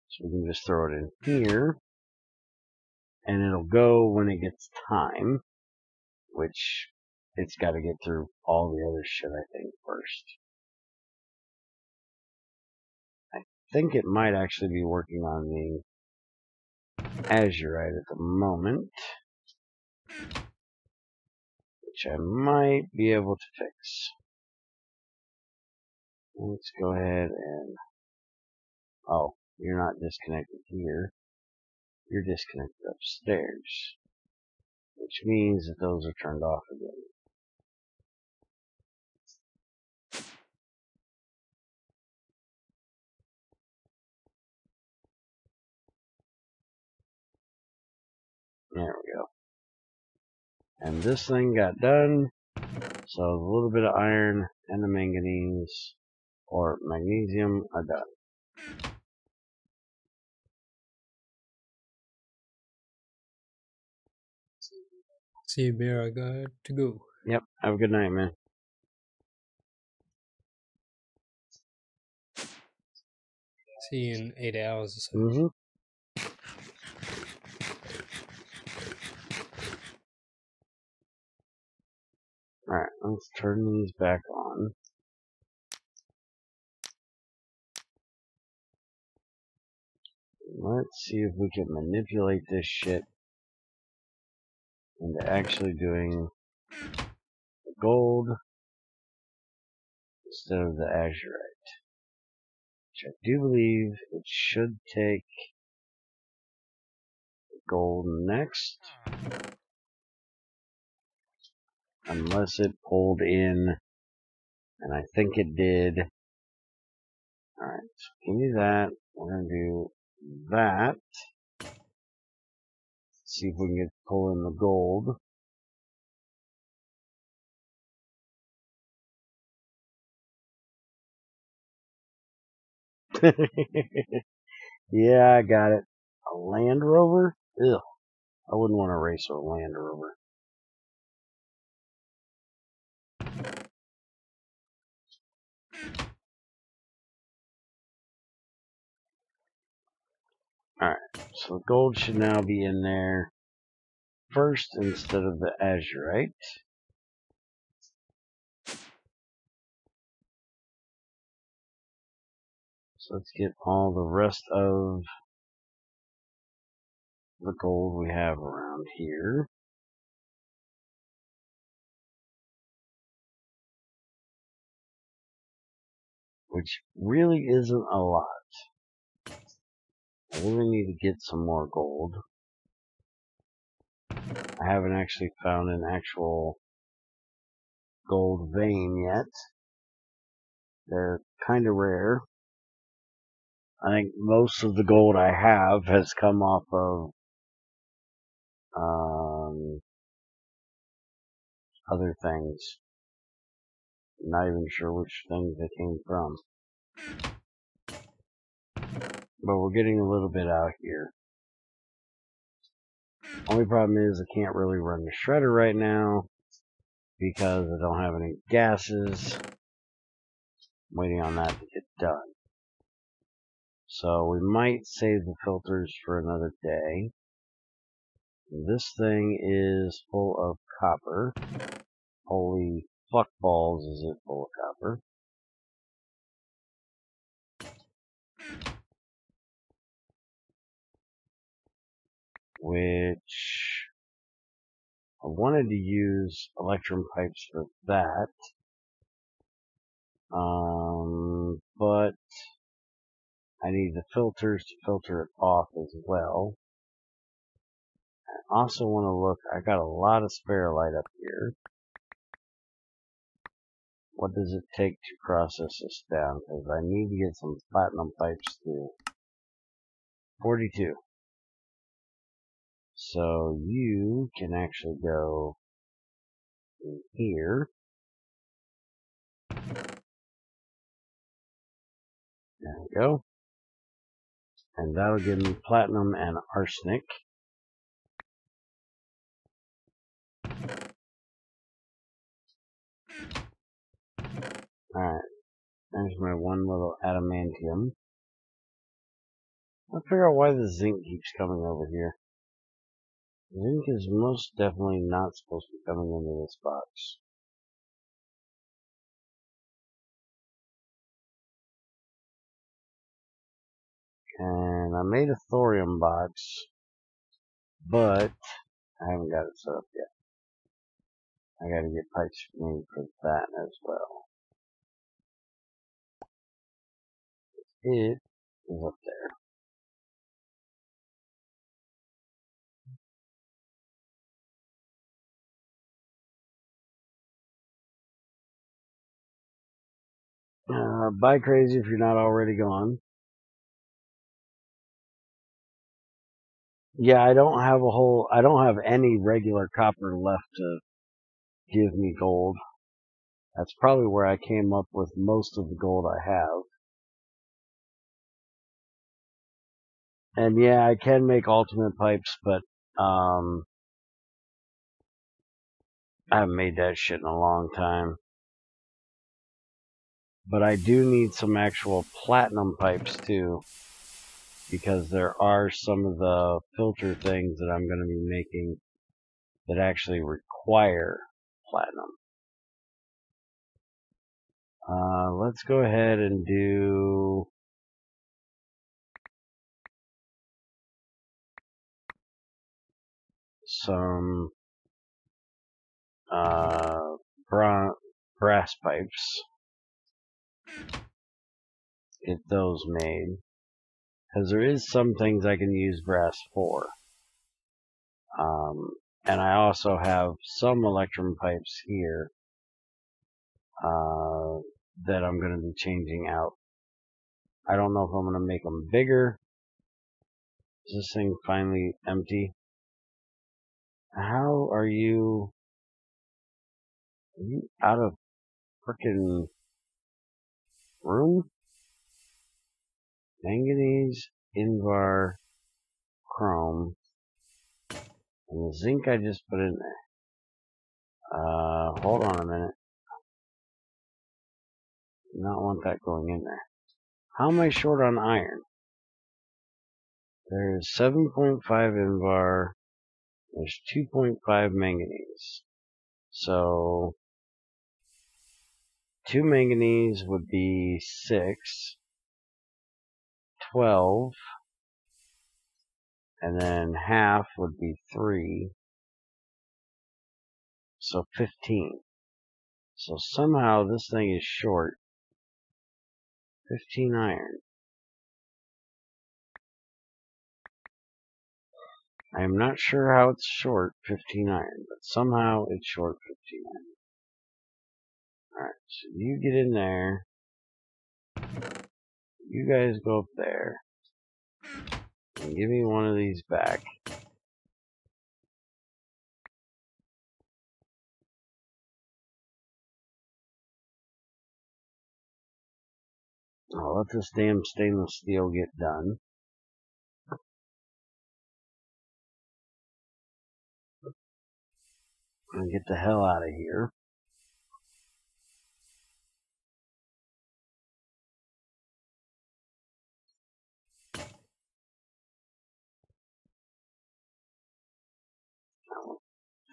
So we can just throw it in here. And it'll go when it gets time. Which it's gotta get through all the other shit, I think, first. I think it might actually be working on the azurite at the moment, which I might be able to fix. Let's go ahead and... Oh, you're not disconnected here. You're disconnected upstairs, which means that those are turned off again. There we go. And this thing got done, so a little bit of iron and the manganese, or magnesium, are done. See you, Bear. I got to go. Yep, have a good night, man. See you in 8 hours or so. Mm-hmm. Alright, let's turn these back on. Let's see if we can manipulate this shit into actually doing the gold instead of the azurite. Which I do believe it should take gold next. Unless it pulled in, and I think it did. Alright, so give me that. We're going to do that. See if we can get pull in the gold. Yeah, I got it. A Land Rover? Ugh. I wouldn't want to race a Land Rover. Alright, so the gold should now be in there. first instead of the azurite. So let's get all the rest of the gold we have around here. Which really isn't a lot. I really need to get some more gold. I haven't actually found an actual gold vein yet. They're kind of rare. I think most of the gold I have has come off of other things. I'm not even sure which things they came from. But we're getting a little bit out here. Only problem is I can't really run the shredder right now because I don't have any gases. I'm waiting on that to get done. So we might save the filters for another day. This thing is full of copper. Holy fuck balls is it full of copper. Which I wanted to use electrum pipes for that. But I need the filters to filter it off as well. I also want to look, I got a lot of spare light up here. What does it take to process this down? Because I need to get some platinum pipes too. 42. So you can actually go in here. There we go. And that'll give me platinum and arsenic. Alright. There's my one little adamantium. I'll figure out why the zinc keeps coming over here. Zinc is most definitely not supposed to be coming into this box. And I made a thorium box, but I haven't got it set up yet. I gotta get pipes made for that as well. It is up there. Buy crazy if you're not already gone. Yeah, I don't have any regular copper left to give me gold. That's probably where I came up with most of the gold I have. And yeah, I can make ultimate pipes, but I haven't made that shit in a long time. But I do need some actual platinum pipes too, because there are some of the filter things that I'm going to be making that actually require platinum. Let's go ahead and do some brass pipes. Get those made. Because there is some things I can use brass for. And I also have some electrum pipes here that I'm going to be changing out. I don't know if I'm going to make them bigger. Is this thing finally empty? How are you out of frickin' room? Manganese, Invar, Chrome, and the zinc I just put in there. Hold on a minute. Do not want that going in there. How am I short on iron? There's 7.5 Invar, There's 2.5 manganese. So 2 manganese would be 6, 12, and then half would be 3, so 15. So somehow this thing is short 15 iron. I am not sure how it's short 15 iron, but somehow it's short 15 iron. Alright, so you get in there. You guys go up there. And give me one of these back. I'll let this damn stainless steel get done. And get the hell out of here.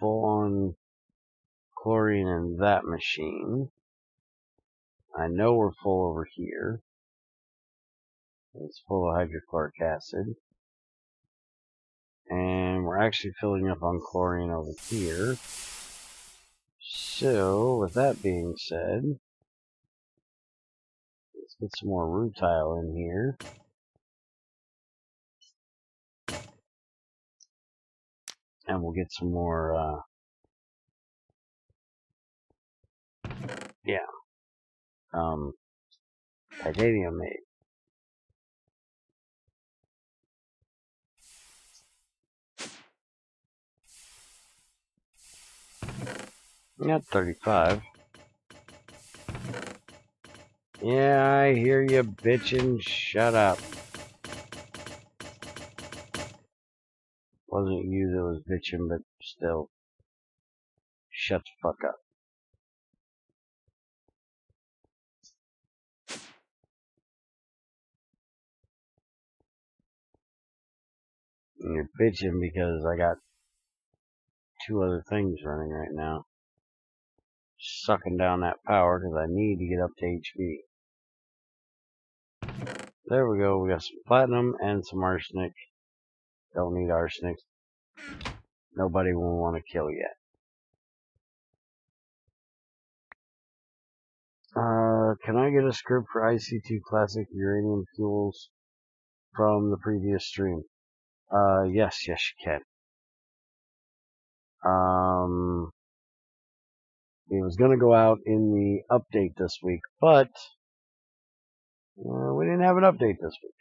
Full on chlorine in that machine. I know we're full over here. It's full of hydrochloric acid. And we're actually filling up on chlorine over here. So, with that being said, let's get some more rutile in here. And we'll get some more, titanium made. Got 35. Yeah, I hear you bitching. Shut up. Wasn't you that was bitching, but still. Shut the fuck up. And you're bitching because I got 2 other things running right now. Sucking down that power because I need to get up to HP. There we go. We got some platinum and some arsenic. Don't need arsenic. Nobody will want to kill yet. Can I get a script for IC2 Classic Uranium Fuels from the previous stream? Yes, you can. It was going to go out in the update this week, but we didn't have an update this week.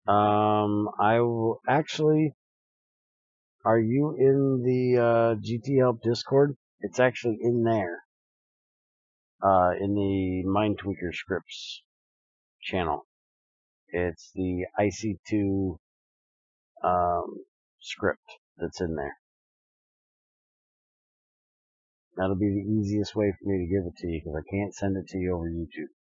I will actually. Are you in the GT Help Discord? It's actually in there. In the Mind Tweaker Scripts channel. It's the IC2 script that's in there. That'll be the easiest way for me to give it to you because I can't send it to you over YouTube.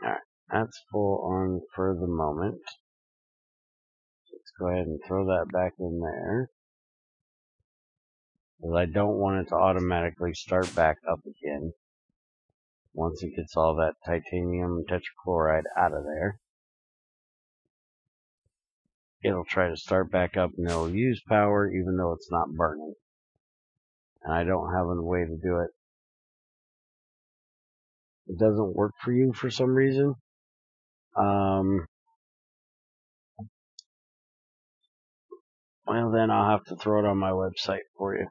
Alright, that's full on for the moment. Let's go ahead and throw that back in there. Because I don't want it to automatically start back up again once it gets all that titanium tetrachloride out of there. It'll try to start back up and it'll use power even though it's not burning. And I don't have a way to do it. It doesn't work for you for some reason. Well, then I'll have to throw it on my website for you.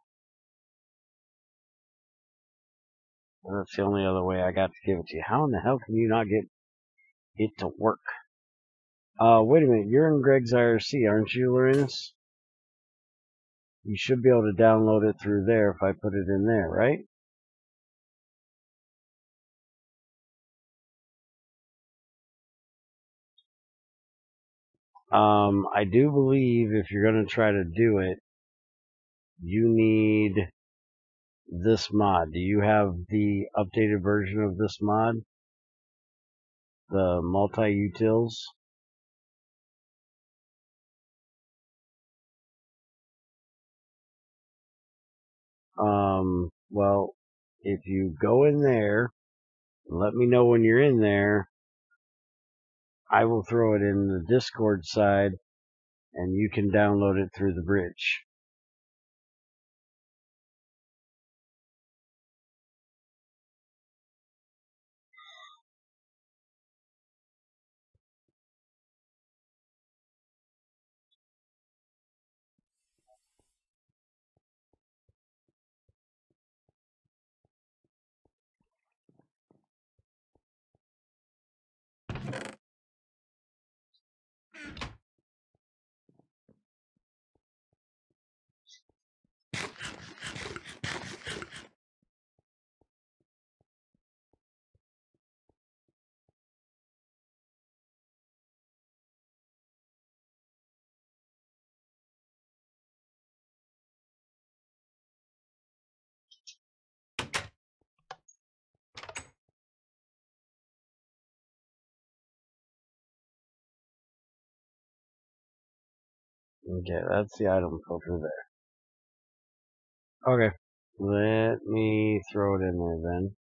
That's the only other way I got to give it to you. How in the hell can you not get it to work? Wait a minute. You're in Greg's IRC, aren't you, Lorenz? you should be able to download it through there if I put it in there, right? I do believe if you're going to try to do it, you need this mod. Do you have the updated version of this mod? The multi-utils? Well, if you go in there, let me know when you're in there. I will throw it in the Discord side, and you can download it through the bridge. Okay, that's the item filter there. Okay, let me throw it in there then.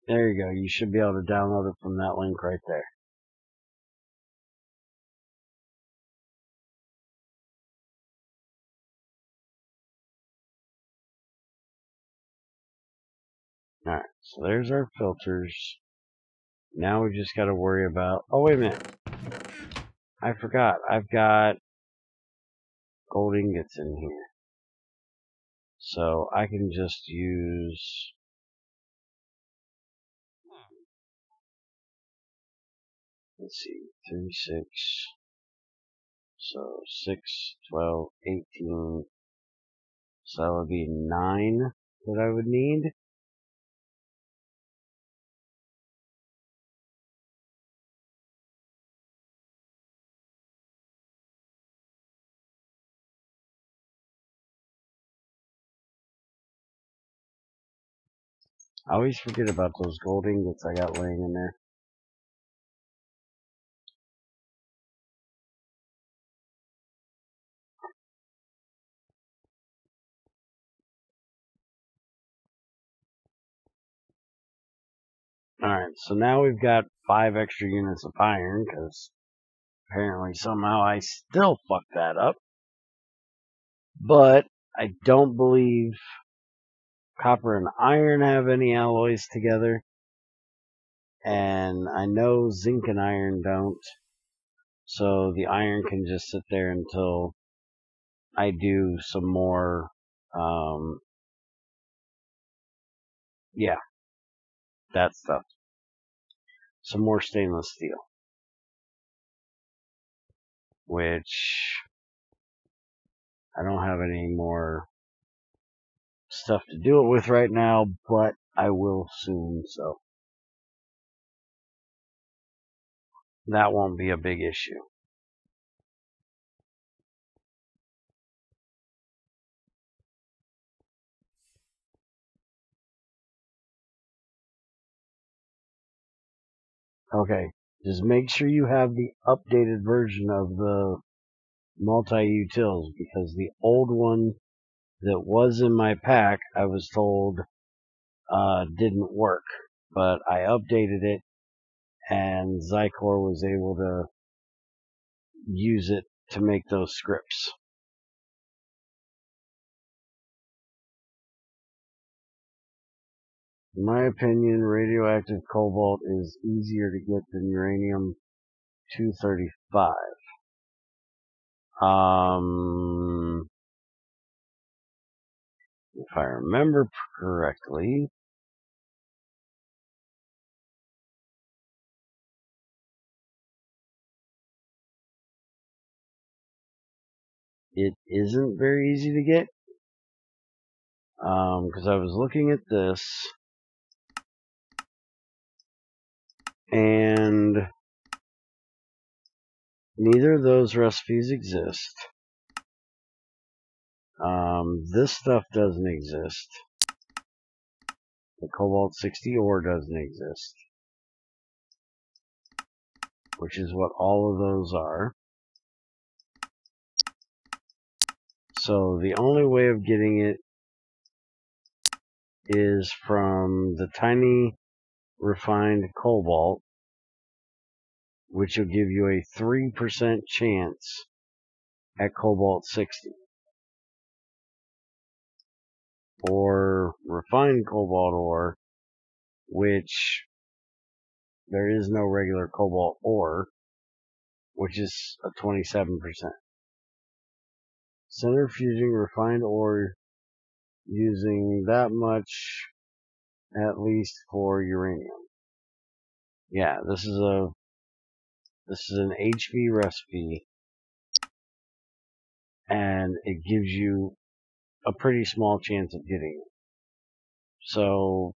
There you go. You should be able to download it from that link right there. Alright, so there's our filters. Now we just got to worry about... Oh, wait a minute. I forgot. I've got gold ingots in here. So I can just use... Let's see. 36. So 6, 12, 18. So that would be 9 that I would need. I always forget about those gold ingots I got laying in there. Alright, so now we've got 5 extra units of iron, because apparently somehow I still fucked that up. But I don't believe copper and iron have any alloys together. And I know zinc and iron don't. So the iron can just sit there until I do some more, yeah, that stuff. Some more stainless steel. Which I don't have any more stuff to do it with right now, but I will soon, so that won't be a big issue. Okay, just make sure you have the updated version of the multi-utils, because the old one that was in my pack, I was told, didn't work. But I updated it, and Zycor was able to use it to make those scripts. In my opinion, radioactive cobalt is easier to get than uranium 235. If I remember correctly, it isn't very easy to get. Because I was looking at this, and neither of those recipes exist. This stuff doesn't exist. The Cobalt 60 ore doesn't exist, which is what all of those are. So the only way of getting it is from the tiny refined cobalt, which will give you a 3% chance at Cobalt 60. Or refined cobalt ore, which there is no regular cobalt ore, which is a 27%. Centrifuging refined ore using that much at least for uranium. Yeah, this is an HV recipe, and it gives you a pretty small chance of getting it. So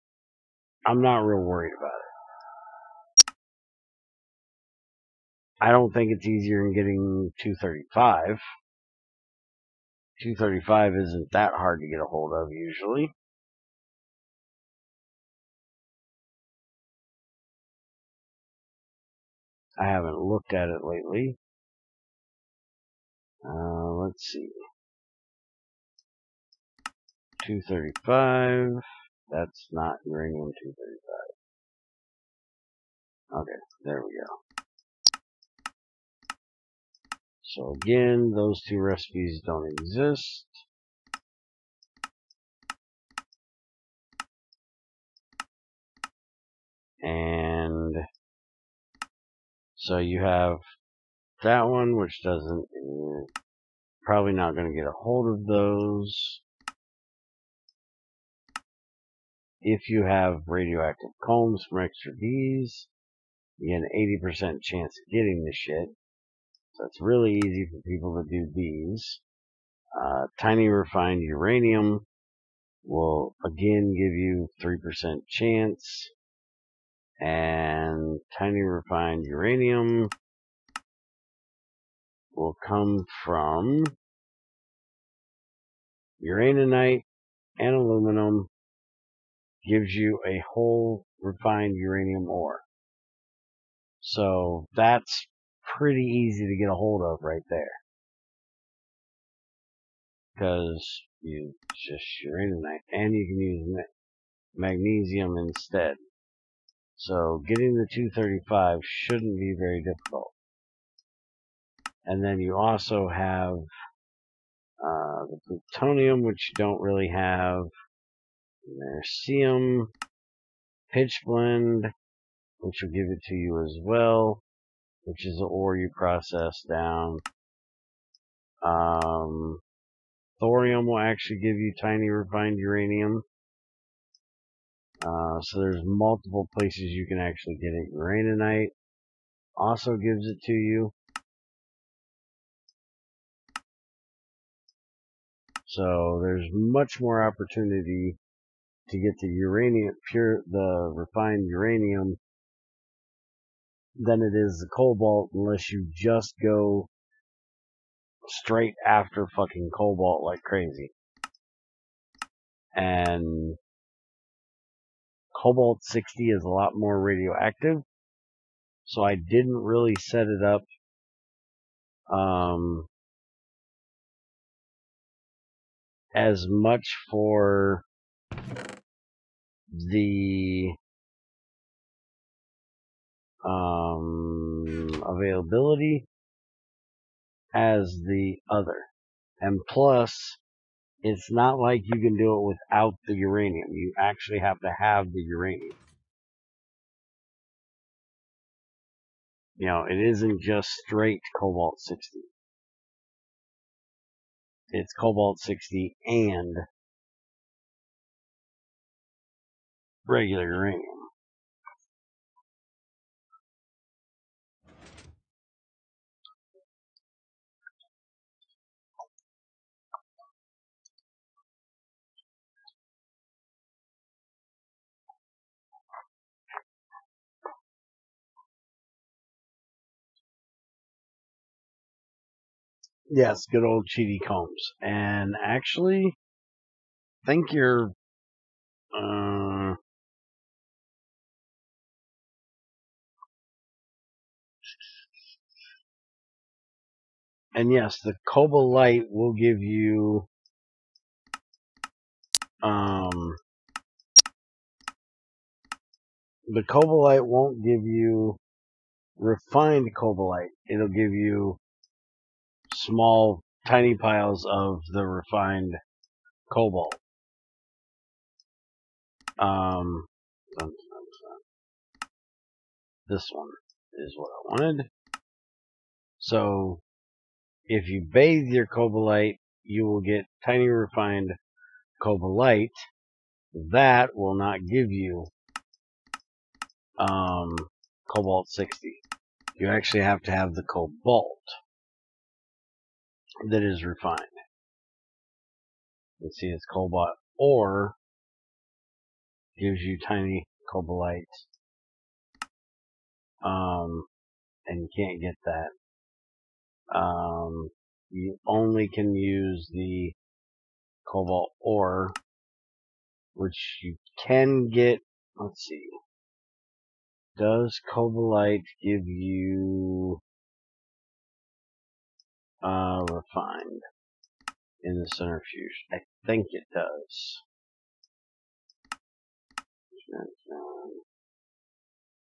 I'm not real worried about it. I don't think it's easier than getting 235. 235 isn't that hard to get a hold of usually. I haven't looked at it lately. Let's see. 235. That's not uranium 235. Okay, there we go. So again, those two recipes don't exist. And so you have that one, which doesn't, probably not going to get a hold of those. If you have radioactive combs from extra Ds, you get an 80% chance of getting the shit. So it's really easy for people to do these. Tiny refined uranium will again give you 3% chance. And tiny refined uranium will come from uraninite and aluminum, gives you a whole refined uranium ore. So that's pretty easy to get a hold of right there. Because you just uraninite, and you can use magnesium instead. So getting the 235 shouldn't be very difficult. And then you also have the plutonium, which you don't really have. Americium, pitch blend, which will give it to you as well, which is the ore you process down. Thorium will actually give you tiny refined uranium. So there's multiple places you can actually get it. Uraninite also gives it to you. So there's much more opportunity to get the uranium, the refined uranium, than it is the cobalt, unless you just go straight after fucking cobalt like crazy. And Cobalt 60 is a lot more radioactive, so I didn't really set it up as much for the availability as the other. And plus, it's not like you can do it without the uranium. You actually have to have the uranium. You know, it isn't just straight cobalt 60. It's cobalt 60 and regular uranium. Yes, good old Cheaty Combs. And actually, I think you're, and yes, the Cobalite will give you, the Cobalite won't give you refined Cobalite. It'll give you small, tiny piles of the refined cobalt. This one is what I wanted. So, if you bathe your Cobalite, you will get tiny refined Cobalite. That will not give you cobalt 60. You actually have to have the cobalt that is refined. Let's see, it's cobalt ore gives you tiny cobalite, and you can't get that. You only can use the cobalt ore, which you can get. Let's see. Does cobalite give you refined in the centrifuge? I think it does.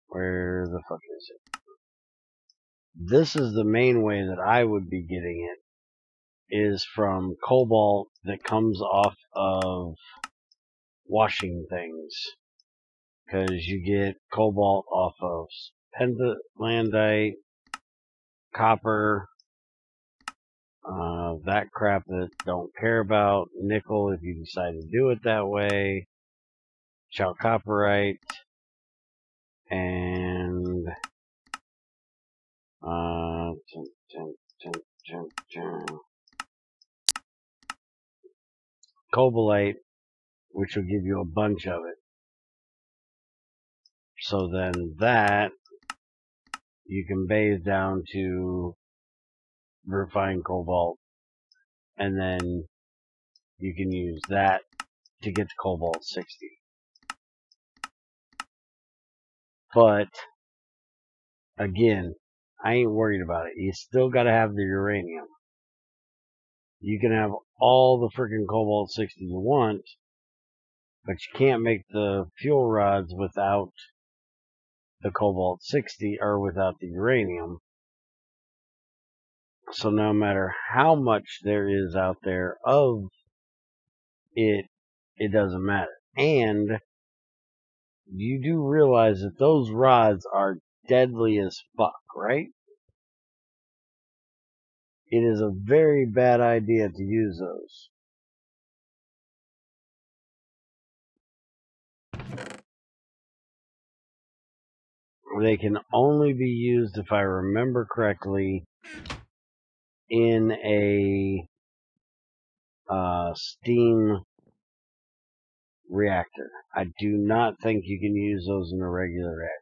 Where the fuck is it? This is the main way that I would be getting it, is from cobalt that comes off of washing things. Because you get cobalt off of pentlandite, copper, that crap that don't care about, nickel if you decide to do it that way, chalcopyrite, and cobalite, which will give you a bunch of it. So then that you can bathe down to refined cobalt, and then you can use that to get to cobalt 60. But again, I ain't worried about it. You still gotta have the uranium. You can have all the freaking cobalt 60 you want, but you can't make the fuel rods without the cobalt 60 or without the uranium. So no matter how much there is out there of it, it doesn't matter. And you do realize that those rods are deadly as fuck, right? It is a very bad idea to use those. They can only be used, if I remember correctly, in a steam reactor. I do not think you can use those in a regular reactor.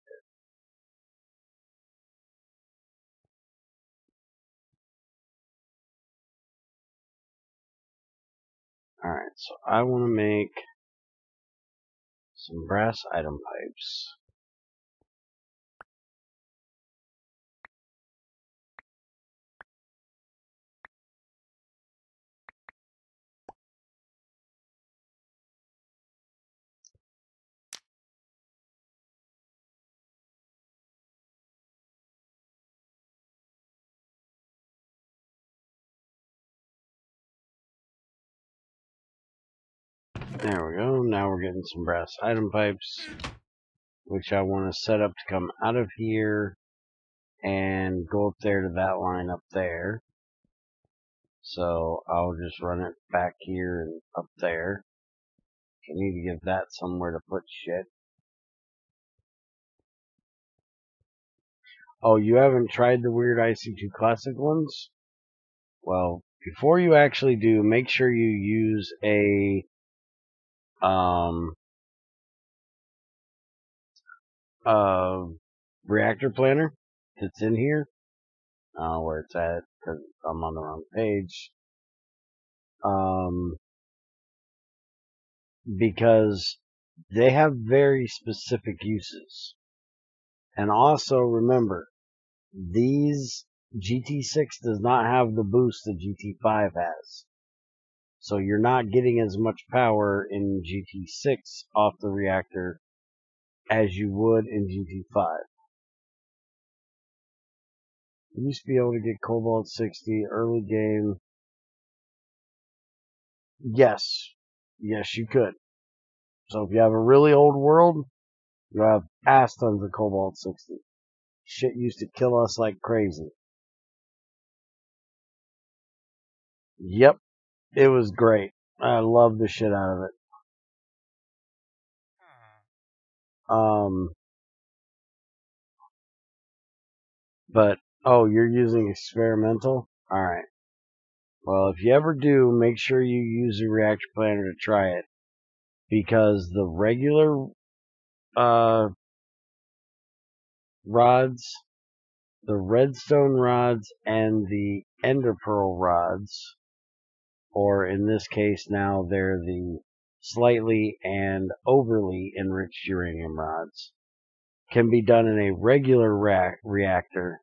Alright, so I want to make some brass item pipes. There we go. Now we're getting some brass item pipes, which I want to set up to come out of here and go up there to that line up there. So I'll just run it back here and up there. I need to give that somewhere to put shit. Oh, you haven't tried the weird IC2 Classic ones? Well, before you actually do, make sure you use a reactor planner that's in here. Where it's at, because I'm on the wrong page. Because they have very specific uses. And also remember, these GT6 does not have the boost that GT5 has. So you're not getting as much power in GT6 off the reactor as you would in GT5. You used to be able to get Cobalt 60 early game. Yes. Yes, you could. So if you have a really old world, you have ass tons of Cobalt 60. Shit used to kill us like crazy. Yep. It was great. I loved the shit out of it. But, oh, you're using experimental? Alright. Well, if you ever do, make sure you use a reactor planner to try it. Because the regular, rods, the redstone rods, and the ender pearl rods, or in this case now they're the slightly and overly enriched uranium rods, can be done in a regular reactor.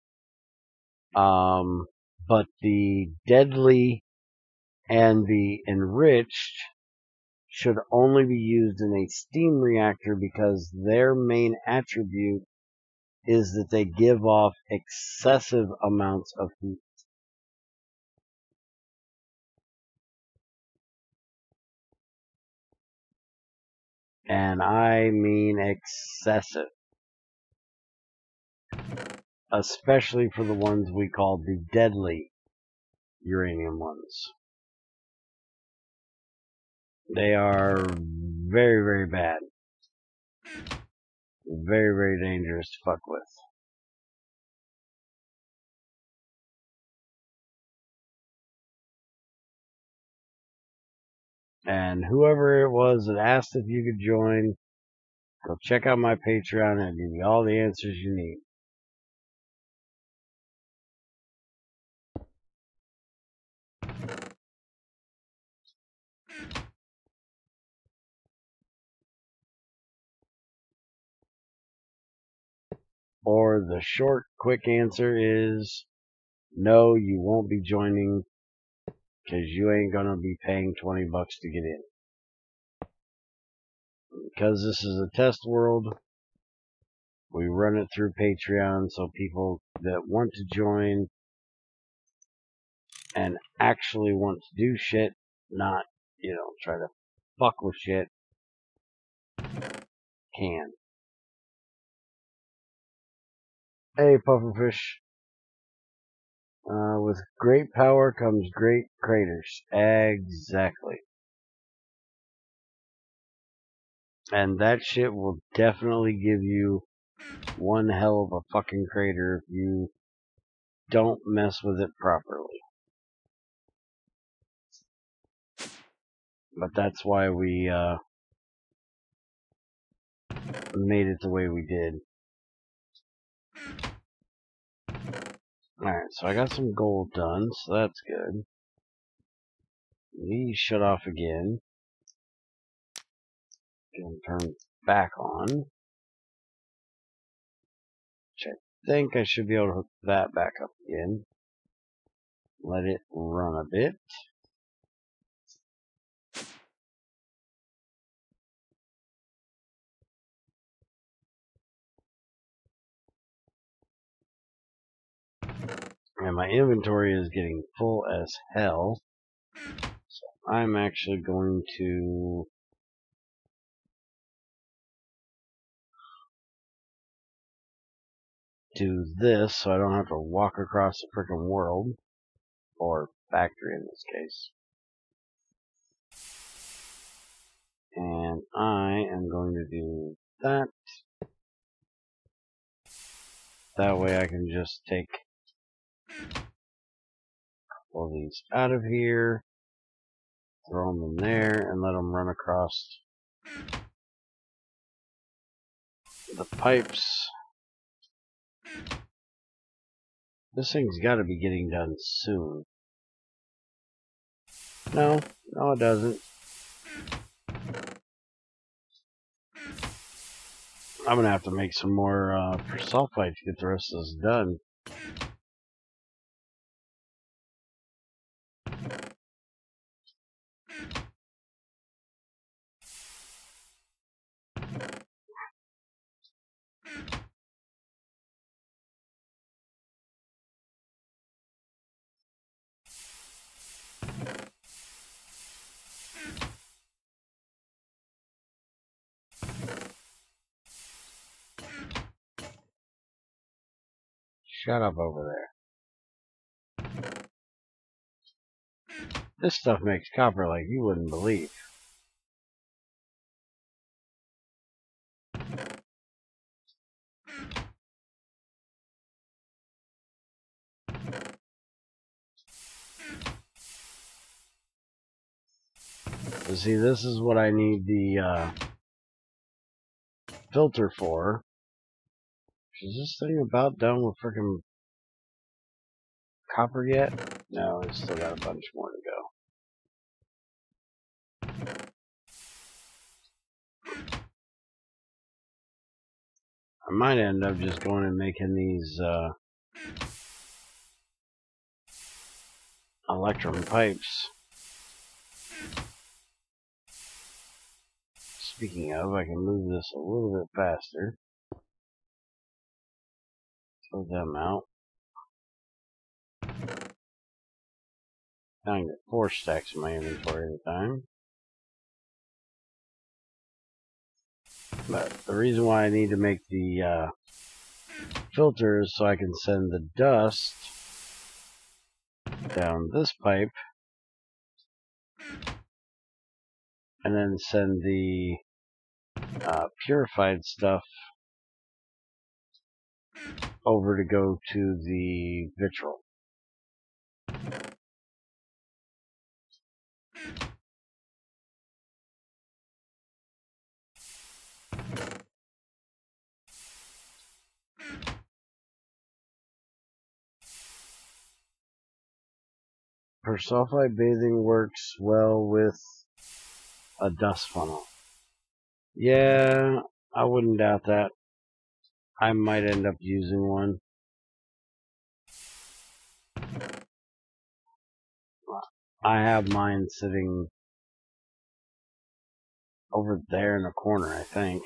But the deadly and the enriched should only be used in a steam reactor because their main attribute is that they give off excessive amounts of heat. And I mean excessive. Especially for the ones we call the deadly uranium ones. They are very, very bad. Very, very dangerous to fuck with. And whoever it was that asked if you could join, go check out my Patreon and I'll give you all the answers you need. Or the short, quick answer is no, you won't be joining because you ain't gonna be paying $20 to get in. Because this is a test world, we run it through Patreon so people that want to join and actually want to do shit, not, try to fuck with shit, can. Hey, Pufferfish. With great power comes great craters. Exactly. And that shit will definitely give you one hell of a fucking crater if you don't mess with it properly. But that's why we, made it the way we did. Alright, so I got some gold done, so that's good. These shut off again. Can turn back on. Which I think I should be able to hook that back up again. Let it run a bit. And my inventory is getting full as hell. So I'm actually going to do this so I don't have to walk across the frickin' world, or factory in this case. And I am going to do that. That way I can just take all these out of here, throw them in there, and let them run across the pipes. This thing's got to be getting done soon. No, it doesn't. I'm gonna have to make some more sulfide to get the rest of this done. Shut up over there. This stuff makes copper like you wouldn't believe. So see, this is what I need the filter for. Is this thing about done with frickin' copper yet? No, it's still got a bunch more to go. I might end up just going and making these electrum pipes. Speaking of, I can move this a little bit faster. Throw them out. Now I can get 4 stacks in my inventory at a time. But the reason why I need to make the filters so I can send the dust down this pipe and then send the purified stuff over to go to the vitriol. Sulfide bathing works well with a dust funnel. Yeah, I wouldn't doubt that. I might end up using one. I have mine sitting over there in the corner, I think.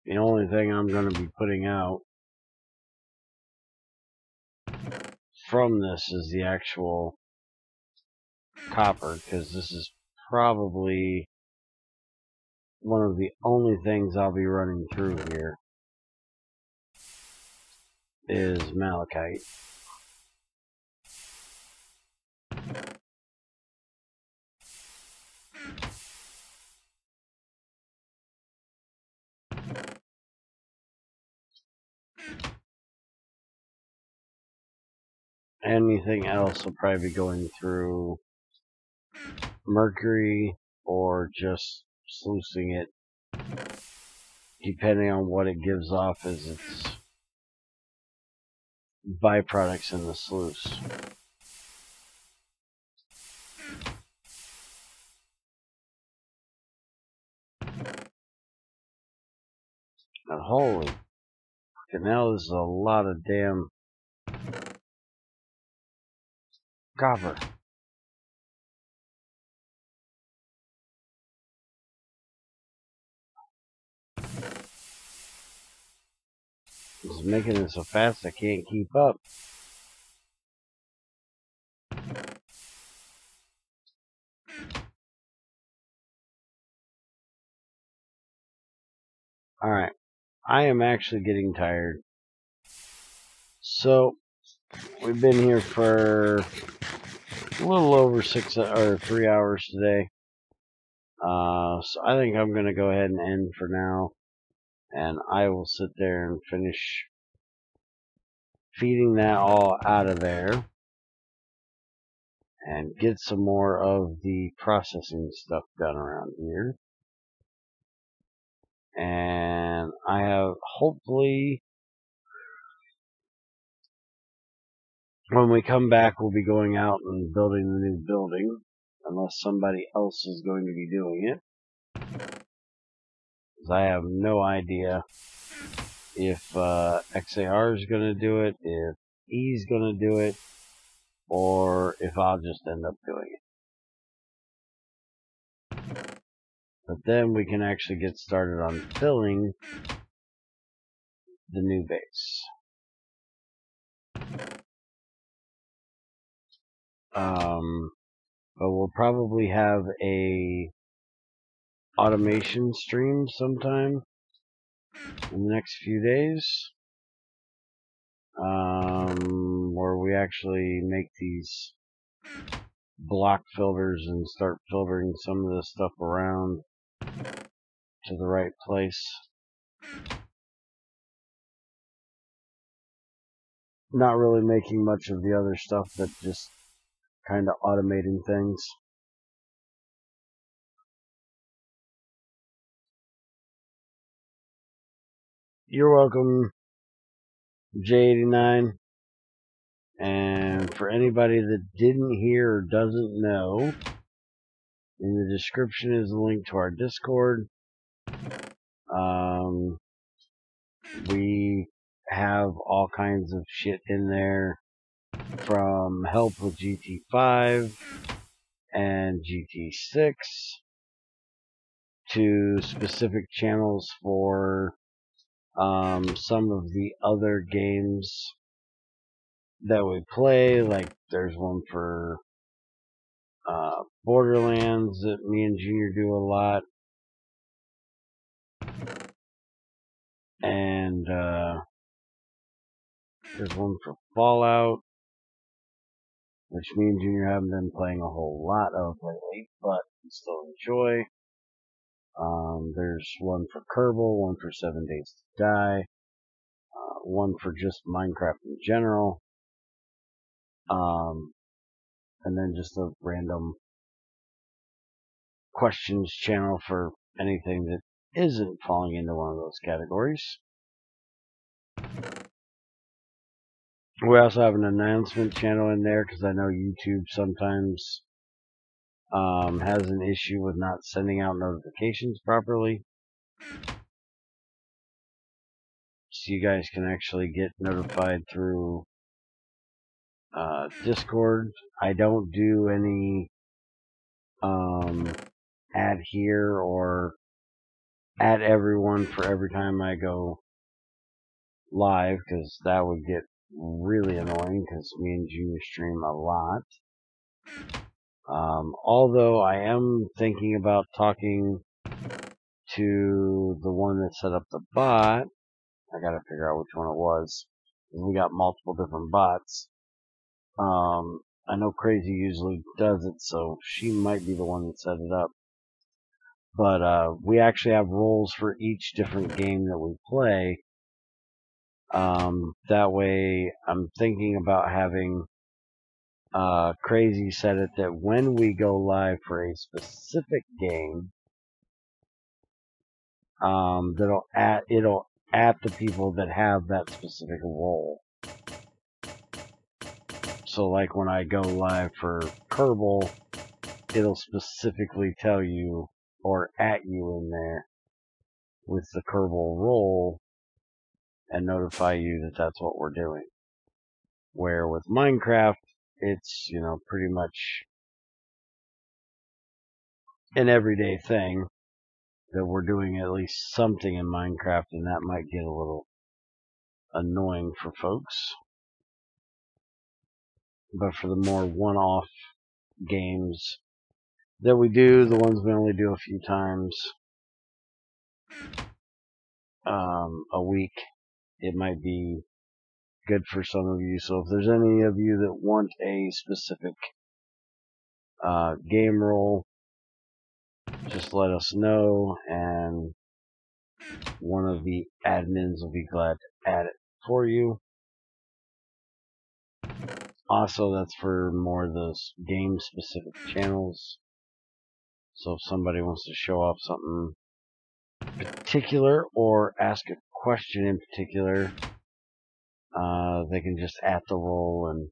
The only thing I'm going to be putting out from this is the actual copper, because this is probably one of the only things I'll be running through here is malachite. Anything else will probably be going through mercury or just sluicing it, depending on what it gives off as its byproducts in the sluice. But holy fucking hell, this is a lot of damn copper. It's making it so fast I can't keep up. Alright, I am actually getting tired. So, we've been here for a little over 3 hours today. So I think I'm going to go ahead and end for now. And I will sit there and finish feeding that all out of there. And get some more of the processing stuff done around here. And I have, hopefully, when we come back, we'll be going out and building the new building. Unless somebody else is going to be doing it. Because I have no idea if XAR is going to do it, if E's going to do it, or if I'll just end up doing it. But then we can actually get started on filling the new base. But we'll probably have a automation stream sometime in the next few days, where we actually make these block filters and start filtering some of this stuff around to the right place. Not really making much of the other stuff, but just kind of automating things. You're welcome, J89. And for anybody that didn't hear or doesn't know, in the description is a link to our Discord. We have all kinds of shit in there, from help with GT5 and GT6 to specific channels for some of the other games that we play. Like there's one for Borderlands that me and Junior do a lot, and there's one for Fallout, which me and Junior haven't been playing a whole lot of lately, but we still enjoy. There's one for Kerbal, one for 7 Days to Die, one for just Minecraft in general, and then just a random questions channel for anything that isn't falling into one of those categories. We also have an announcement channel in there because I know YouTube sometimes has an issue with not sending out notifications properly. So you guys can actually get notified through Discord. I don't do any add here or add everyone for every time I go live, because that would get really annoying because me and Junior stream a lot. Although I am thinking about talking to the one that set up the bot. I gotta figure out which one it was. We got multiple different bots. I know Crazy usually does it, so she might be the one that set it up. But we actually have roles for each different game that we play. That way, I'm thinking about having Crazy set it that when we go live for a specific game, it'll at the people that have that specific role. So like when I go live for Kerbal, it'll specifically tell you or at you in there with the Kerbal role and notify you that that's what we're doing. Where with Minecraft, it's, pretty much an everyday thing that we're doing at least something in Minecraft, and that might get a little annoying for folks. But for the more one-off games that we do, the ones we only do a few times, a week, it might be good for some of you. So if there's any of you that want a specific game role, just let us know, and one of the admins will be glad to add it for you. Also, that's for more of those game-specific channels. So if somebody wants to show off something particular or ask a question in particular, they can just add the role and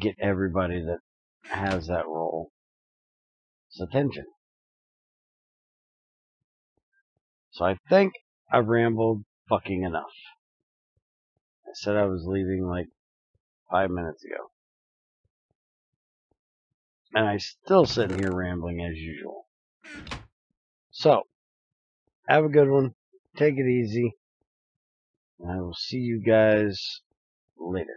get everybody that has that role's attention. So I think I've rambled fucking enough. I said I was leaving like 5 minutes ago. And I'm still sitting here rambling as usual. So, have a good one. Take it easy. And I will see you guys later.